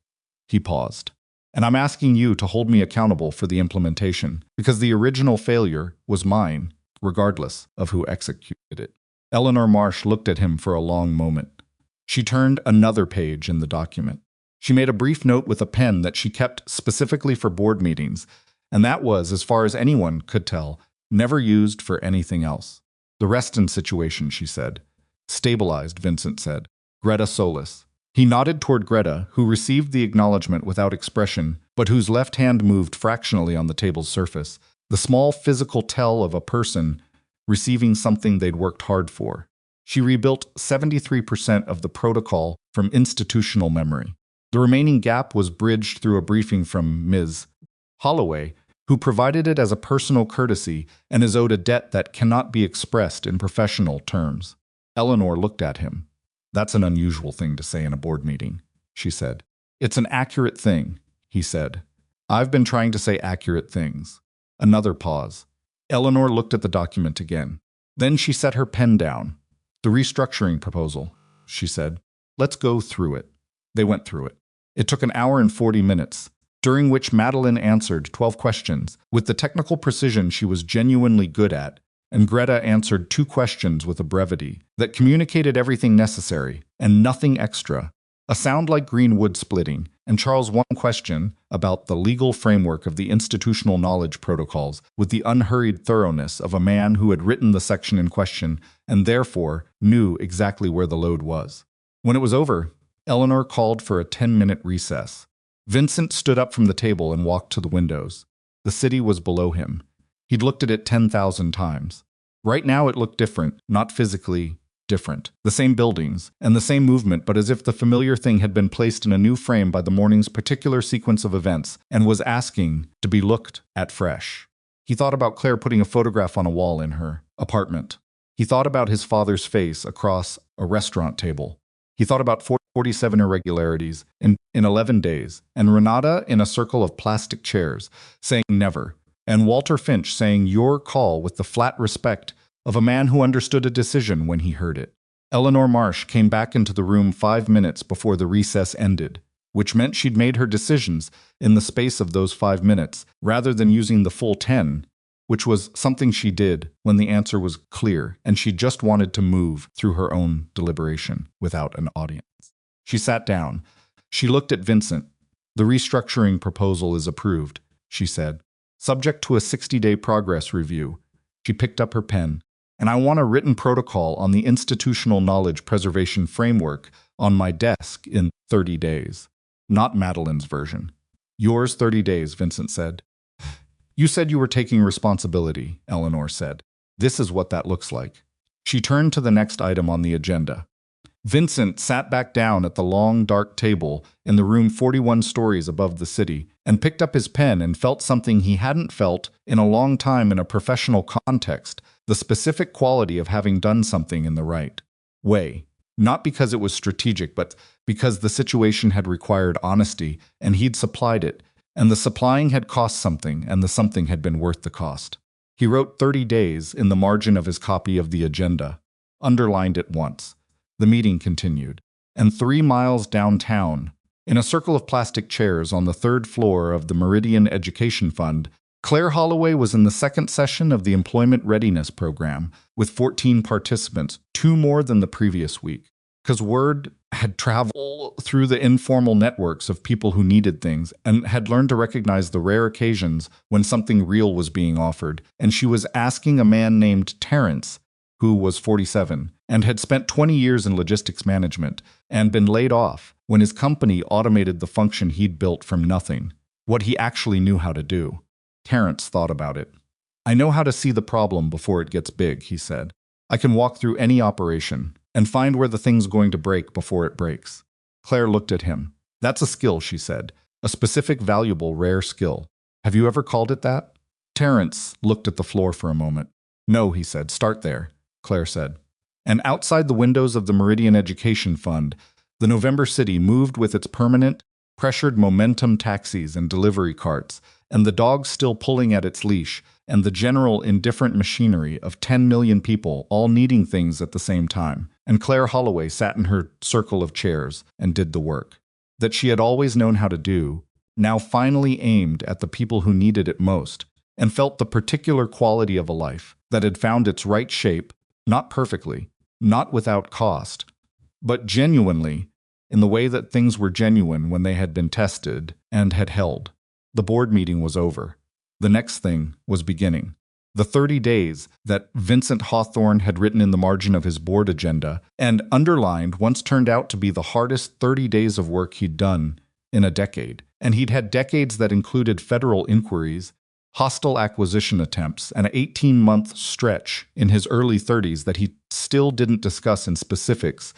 He paused. And I'm asking you to hold me accountable for the implementation, because the original failure was mine, regardless of who executed it. Eleanor Marsh looked at him for a long moment. She turned another page in the document. She made a brief note with a pen that she kept specifically for board meetings, and that was, as far as anyone could tell, never used for anything else. The Reston situation, she said. Stabilized, Vincent said. Greta Solis. He nodded toward Greta, who received the acknowledgement without expression, but whose left hand moved fractionally on the table's surface, the small physical tell of a person receiving something they'd worked hard for. She rebuilt 73% of the protocol from institutional memory. The remaining gap was bridged through a briefing from Ms. Holloway, who provided it as a personal courtesy and is owed a debt that cannot be expressed in professional terms. Eleanor looked at him. That's an unusual thing to say in a board meeting, she said. It's an accurate thing, he said. I've been trying to say accurate things. Another pause. Eleanor looked at the document again. Then she set her pen down. The restructuring proposal, she said. Let's go through it. They went through it. It took an hour and 40 minutes, during which Madeline answered 12 questions with the technical precision she was genuinely good at, and Greta answered 2 questions with a brevity that communicated everything necessary and nothing extra. A sound like green wood splitting, and Charles 1 question about the legal framework of the institutional knowledge protocols with the unhurried thoroughness of a man who had written the section in question and therefore knew exactly where the load was. When it was over, Eleanor called for a 10-minute recess. Vincent stood up from the table and walked to the windows. The city was below him. He'd looked at it 10,000 times. Right now it looked different, not physically different. The same buildings, and the same movement, but as if the familiar thing had been placed in a new frame by the morning's particular sequence of events and was asking to be looked at fresh. He thought about Claire putting a photograph on a wall in her apartment. He thought about his father's face across a restaurant table. He thought about 47 irregularities in 11 days, and Renata in a circle of plastic chairs, saying never, and Walter Finch saying your call with the flat respect of a man who understood a decision when he heard it. Eleanor Marsh came back into the room 5 minutes before the recess ended, which meant she'd made her decisions in the space of those 5 minutes, rather than using the full 10, which was something she did when the answer was clear and she just wanted to move through her own deliberation without an audience. She sat down. She looked at Vincent. The restructuring proposal is approved, she said. Subject to a 60-day progress review. She picked up her pen. And I want a written protocol on the institutional knowledge preservation framework on my desk in 30 days. Not Madeline's version. Yours 30 days, Vincent said. You said you were taking responsibility, Eleanor said. This is what that looks like. She turned to the next item on the agenda. Vincent sat back down at the long, dark table in the room 41 stories above the city and picked up his pen and felt something he hadn't felt in a long time in a professional context, the specific quality of having done something in the right way. Not because it was strategic, but because the situation had required honesty and he'd supplied it, and the supplying had cost something and the something had been worth the cost. He wrote 30 days in the margin of his copy of the agenda, underlined it once. The meeting continued, and 3 miles downtown, in a circle of plastic chairs on the 3rd floor of the Meridian Education Fund, Claire Holloway was in the 2nd session of the Employment Readiness Program with 14 participants, 2 more than the previous week. because word had traveled through the informal networks of people who needed things and had learned to recognize the rare occasions when something real was being offered. And she was asking a man named Terrence, who was 47 and had spent 20 years in logistics management and been laid off when his company automated the function he'd built from nothing, what he actually knew how to do. Terrence thought about it. I know how to see the problem before it gets big, he said. I can walk through any operation and find where the thing's going to break before it breaks. Claire looked at him. That's a skill, she said. A specific, valuable, rare skill. Have you ever called it that? Terrence looked at the floor for a moment. No, he said. Start there, Claire said. And outside the windows of the Meridian Education Fund, the November City moved with its permanent, pressured momentum taxis and delivery carts, and the dog still pulling at its leash, and the general indifferent machinery of 10 million people all needing things at the same time. And Claire Holloway sat in her circle of chairs and did the work that she had always known how to do, now finally aimed at the people who needed it most, and felt the particular quality of a life that had found its right shape, not perfectly, not without cost, but genuinely, in the way that things were genuine when they had been tested and had held. The board meeting was over. The next thing was beginning. The 30 days that Vincent Hawthorne had written in the margin of his board agenda and underlined once turned out to be the hardest 30 days of work he'd done in a decade. And he'd had decades that included federal inquiries, hostile acquisition attempts, and an 18-month stretch in his early 30s that he still didn't discuss in specifics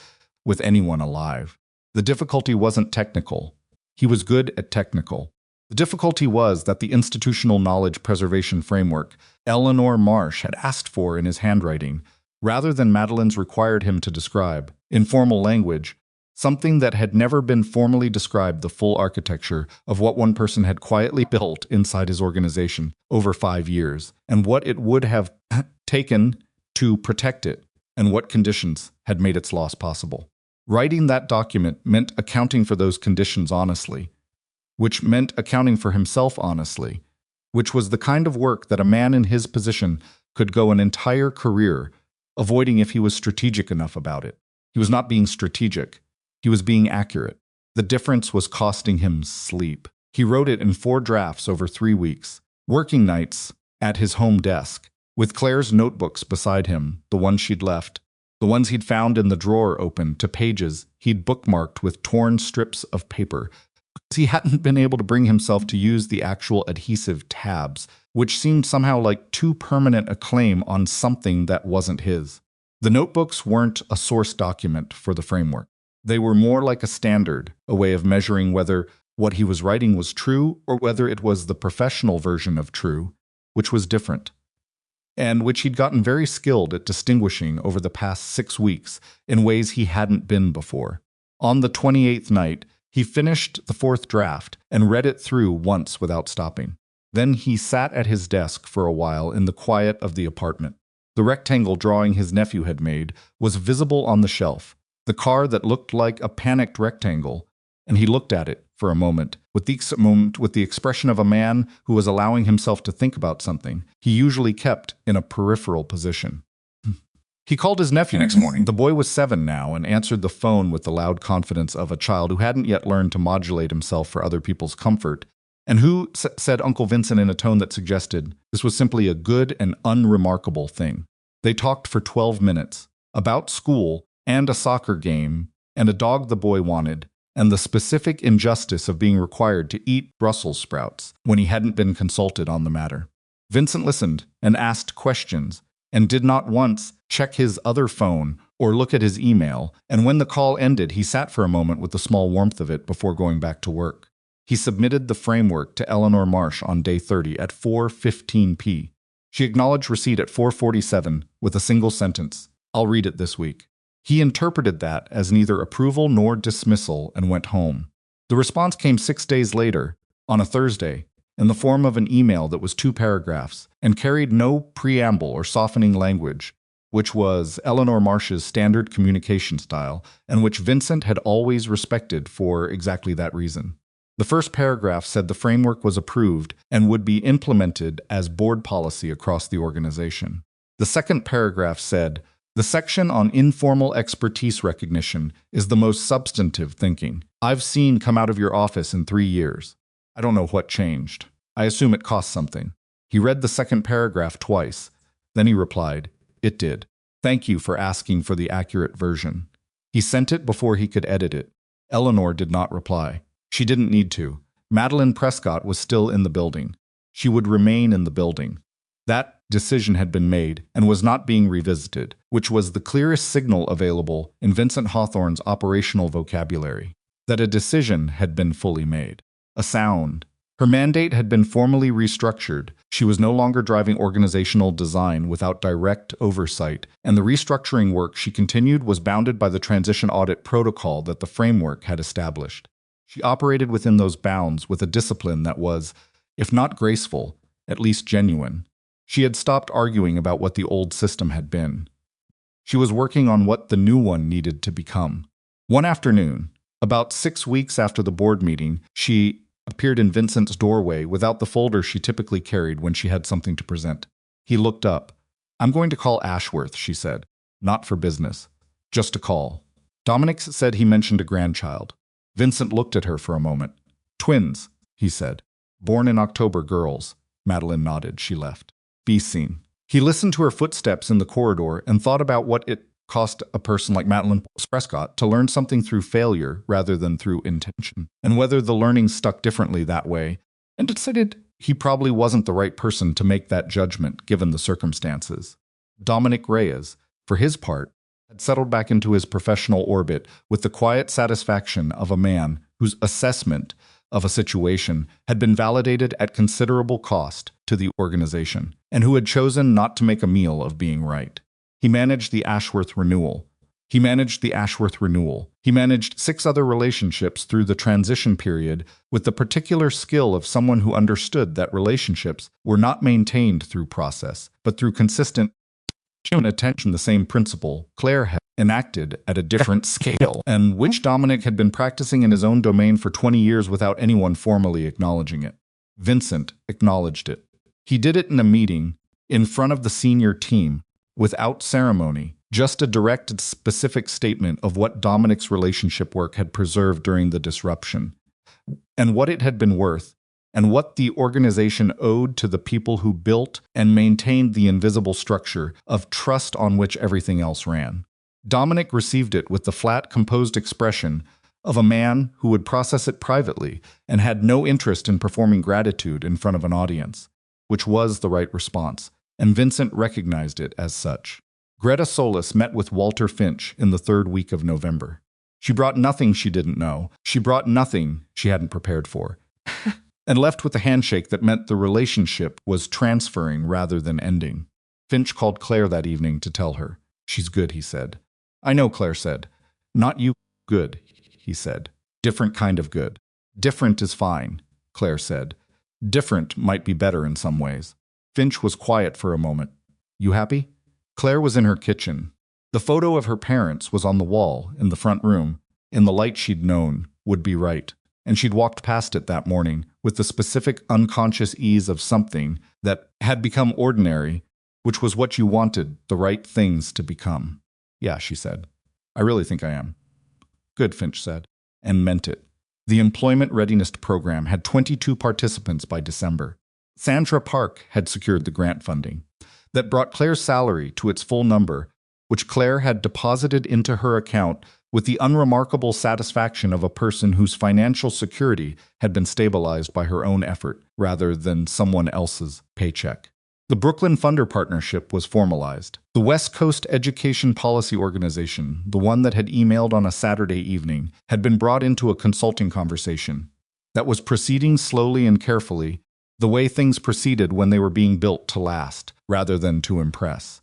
with anyone alive. The difficulty wasn't technical. He was good at technical. The difficulty was that the institutional knowledge preservation framework Eleanor Marsh had asked for in his handwriting, rather than Madeline's required him to describe, in formal language, something that had never been formally described, the full architecture of what one person had quietly built inside his organization over 5 years, and what it would have taken to protect it, and what conditions had made its loss possible. Writing that document meant accounting for those conditions honestly, which meant accounting for himself honestly, which was the kind of work that a man in his position could go an entire career avoiding if he was strategic enough about it. He was not being strategic. He was being accurate. The difference was costing him sleep. He wrote it in 4 drafts over 3 weeks, working nights at his home desk, with Claire's notebooks beside him, the ones she'd left, the ones he'd found in the drawer open to pages he'd bookmarked with torn strips of paper. He hadn't been able to bring himself to use the actual adhesive tabs, which seemed somehow like too permanent a claim on something that wasn't his. The notebooks weren't a source document for the framework. They were more like a standard, a way of measuring whether what he was writing was true or whether it was the professional version of true, which was different, and which he'd gotten very skilled at distinguishing over the past 6 weeks in ways he hadn't been before. On the 28th night, he finished the 4th draft and read it through once without stopping. Then he sat at his desk for a while in the quiet of the apartment. The rectangle drawing his nephew had made was visible on the shelf, the car that looked like a panicked rectangle, and he looked at it for a moment with the expression of a man who was allowing himself to think about something he usually kept in a peripheral position. He called his nephew next morning. The boy was 7 now and answered the phone with the loud confidence of a child who hadn't yet learned to modulate himself for other people's comfort, and who, said Uncle Vincent in a tone that suggested this was simply a good and unremarkable thing. They talked for 12 minutes, about school and a soccer game and a dog the boy wanted, and the specific injustice of being required to eat Brussels sprouts when he hadn't been consulted on the matter. Vincent listened and asked questions, and did not once check his other phone or look at his email, and when the call ended, he sat for a moment with the small warmth of it before going back to work. He submitted the framework to Eleanor Marsh on day 30 at 4:15 p. She acknowledged receipt at 4:47 with a single sentence, "I'll read it this week." He interpreted that as neither approval nor dismissal and went home. The response came 6 days later, on a Thursday, in the form of an email that was 2 paragraphs and carried no preamble or softening language, which was Eleanor Marsh's standard communication style and which Vincent had always respected for exactly that reason. The first paragraph said the framework was approved and would be implemented as board policy across the organization. The second paragraph said, The section on informal expertise recognition is the most substantive thinking I've seen come out of your office in 3 years. I don't know what changed. I assume it cost something. He read the second paragraph twice. Then he replied, "It did. Thank you for asking for the accurate version." He sent it before he could edit it. Eleanor did not reply. She didn't need to. Madeline Prescott was still in the building. She would remain in the building. That decision had been made and was not being revisited, which was the clearest signal available in Vincent Hawthorne's operational vocabulary, that a decision had been fully made. A sound. Her mandate had been formally restructured. She was no longer driving organizational design without direct oversight, and the restructuring work she continued was bounded by the transition audit protocol that the framework had established. She operated within those bounds with a discipline that was, if not graceful, at least genuine. She had stopped arguing about what the old system had been. She was working on what the new one needed to become. One afternoon, about 6 weeks after the board meeting, she appeared in Vincent's doorway without the folder she typically carried when she had something to present. He looked up. "I'm going to call Ashworth," she said. "Not for business. Just a call." Dominic said he mentioned a grandchild. Vincent looked at her for a moment. "Twins," he said. "Born in October, girls." Madeline nodded. She left. Be seen. He listened to her footsteps in the corridor and thought about what it cost a person like Madeline Prescott to learn something through failure rather than through intention, and whether the learning stuck differently that way, and decided he probably wasn't the right person to make that judgment given the circumstances. Dominic Reyes, for his part, had settled back into his professional orbit with the quiet satisfaction of a man whose assessment of a situation had been validated at considerable cost to the organization, and who had chosen not to make a meal of being right. He managed the Ashworth renewal. He managed 6 other relationships through the transition period with the particular skill of someone who understood that relationships were not maintained through process, but through consistent attention. The same principle Claire had enacted at a different scale, and which Dominic had been practicing in his own domain for 20 years without anyone formally acknowledging it. Vincent acknowledged it. He did it in a meeting, in front of the senior team, without ceremony, just a direct, specific statement of what Dominic's relationship work had preserved during the disruption, and what it had been worth, and what the organization owed to the people who built and maintained the invisible structure of trust on which everything else ran. Dominic received it with the flat, composed expression of a man who would process it privately and had no interest in performing gratitude in front of an audience, which was the right response, and Vincent recognized it as such. Greta Solis met with Walter Finch in the 3rd week of November. She brought nothing she didn't know. She brought nothing she hadn't prepared for. And left with a handshake that meant the relationship was transferring rather than ending. Finch called Claire that evening to tell her. "She's good," he said. "I know," Claire said. "Not you good," he said. "Different kind of good." "Different is fine," Claire said. "Different might be better in some ways." Finch was quiet for a moment. "You happy?" Claire was in her kitchen. The photo of her parents was on the wall in the front room, in the light she'd known would be right, and she'd walked past it that morning with the specific unconscious ease of something that had become ordinary, which was what you wanted the right things to become. "Yeah," she said. "I really think I am." "Good," Finch said, and meant it. The Employment Readiness Program had 22 participants by December. Sandra Park had secured the grant funding that brought Claire's salary to its full number, which Claire had deposited into her account with the unremarkable satisfaction of a person whose financial security had been stabilized by her own effort rather than someone else's paycheck. The Brooklyn Funder Partnership was formalized. The West Coast Education Policy Organization, the one that had emailed on a Saturday evening, had been brought into a consulting conversation that was proceeding slowly and carefully, the way things proceeded when they were being built to last, rather than to impress.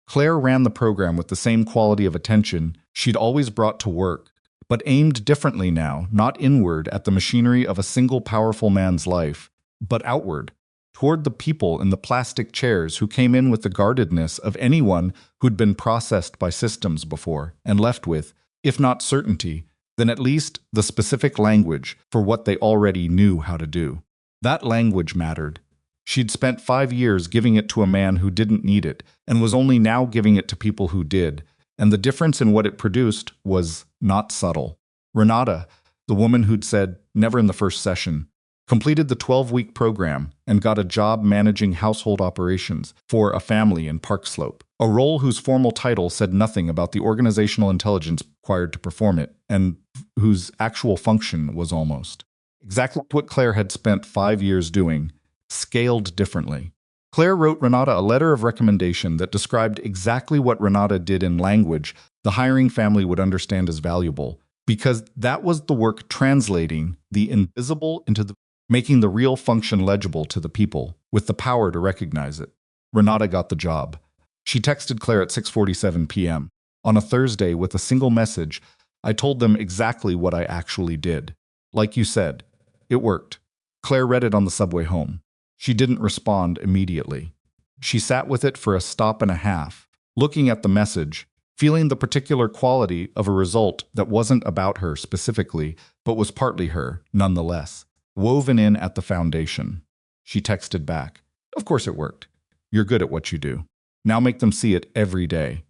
Claire ran the program with the same quality of attention she'd always brought to work, but aimed differently now, not inward at the machinery of a single powerful man's life, but outward, toward the people in the plastic chairs who came in with the guardedness of anyone who'd been processed by systems before and left with, if not certainty, then at least the specific language for what they already knew how to do. That language mattered. She'd spent 5 years giving it to a man who didn't need it, and was only now giving it to people who did, and the difference in what it produced was not subtle. Renata, the woman who'd said, never in the first session, completed the 12-week program and got a job managing household operations for a family in Park Slope, a role whose formal title said nothing about the organizational intelligence required to perform it, and whose actual function was almost exactly what Claire had spent 5 years doing, scaled differently. Claire wrote Renata a letter of recommendation that described exactly what Renata did in language the hiring family would understand as valuable, because that was the work translating the invisible into the making the real function legible to the people, with the power to recognize it. Renata got the job. She texted Claire at 6:47 p.m. on a Thursday with a single message. I told them exactly what I actually did. Like you said, it worked. Claire read it on the subway home. She didn't respond immediately. She sat with it for a stop and a half, looking at the message, feeling the particular quality of a result that wasn't about her specifically, but was partly her, nonetheless, woven in at the foundation. She texted back, "Of course it worked. You're good at what you do. Now make them see it every day."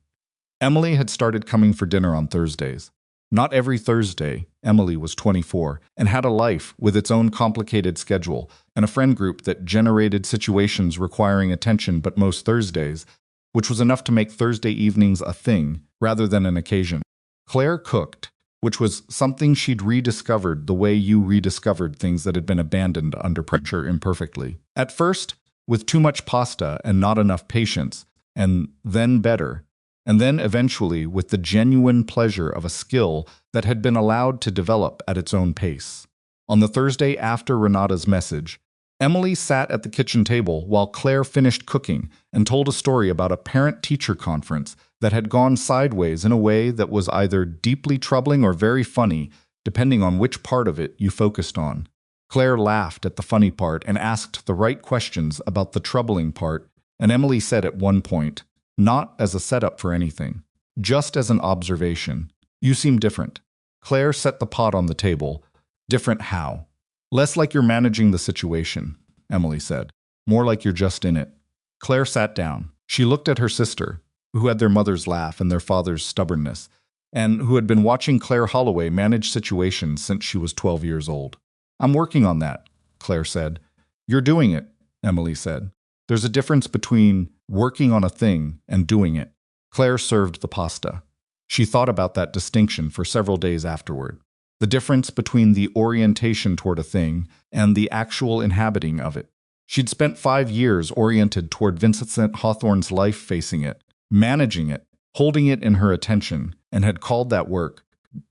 Emily had started coming for dinner on Thursdays. Not every Thursday. Emily was 24 and had a life with its own complicated schedule and a friend group that generated situations requiring attention, but most Thursdays, which was enough to make Thursday evenings a thing rather than an occasion. Claire cooked, which was something she'd rediscovered the way you rediscovered things that had been abandoned under pressure imperfectly. At first, with too much pasta and not enough patience, and then better, and then eventually with the genuine pleasure of a skill that had been allowed to develop at its own pace. On the Thursday after Renata's message, Emily sat at the kitchen table while Claire finished cooking and told a story about a parent-teacher conference that had gone sideways in a way that was either deeply troubling or very funny, depending on which part of it you focused on. Claire laughed at the funny part and asked the right questions about the troubling part, and Emily said at one point, not as a setup for anything, just as an observation, "You seem different." Claire set the pot on the table. "Different how?" "Less like you're managing the situation," Emily said. "More like you're just in it." Claire sat down. She looked at her sister, who had their mother's laugh and their father's stubbornness, and who had been watching Claire Holloway manage situations since she was 12 years old. "I'm working on that," Claire said. "You're doing it," Emily said. "There's a difference between working on a thing and doing it." Claire served the pasta. She thought about that distinction for several days afterward. The difference between the orientation toward a thing and the actual inhabiting of it. She'd spent 5 years oriented toward Vincent Hawthorne's life, facing it, managing it, holding it in her attention, and had called that work,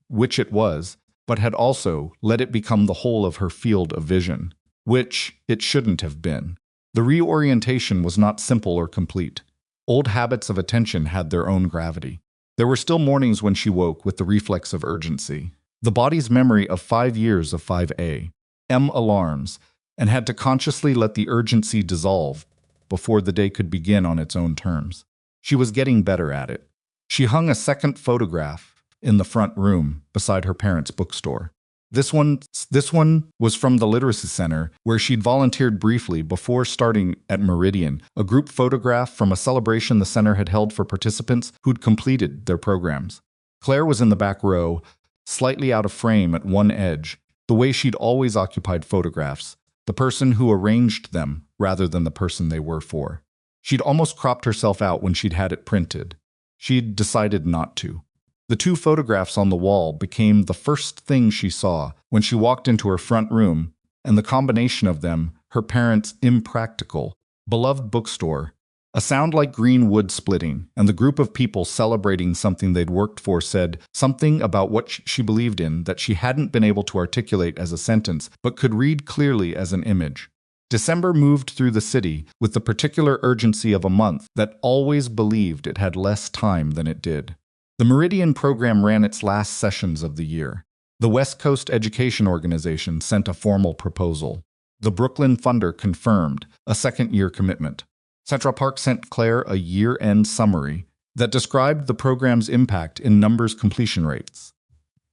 which it was, but had also let it become the whole of her field of vision, which it shouldn't have been. The reorientation was not simple or complete. Old habits of attention had their own gravity. There were still mornings when she woke with the reflex of urgency, the body's memory of 5 years of 5 a.m. alarms, and had to consciously let the urgency dissolve before the day could begin on its own terms. She was getting better at it. She hung a second photograph in the front room beside her parents' bookstore. This one was from the Literacy Center, where she'd volunteered briefly before starting at Meridian, a group photograph from a celebration the center had held for participants who'd completed their programs. Claire was in the back row, slightly out of frame at one edge, the way she'd always occupied photographs, the person who arranged them rather than the person they were for. She'd almost cropped herself out when she'd had it printed. She'd decided not to. The 2 photographs on the wall became the first thing she saw when she walked into her front room, and the combination of them, her parents' impractical, beloved bookstore, a sound like green wood splitting, and the group of people celebrating something they'd worked for said something about what she believed in that she hadn't been able to articulate as a sentence, but could read clearly as an image. December moved through the city with the particular urgency of a month that always believed it had less time than it did. The Meridian program ran its last sessions of the year. The West Coast Education Organization sent a formal proposal. The Brooklyn funder confirmed a second-year commitment. Central Park sent Claire a year-end summary that described the program's impact in numbers, completion rates,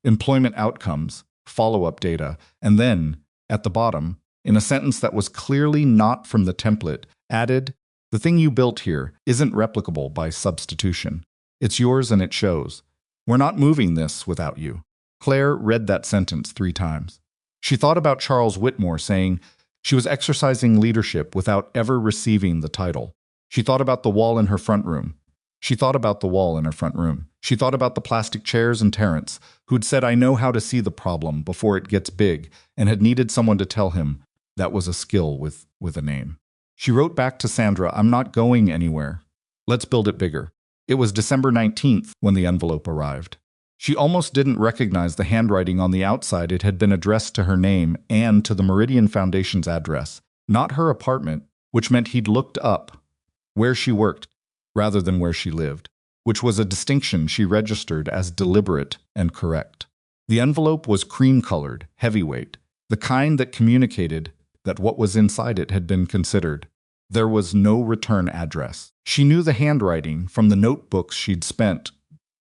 employment outcomes, follow-up data, and then, at the bottom, in a sentence that was clearly not from the template, added, "The thing you built here isn't replicable by substitution. It's yours and it shows. We're not moving this without you." Claire read that sentence 3 times. She thought about Charles Whitmore saying she was exercising leadership without ever receiving the title. She thought about the wall in her front room. She thought about the plastic chairs and Terence, who'd said, "I know how to see the problem before it gets big," and had needed someone to tell him that was a skill with a name. She wrote back to Sandra, "I'm not going anywhere. Let's build it bigger." It was December 19th when the envelope arrived. She almost didn't recognize the handwriting on the outside. It had been addressed to her name and to the Meridian Foundation's address, not her apartment, which meant he'd looked up where she worked rather than where she lived, which was a distinction she registered as deliberate and correct. The envelope was cream-colored, heavyweight, the kind that communicated that what was inside it had been considered. There was no return address. She knew the handwriting from the notebooks she'd spent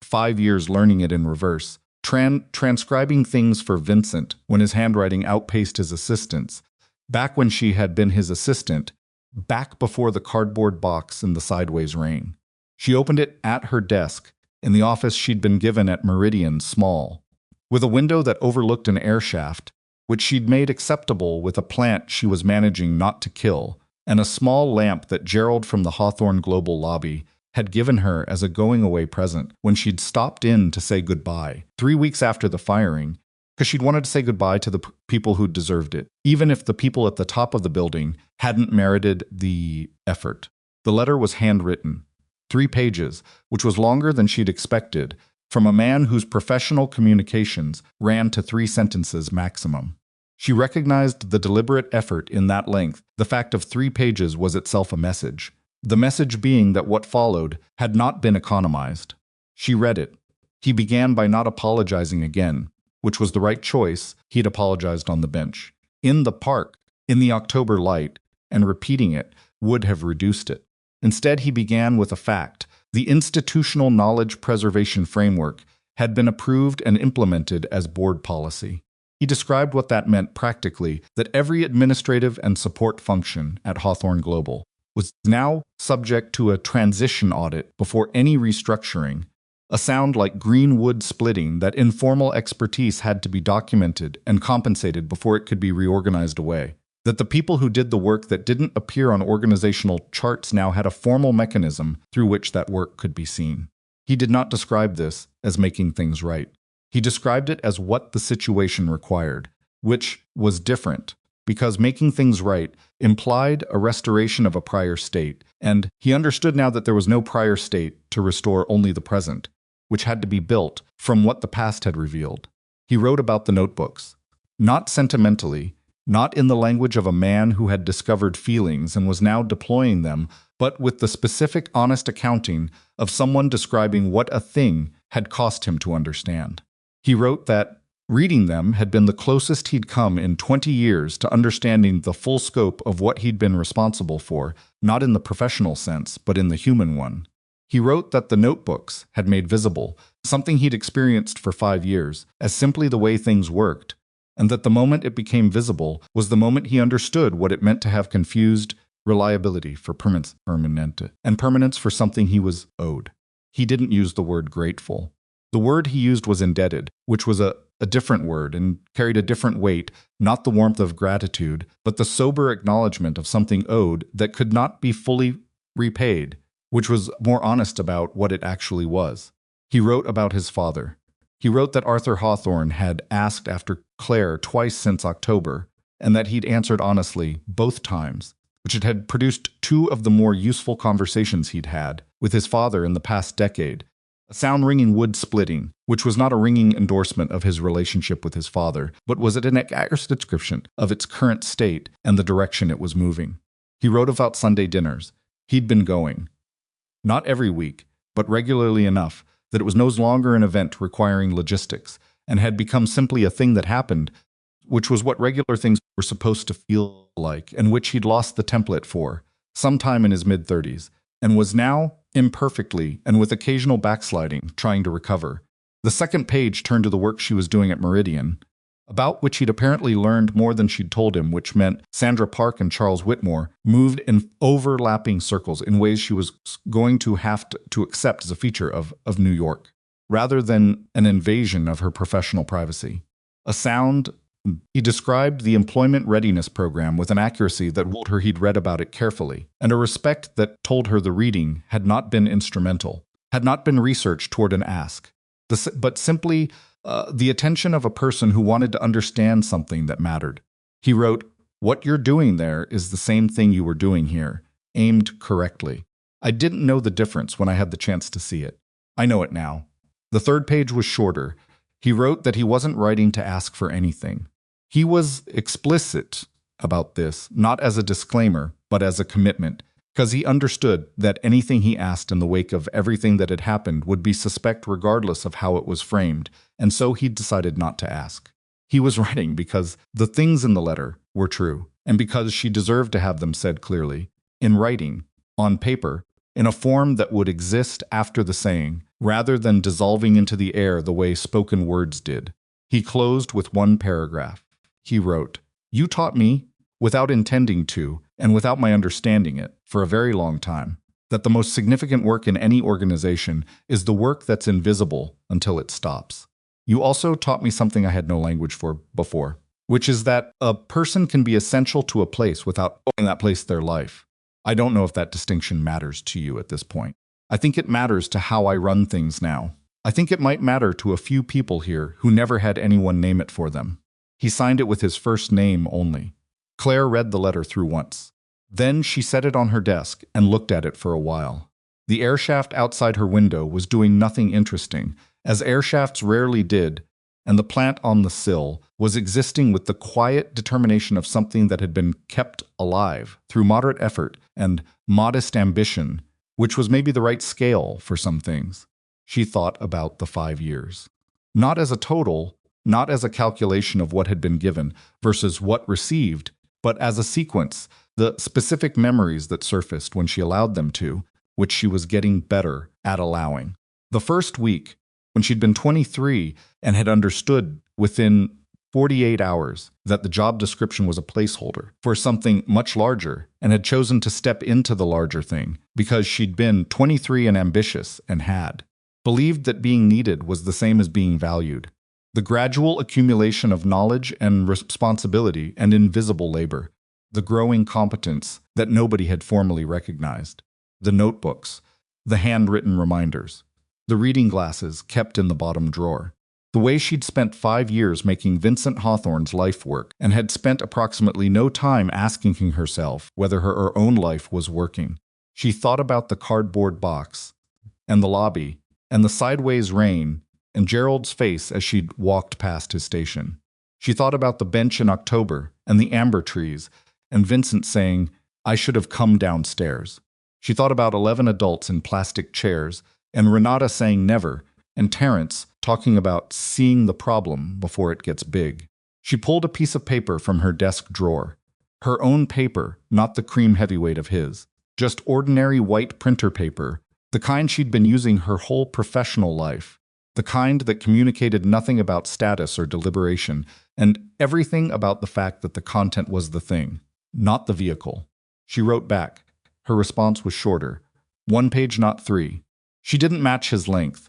5 years learning it in reverse, transcribing things for Vincent when his handwriting outpaced his assistant's, back when she had been his assistant, back before the cardboard box in the sideways rain. She opened it at her desk, in the office she'd been given at Meridian, small, with a window that overlooked an air shaft, which she'd made acceptable with a plant she was managing not to kill, and a small lamp that Gerald from the Hawthorne Global lobby had given her as a going-away present when she'd stopped in to say goodbye 3 weeks after the firing, because she'd wanted to say goodbye to the people who deserved it, even if the people at the top of the building hadn't merited the effort. The letter was handwritten, 3 pages, which was longer than she'd expected, from a man whose professional communications ran to 3 sentences maximum. She recognized the deliberate effort in that length. The fact of 3 pages was itself a message. The message being that what followed had not been economized. She read it. He began by not apologizing again, which was the right choice. He'd apologized on the bench, in the park, in the October light, and repeating it would have reduced it. Instead, he began with a fact. The Institutional Knowledge Preservation Framework had been approved and implemented as board policy. He described what that meant practically, that every administrative and support function at Hawthorne Global was now subject to a transition audit before any restructuring, a sound like green wood splitting, that informal expertise had to be documented and compensated before it could be reorganized away, that the people who did the work that didn't appear on organizational charts now had a formal mechanism through which that work could be seen. He did not describe this as making things right. He described it as what the situation required, which was different, because making things right implied a restoration of a prior state, and he understood now that there was no prior state to restore, only the present, which had to be built from what the past had revealed. He wrote about the notebooks, not sentimentally, not in the language of a man who had discovered feelings and was now deploying them, but with the specific, honest accounting of someone describing what a thing had cost him to understand. He wrote that reading them had been the closest he'd come in 20 years to understanding the full scope of what he'd been responsible for, not in the professional sense, but in the human one. He wrote that the notebooks had made visible something he'd experienced for 5 years as simply the way things worked, and that the moment it became visible was the moment he understood what it meant to have confused reliability for permanence and permanence for something he was owed. He didn't use the word grateful. The word he used was indebted, which was a different word and carried a different weight, not the warmth of gratitude, but the sober acknowledgement of something owed that could not be fully repaid, which was more honest about what it actually was. He wrote about his father. He wrote that Arthur Hawthorne had asked after Claire twice since October, and that he'd answered honestly both times, which it had produced 2 of the more useful conversations he'd had with his father in the past decade. A sound-ringing wood splitting, which was not a ringing endorsement of his relationship with his father, but was an accurate description of its current state and the direction it was moving. He wrote about Sunday dinners. He'd been going. Not every week, but regularly enough that it was no longer an event requiring logistics, and had become simply a thing that happened, which was what regular things were supposed to feel like, and which he'd lost the template for, sometime in his mid-30s, and was now, imperfectly and with occasional backsliding, trying to recover. The second page turned to the work she was doing at Meridian, about which he'd apparently learned more than she'd told him, which meant Sandra Park and Charles Whitmore moved in overlapping circles in ways she was going to have to accept as a feature of New York, rather than an invasion of her professional privacy. He described the employment readiness program with an accuracy that told her he'd read about it carefully, and a respect that told her the reading had not been instrumental, had not been research toward an ask, but simply the attention of a person who wanted to understand something that mattered. He wrote, "What you're doing there is the same thing you were doing here, aimed correctly. I didn't know the difference when I had the chance to see it. I know it now." The third page was shorter. He wrote that he wasn't writing to ask for anything. He was explicit about this, not as a disclaimer, but as a commitment, because he understood that anything he asked in the wake of everything that had happened would be suspect regardless of how it was framed, and so he decided not to ask. He was writing because the things in the letter were true, and because she deserved to have them said clearly, in writing, on paper, in a form that would exist after the saying, rather than dissolving into the air the way spoken words did. He closed with one paragraph. He wrote, "You taught me, without intending to, and without my understanding it, for a very long time, that the most significant work in any organization is the work that's invisible until it stops. You also taught me something I had no language for before, which is that a person can be essential to a place without owing that place their life. I don't know if that distinction matters to you at this point. I think it matters to how I run things now. I think it might matter to a few people here who never had anyone name it for them." He signed it with his first name only. Claire read the letter through once. Then she set it on her desk and looked at it for a while. The airshaft outside her window was doing nothing interesting, as airshafts rarely did, and the plant on the sill was existing with the quiet determination of something that had been kept alive through moderate effort and modest ambition, which was maybe the right scale for some things. She thought about the 5 years. Not as a total, not as a calculation of what had been given versus what received, but as a sequence, the specific memories that surfaced when she allowed them to, which she was getting better at allowing. The first week, when she'd been 23 and had understood within 48 hours that the job description was a placeholder for something much larger and had chosen to step into the larger thing because she'd been 23 and ambitious and had believed that being needed was the same as being valued. The gradual accumulation of knowledge and responsibility and invisible labor, the growing competence that nobody had formally recognized, the notebooks, the handwritten reminders, the reading glasses kept in the bottom drawer, the way she'd spent 5 years making Vincent Hawthorne's life work and had spent approximately no time asking herself whether her own life was working. She thought about the cardboard box and the lobby and the sideways rain and Gerald's face as she'd walked past his station. She thought about the bench in October and the amber trees and Vincent saying, "I should have come downstairs." She thought about 11 adults in plastic chairs and Renata saying never, and Terence talking about seeing the problem before it gets big. She pulled a piece of paper from her desk drawer. Her own paper, not the cream heavyweight of his. Just ordinary white printer paper, the kind she'd been using her whole professional life. The kind that communicated nothing about status or deliberation, and everything about the fact that the content was the thing, not the vehicle. She wrote back. Her response was shorter. 1 page, not 3. She didn't match his length.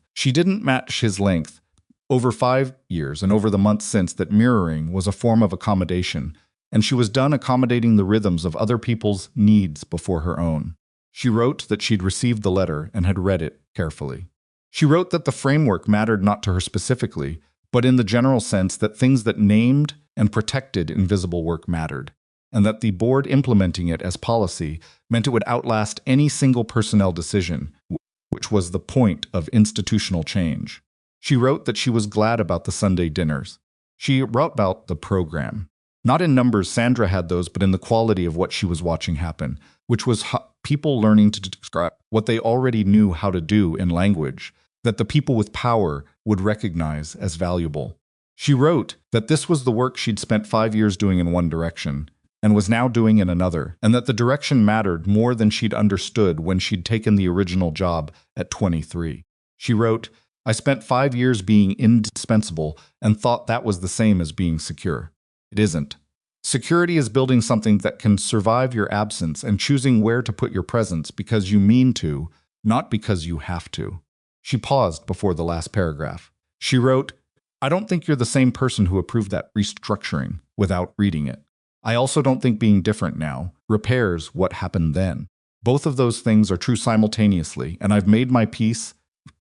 Over 5 years and over the months since that mirroring was a form of accommodation, and she was done accommodating the rhythms of other people's needs before her own. She wrote that she'd received the letter and had read it carefully. She wrote that the framework mattered not to her specifically, but in the general sense that things that named and protected invisible work mattered, and that the board implementing it as policy meant it would outlast any single personnel decision, which was the point of institutional change. She wrote that she was glad about the Sunday dinners. She wrote about the program. Not in numbers, Sandra had those, but in the quality of what she was watching happen, which was people learning to describe what they already knew how to do in language, that the people with power would recognize as valuable. She wrote that this was the work she'd spent 5 years doing in one direction, and was now doing in another, and that the direction mattered more than she'd understood when she'd taken the original job at 23. She wrote, I spent 5 years being indispensable and thought that was the same as being secure. It isn't. Security is building something that can survive your absence and choosing where to put your presence because you mean to, not because you have to. She paused before the last paragraph. She wrote, I don't think you're the same person who approved that restructuring without reading it. I also don't think being different now repairs what happened then. Both of those things are true simultaneously, and I've made my peace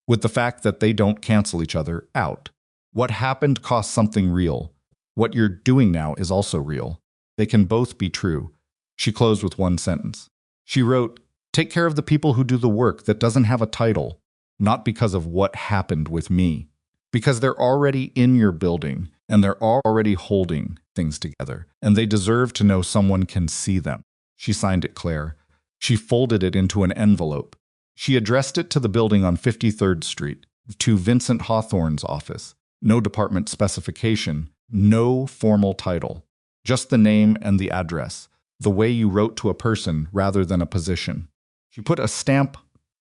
with the fact that they don't cancel each other out. What happened cost something real. What you're doing now is also real. They can both be true. She closed with one sentence. She wrote, take care of the people who do the work that doesn't have a title, not because of what happened with me, because they're already in your building and they're already holding things together, and they deserve to know someone can see them. She signed it Claire. She folded it into an envelope. She addressed it to the building on 53rd Street, to Vincent Hawthorne's office. No department specification, no formal title, just the name and the address, the way you wrote to a person rather than a position. She put a stamp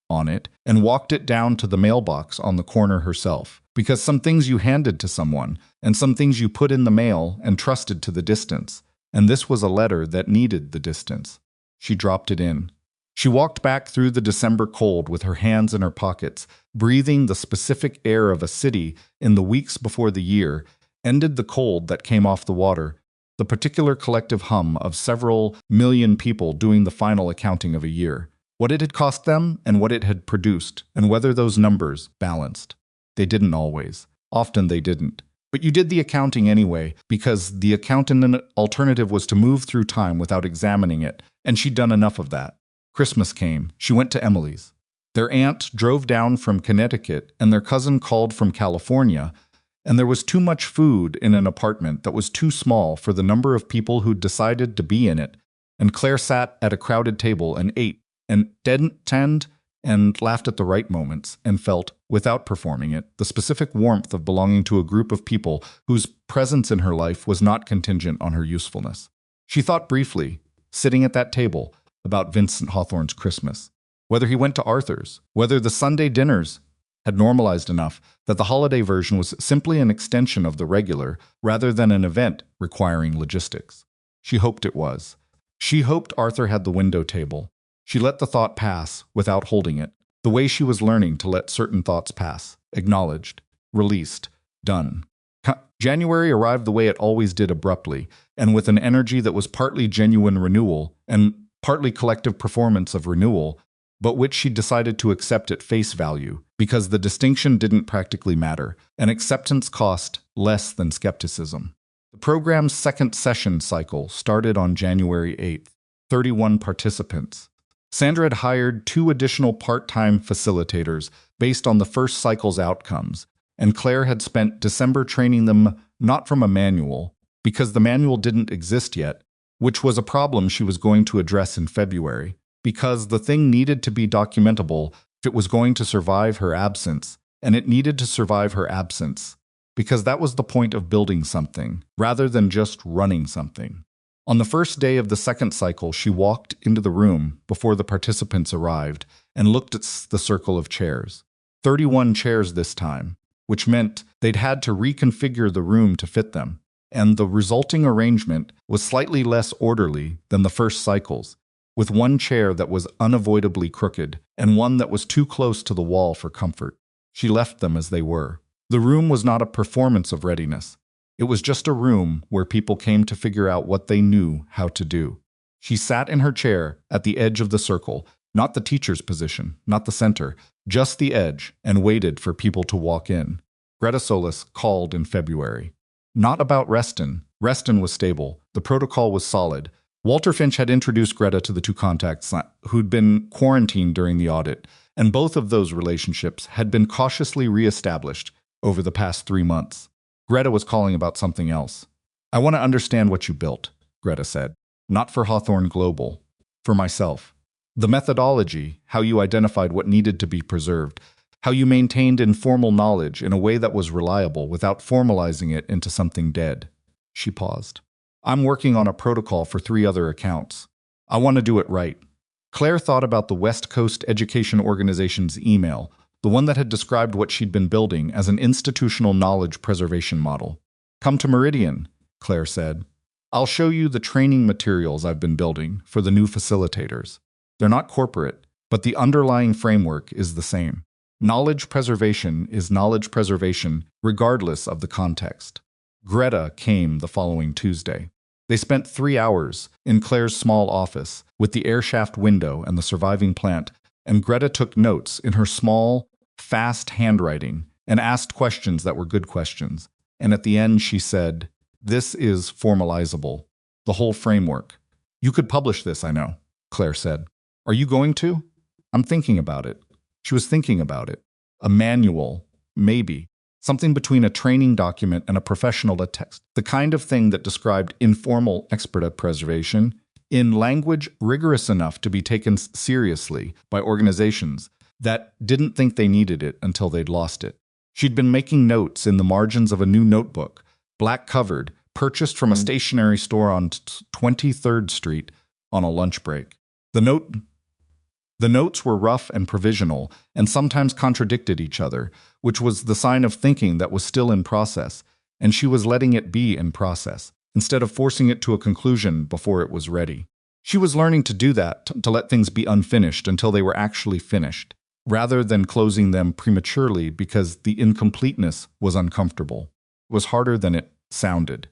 on it and walked it down to the mailbox on the corner herself, because some things you handed to someone and some things you put in the mail and trusted to the distance, and this was a letter that needed the distance. She dropped it in. She walked back through the December cold with her hands in her pockets, breathing the specific air of a city in the weeks before the year ended the cold that came off the water, the particular collective hum of several million people doing the final accounting of a year, what it had cost them and what it had produced, and whether those numbers balanced. They didn't always. Often they didn't. But you did the accounting anyway, because the accountant alternative was to move through time without examining it, and she'd done enough of that. Christmas came. She went to Emily's. Their aunt drove down from Connecticut, and their cousin called from California, and there was too much food in an apartment that was too small for the number of people who'd decided to be in it, and Claire sat at a crowded table and ate, and didn't tend, and laughed at the right moments, and felt, without performing it, the specific warmth of belonging to a group of people whose presence in her life was not contingent on her usefulness. She thought briefly, sitting at that table, about Vincent Hawthorne's Christmas, whether he went to Arthur's, whether the Sunday dinners had normalized enough that the holiday version was simply an extension of the regular rather than an event requiring logistics. She hoped it was. She hoped Arthur had the window table. She let the thought pass without holding it, the way she was learning to let certain thoughts pass, acknowledged, released, done. January arrived the way it always did, abruptly, and with an energy that was partly genuine renewal and partly collective performance of renewal, but which she decided to accept at face value, because the distinction didn't practically matter, and acceptance cost less than skepticism. The program's second session cycle started on January 8th, 31 participants. Sandra had hired 2 additional part-time facilitators based on the first cycle's outcomes, and Claire had spent December training them not from a manual, because the manual didn't exist yet, which was a problem she was going to address in February, because the thing needed to be documentable if it was going to survive her absence, and it needed to survive her absence, because that was the point of building something, rather than just running something. On the first day of the second cycle, she walked into the room before the participants arrived and looked at the circle of chairs. 31 chairs this time, which meant they'd had to reconfigure the room to fit them, and the resulting arrangement was slightly less orderly than the first cycles, with one chair that was unavoidably crooked and one that was too close to the wall for comfort. She left them as they were. The room was not a performance of readiness. It was just a room where people came to figure out what they knew how to do. She sat in her chair at the edge of the circle, not the teacher's position, not the center, just the edge, and waited for people to walk in. Greta Solis called in February. Not about Reston. Reston was stable. The protocol was solid. Walter Finch had introduced Greta to the 2 contacts who'd been quarantined during the audit, and both of those relationships had been cautiously reestablished over the past 3 months. Greta was calling about something else. I want to understand what you built, Greta said. Not for Hawthorne Global. For myself. The methodology, how you identified what needed to be preserved, how you maintained informal knowledge in a way that was reliable without formalizing it into something dead. She paused. I'm working on a protocol for 3 other accounts. I want to do it right. Claire thought about the West Coast Education Organization's email, the one that had described what she'd been building as an institutional knowledge preservation model. "Come to Meridian," Claire said. "I'll show you the training materials I've been building for the new facilitators. They're not corporate, but the underlying framework is the same. Knowledge preservation is knowledge preservation regardless of the context." Greta came the following Tuesday. They spent 3 hours in Claire's small office with the airshaft window and the surviving plant, and Greta took notes in her small, fast handwriting and asked questions that were good questions. And at the end she said, "This is formalizable, the whole framework. You could publish this, I know," Claire said. "Are you going to?" "I'm thinking about it." She was thinking about it. A manual, maybe. Something between a training document and a professional text. The kind of thing that described informal expert preservation in language rigorous enough to be taken seriously by organizations that didn't think they needed it until they'd lost it. She'd been making notes in the margins of a new notebook, black-covered, purchased from a stationery store on 23rd Street on a lunch break. The notes were rough and provisional, and sometimes contradicted each other, which was the sign of thinking that was still in process, and she was letting it be in process, instead of forcing it to a conclusion before it was ready. She was learning to do that, to let things be unfinished until they were actually finished, rather than closing them prematurely because the incompleteness was uncomfortable. It was harder than it sounded.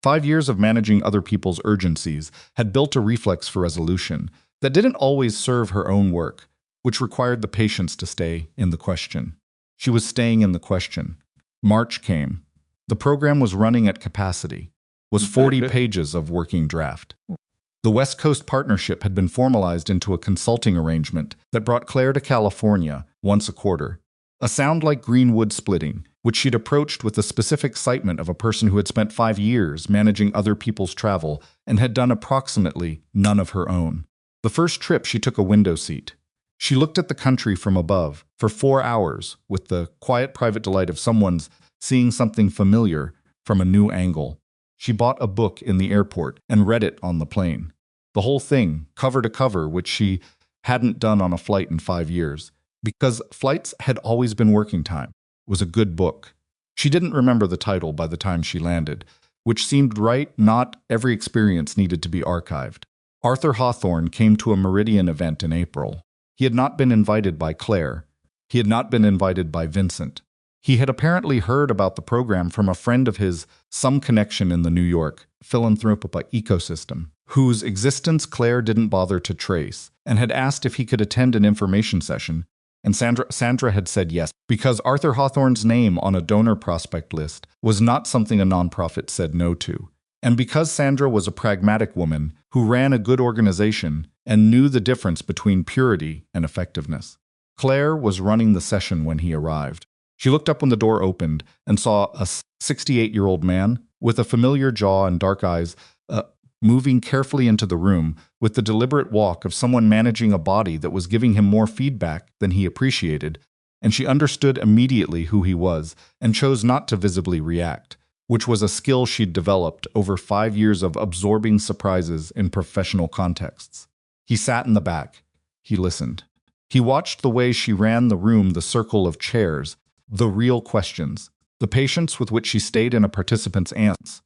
5 years of managing other people's urgencies had built a reflex for resolution that didn't always serve her own work, which required the patience to stay in the question. She was staying in the question. March came. The program was running at capacity, was 40 pages of working draft. The West Coast partnership had been formalized into a consulting arrangement that brought Claire to California once a quarter. A sound like greenwood splitting, which she'd approached with the specific excitement of a person who had spent 5 years managing other people's travel and had done approximately none of her own. The first trip she took a window seat. She looked at the country from above for 4 hours with the quiet private delight of someone's seeing something familiar from a new angle. She bought a book in the airport and read it on the plane. The whole thing, cover to cover, which she hadn't done on a flight in 5 years, because flights had always been working time. It was a good book. She didn't remember the title by the time she landed, which seemed right. Not every experience needed to be archived. Arthur Hawthorne came to a Meridian event in April. He had not been invited by Claire. He had not been invited by Vincent. He had apparently heard about the program from a friend of his, some connection in the New York philanthropic ecosystem, whose existence Claire didn't bother to trace, and had asked if he could attend an information session, and Sandra had said yes, because Arthur Hawthorne's name on a donor prospect list was not something a nonprofit said no to. And because Sandra was a pragmatic woman who ran a good organization and knew the difference between purity and effectiveness. Claire was running the session when he arrived. She looked up when the door opened and saw a 68-year-old man with a familiar jaw and dark eyes moving carefully into the room with the deliberate walk of someone managing a body that was giving him more feedback than he appreciated, and she understood immediately who he was and chose not to visibly react, which was a skill she'd developed over 5 years of absorbing surprises in professional contexts. He sat in the back. He listened. He watched the way she ran the room, the circle of chairs, the real questions, the patience with which she stayed in a participant's answers.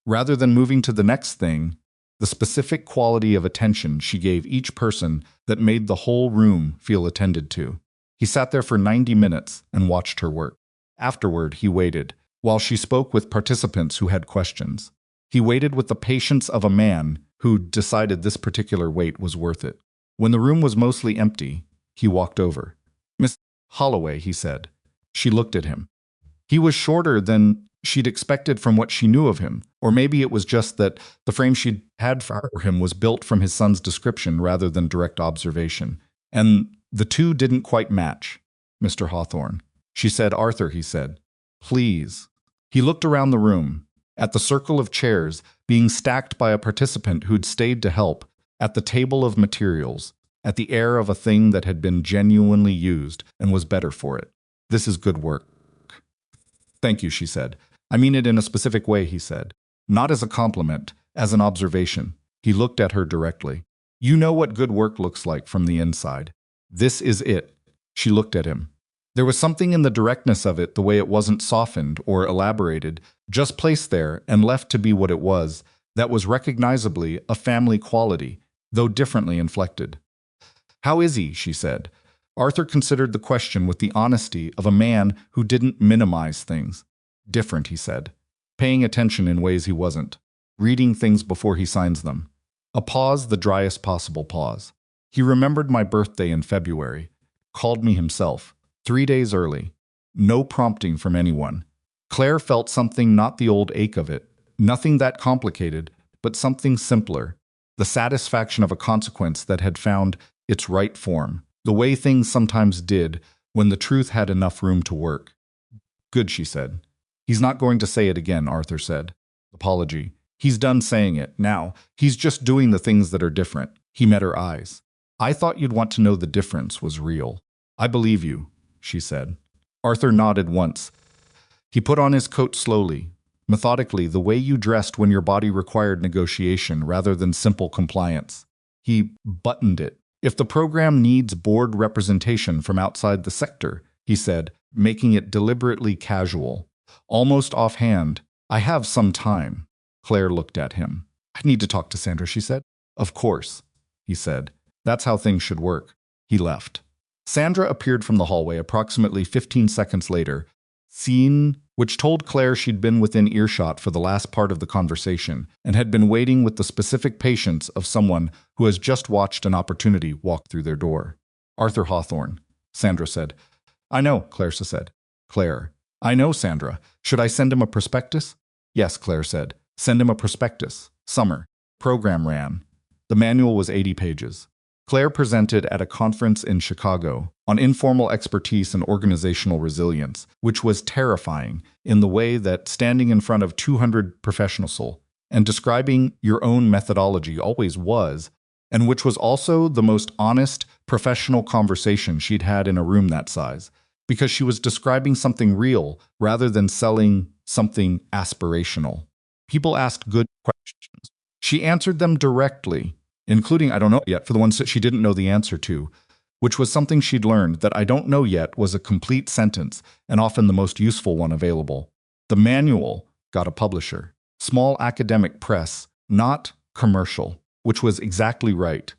Rather than moving to the next thing, the specific quality of attention she gave each person that made the whole room feel attended to. He sat there for 90 minutes and watched her work. Afterward, he waited, while she spoke with participants who had questions. He waited with the patience of a man who decided this particular wait was worth it. When the room was mostly empty, he walked over. "Miss Holloway," he said. She looked at him. He was shorter than she'd expected from what she knew of him, or maybe it was just that the frame she'd had for him was built from his son's description rather than direct observation. And the two didn't quite match. "Mr. Hawthorne." She said. "Arthur," he said. "Please." He looked around the room, at the circle of chairs being stacked by a participant who'd stayed to help, at the table of materials, at the air of a thing that had been genuinely used and was better for it. "This is good work." "Thank you," she said. "I mean it in a specific way," he said. Not as a compliment, as an observation. He looked at her directly. "You know what good work looks like from the inside. This is it. She looked at him. There was something in the directness of it, the way it wasn't softened or elaborated, just placed there and left to be what it was, that was recognizably a family quality, though differently inflected. "How is he?" she said. Arthur considered the question with the honesty of a man who didn't minimize things. "Different," he said, paying attention in ways he wasn't, reading things before he signs them. A pause, the driest possible pause. "He remembered my birthday in February, called me himself, 3 days early. No prompting from anyone." Claire felt something, not the old ache of it, nothing that complicated, but something simpler, the satisfaction of a consequence that had found its right form, the way things sometimes did when the truth had enough room to work. "Good," she said. "He's not going to say it again," Arthur said. Apology. "He's done saying it. Now, he's just doing the things that are different." He met her eyes. "I thought you'd want to know the difference was real." "I believe you," she said. Arthur nodded once. He put on his coat slowly, methodically, the way you dressed when your body required negotiation rather than simple compliance. He buttoned it. "If the program needs board representation from outside the sector," he said, making it deliberately casual, almost offhand, "I have some time." Claire looked at him. "I need to talk to Sandra," she said. "Of course," he said. "That's how things should work." He left. Sandra appeared from the hallway approximately 15 seconds later, scene which told Claire she'd been within earshot for the last part of the conversation and had been waiting with the specific patience of someone who has just watched an opportunity walk through their door. "Arthur Hawthorne," Sandra said. "I know," Claire said. Claire. "I know, Sandra. Should I send him a prospectus?" "Yes," Claire said. "Send him a prospectus. Summer. Program ran." The manual was 80 pages. Claire presented at a conference in Chicago on informal expertise and organizational resilience, which was terrifying in the way that standing in front of 200 professionals and describing your own methodology always was, and which was also the most honest, professional conversation she'd had in a room that size, because she was describing something real rather than selling something aspirational. People asked good questions. She answered them directly, including "I don't know yet" for the ones that she didn't know the answer to, which was something she'd learned, that "I don't know yet" was a complete sentence and often the most useful one available. The manual got a publisher. Small academic press, not commercial, which was exactly right,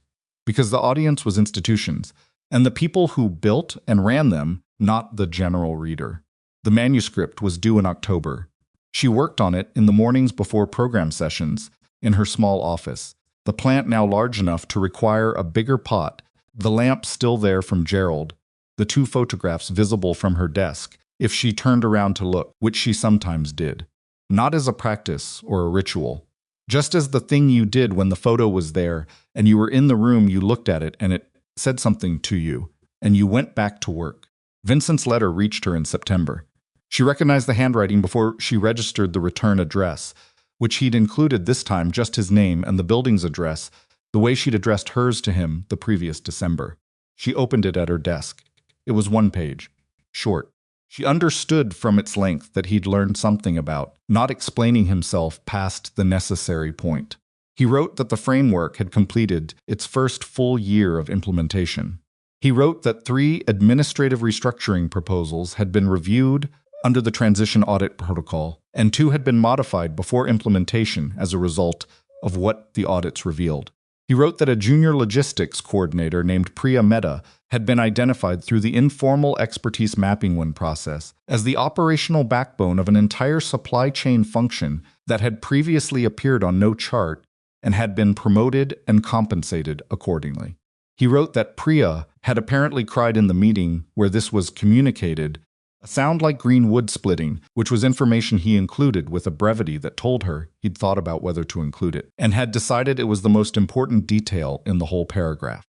because the audience was institutions, and the people who built and ran them, not the general reader. The manuscript was due in October. She worked on it in the mornings before program sessions in her small office, the plant now large enough to require a bigger pot, the lamp still there from Gerald, the 2 photographs visible from her desk if she turned around to look, which she sometimes did. Not as a practice or a ritual, just as the thing you did when the photo was there and you were in the room, you looked at it and it said something to you, and you went back to work. Vincent's letter reached her in September. She recognized the handwriting before she registered the return address, which he'd included this time just his name and the building's address, the way she'd addressed hers to him the previous December. She opened it at her desk. It was 1 page. Short. She understood from its length that he'd learned something about not explaining himself past the necessary point. He wrote that the framework had completed its first full year of implementation. He wrote that 3 administrative restructuring proposals had been reviewed under the transition audit protocol, and 2 had been modified before implementation as a result of what the audits revealed. He wrote that a junior logistics coordinator named Priya Mehta had been identified through the informal expertise mapping one process as the operational backbone of an entire supply chain function that had previously appeared on no chart and had been promoted and compensated accordingly. He wrote that Priya had apparently cried in the meeting where this was communicated, a sound like green wood splitting, which was information he included with a brevity that told her he'd thought about whether to include it, and had decided it was the most important detail in the whole paragraph.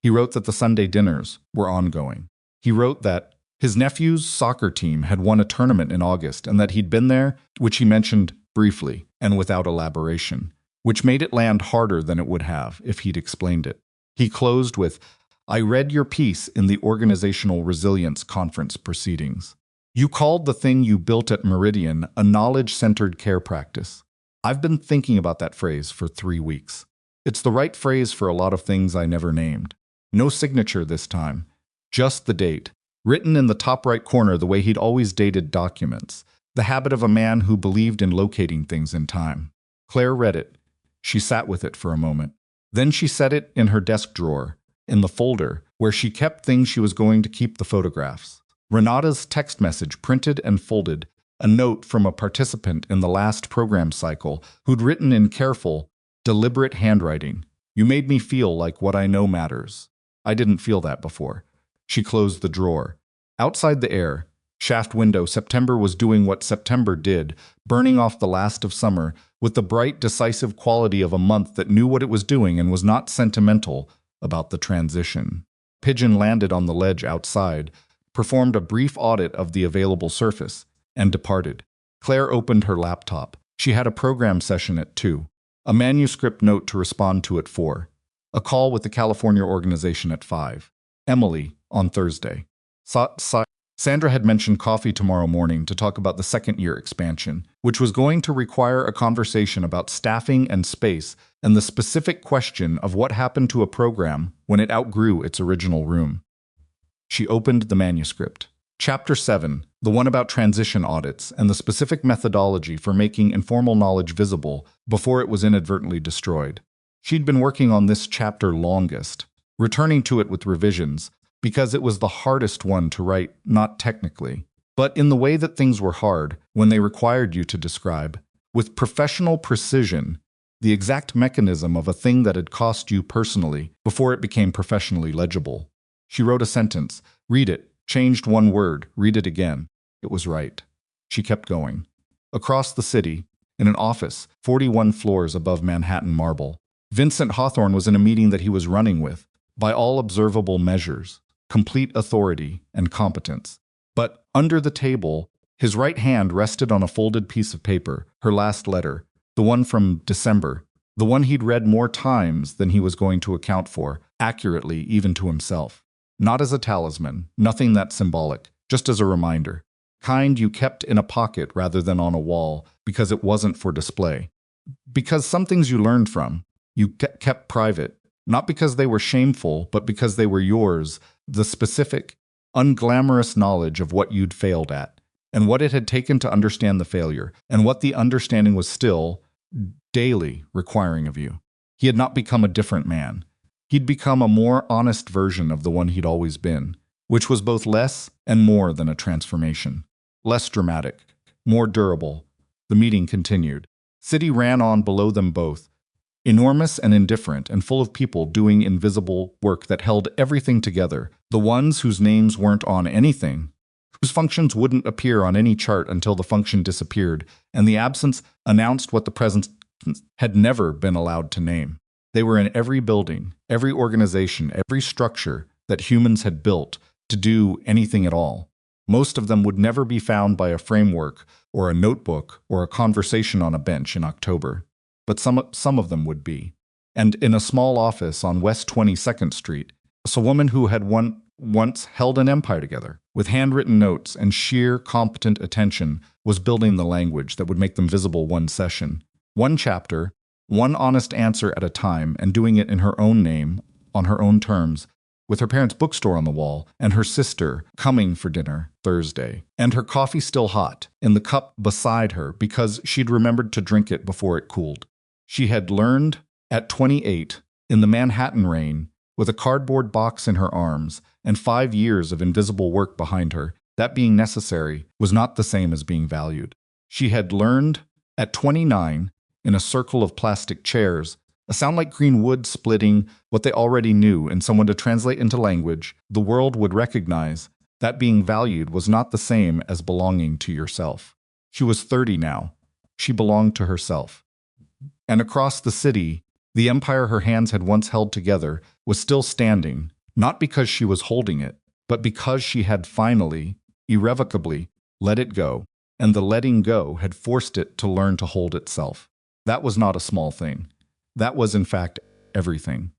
He wrote that the Sunday dinners were ongoing. He wrote that his nephew's soccer team had won a tournament in August and that he'd been there, which he mentioned briefly and without elaboration, which made it land harder than it would have if he'd explained it. He closed with, "I read your piece in the Organizational Resilience Conference proceedings. You called the thing you built at Meridian a knowledge-centered care practice. I've been thinking about that phrase for 3 weeks. It's the right phrase for a lot of things I never named. No signature this time. Just the date. Written in the top right corner the way he'd always dated documents. The habit of a man who believed in locating things in time. Claire read it. She sat with it for a moment. Then she set it in her desk drawer, in the folder where she kept things she was going to keep the photographs. Renata's text message printed and folded, a note from a participant in the last program cycle who'd written in careful, deliberate handwriting. You made me feel like what I know matters. I didn't feel that before. She closed the drawer. Outside the air, shaft window, September was doing what September did, burning off the last of summer with the bright, decisive quality of a month that knew what it was doing and was not sentimental about the transition. Pigeon landed on the ledge outside, performed a brief audit of the available surface, and departed. Claire opened her laptop. She had a program session at 2, a manuscript note to respond to at 4, a call with the California organization at 5, Emily on Thursday. Sandra had mentioned coffee tomorrow morning to talk about the second-year expansion, which was going to require a conversation about staffing and space and the specific question of what happened to a program when it outgrew its original room. She opened the manuscript. Chapter 7, the one about transition audits and the specific methodology for making informal knowledge visible before it was inadvertently destroyed. She'd been working on this chapter longest, returning to it with revisions, because it was the hardest one to write, not technically, but in the way that things were hard when they required you to describe, with professional precision, the exact mechanism of a thing that had cost you personally before it became professionally legible. She wrote a sentence, read it, changed one word, read it again. It was right. She kept going. Across the city, in an office, 41 floors above Manhattan marble, Vincent Hawthorne was in a meeting that he was running with, by all observable measures, complete authority and competence. But under the table, his right hand rested on a folded piece of paper, her last letter, the one from December, the one he'd read more times than he was going to account for, accurately even to himself. Not as a talisman, nothing that symbolic, just as a reminder. Kind you kept in a pocket rather than on a wall, because it wasn't for display. Because some things you learned from, you kept private, not because they were shameful, but because they were yours, the specific, unglamorous knowledge of what you'd failed at, and what it had taken to understand the failure, and what the understanding was still, daily, requiring of you. He had not become a different man. He'd become a more honest version of the one he'd always been, which was both less and more than a transformation. Less dramatic, more durable. The meeting continued. City ran on below them both, enormous and indifferent and full of people doing invisible work that held everything together, the ones whose names weren't on anything, whose functions wouldn't appear on any chart until the function disappeared, and the absence announced what the presence had never been allowed to name. They were in every building, every organization, every structure that humans had built to do anything at all. Most of them would never be found by a framework or a notebook or a conversation on a bench in October. But some of them would be. And in a small office on West 22nd Street, a woman who had once held an empire together, with handwritten notes and sheer competent attention, was building the language that would make them visible one session, one chapter, one honest answer at a time, and doing it in her own name, on her own terms, with her parents' bookstore on the wall, and her sister coming for dinner Thursday, and her coffee still hot, in the cup beside her because she'd remembered to drink it before it cooled. She had learned, at 28, in the Manhattan rain, with a cardboard box in her arms and 5 years of invisible work behind her, that being necessary was not the same as being valued. She had learned, at 29, in a circle of plastic chairs, a sound like green wood splitting what they already knew and someone to translate into language the world would recognize, that being valued was not the same as belonging to yourself. She was 30 now. She belonged to herself. And across the city, the empire her hands had once held together was still standing, not because she was holding it, but because she had finally, irrevocably, let it go, and the letting go had forced it to learn to hold itself. That was not a small thing. That was, in fact, everything.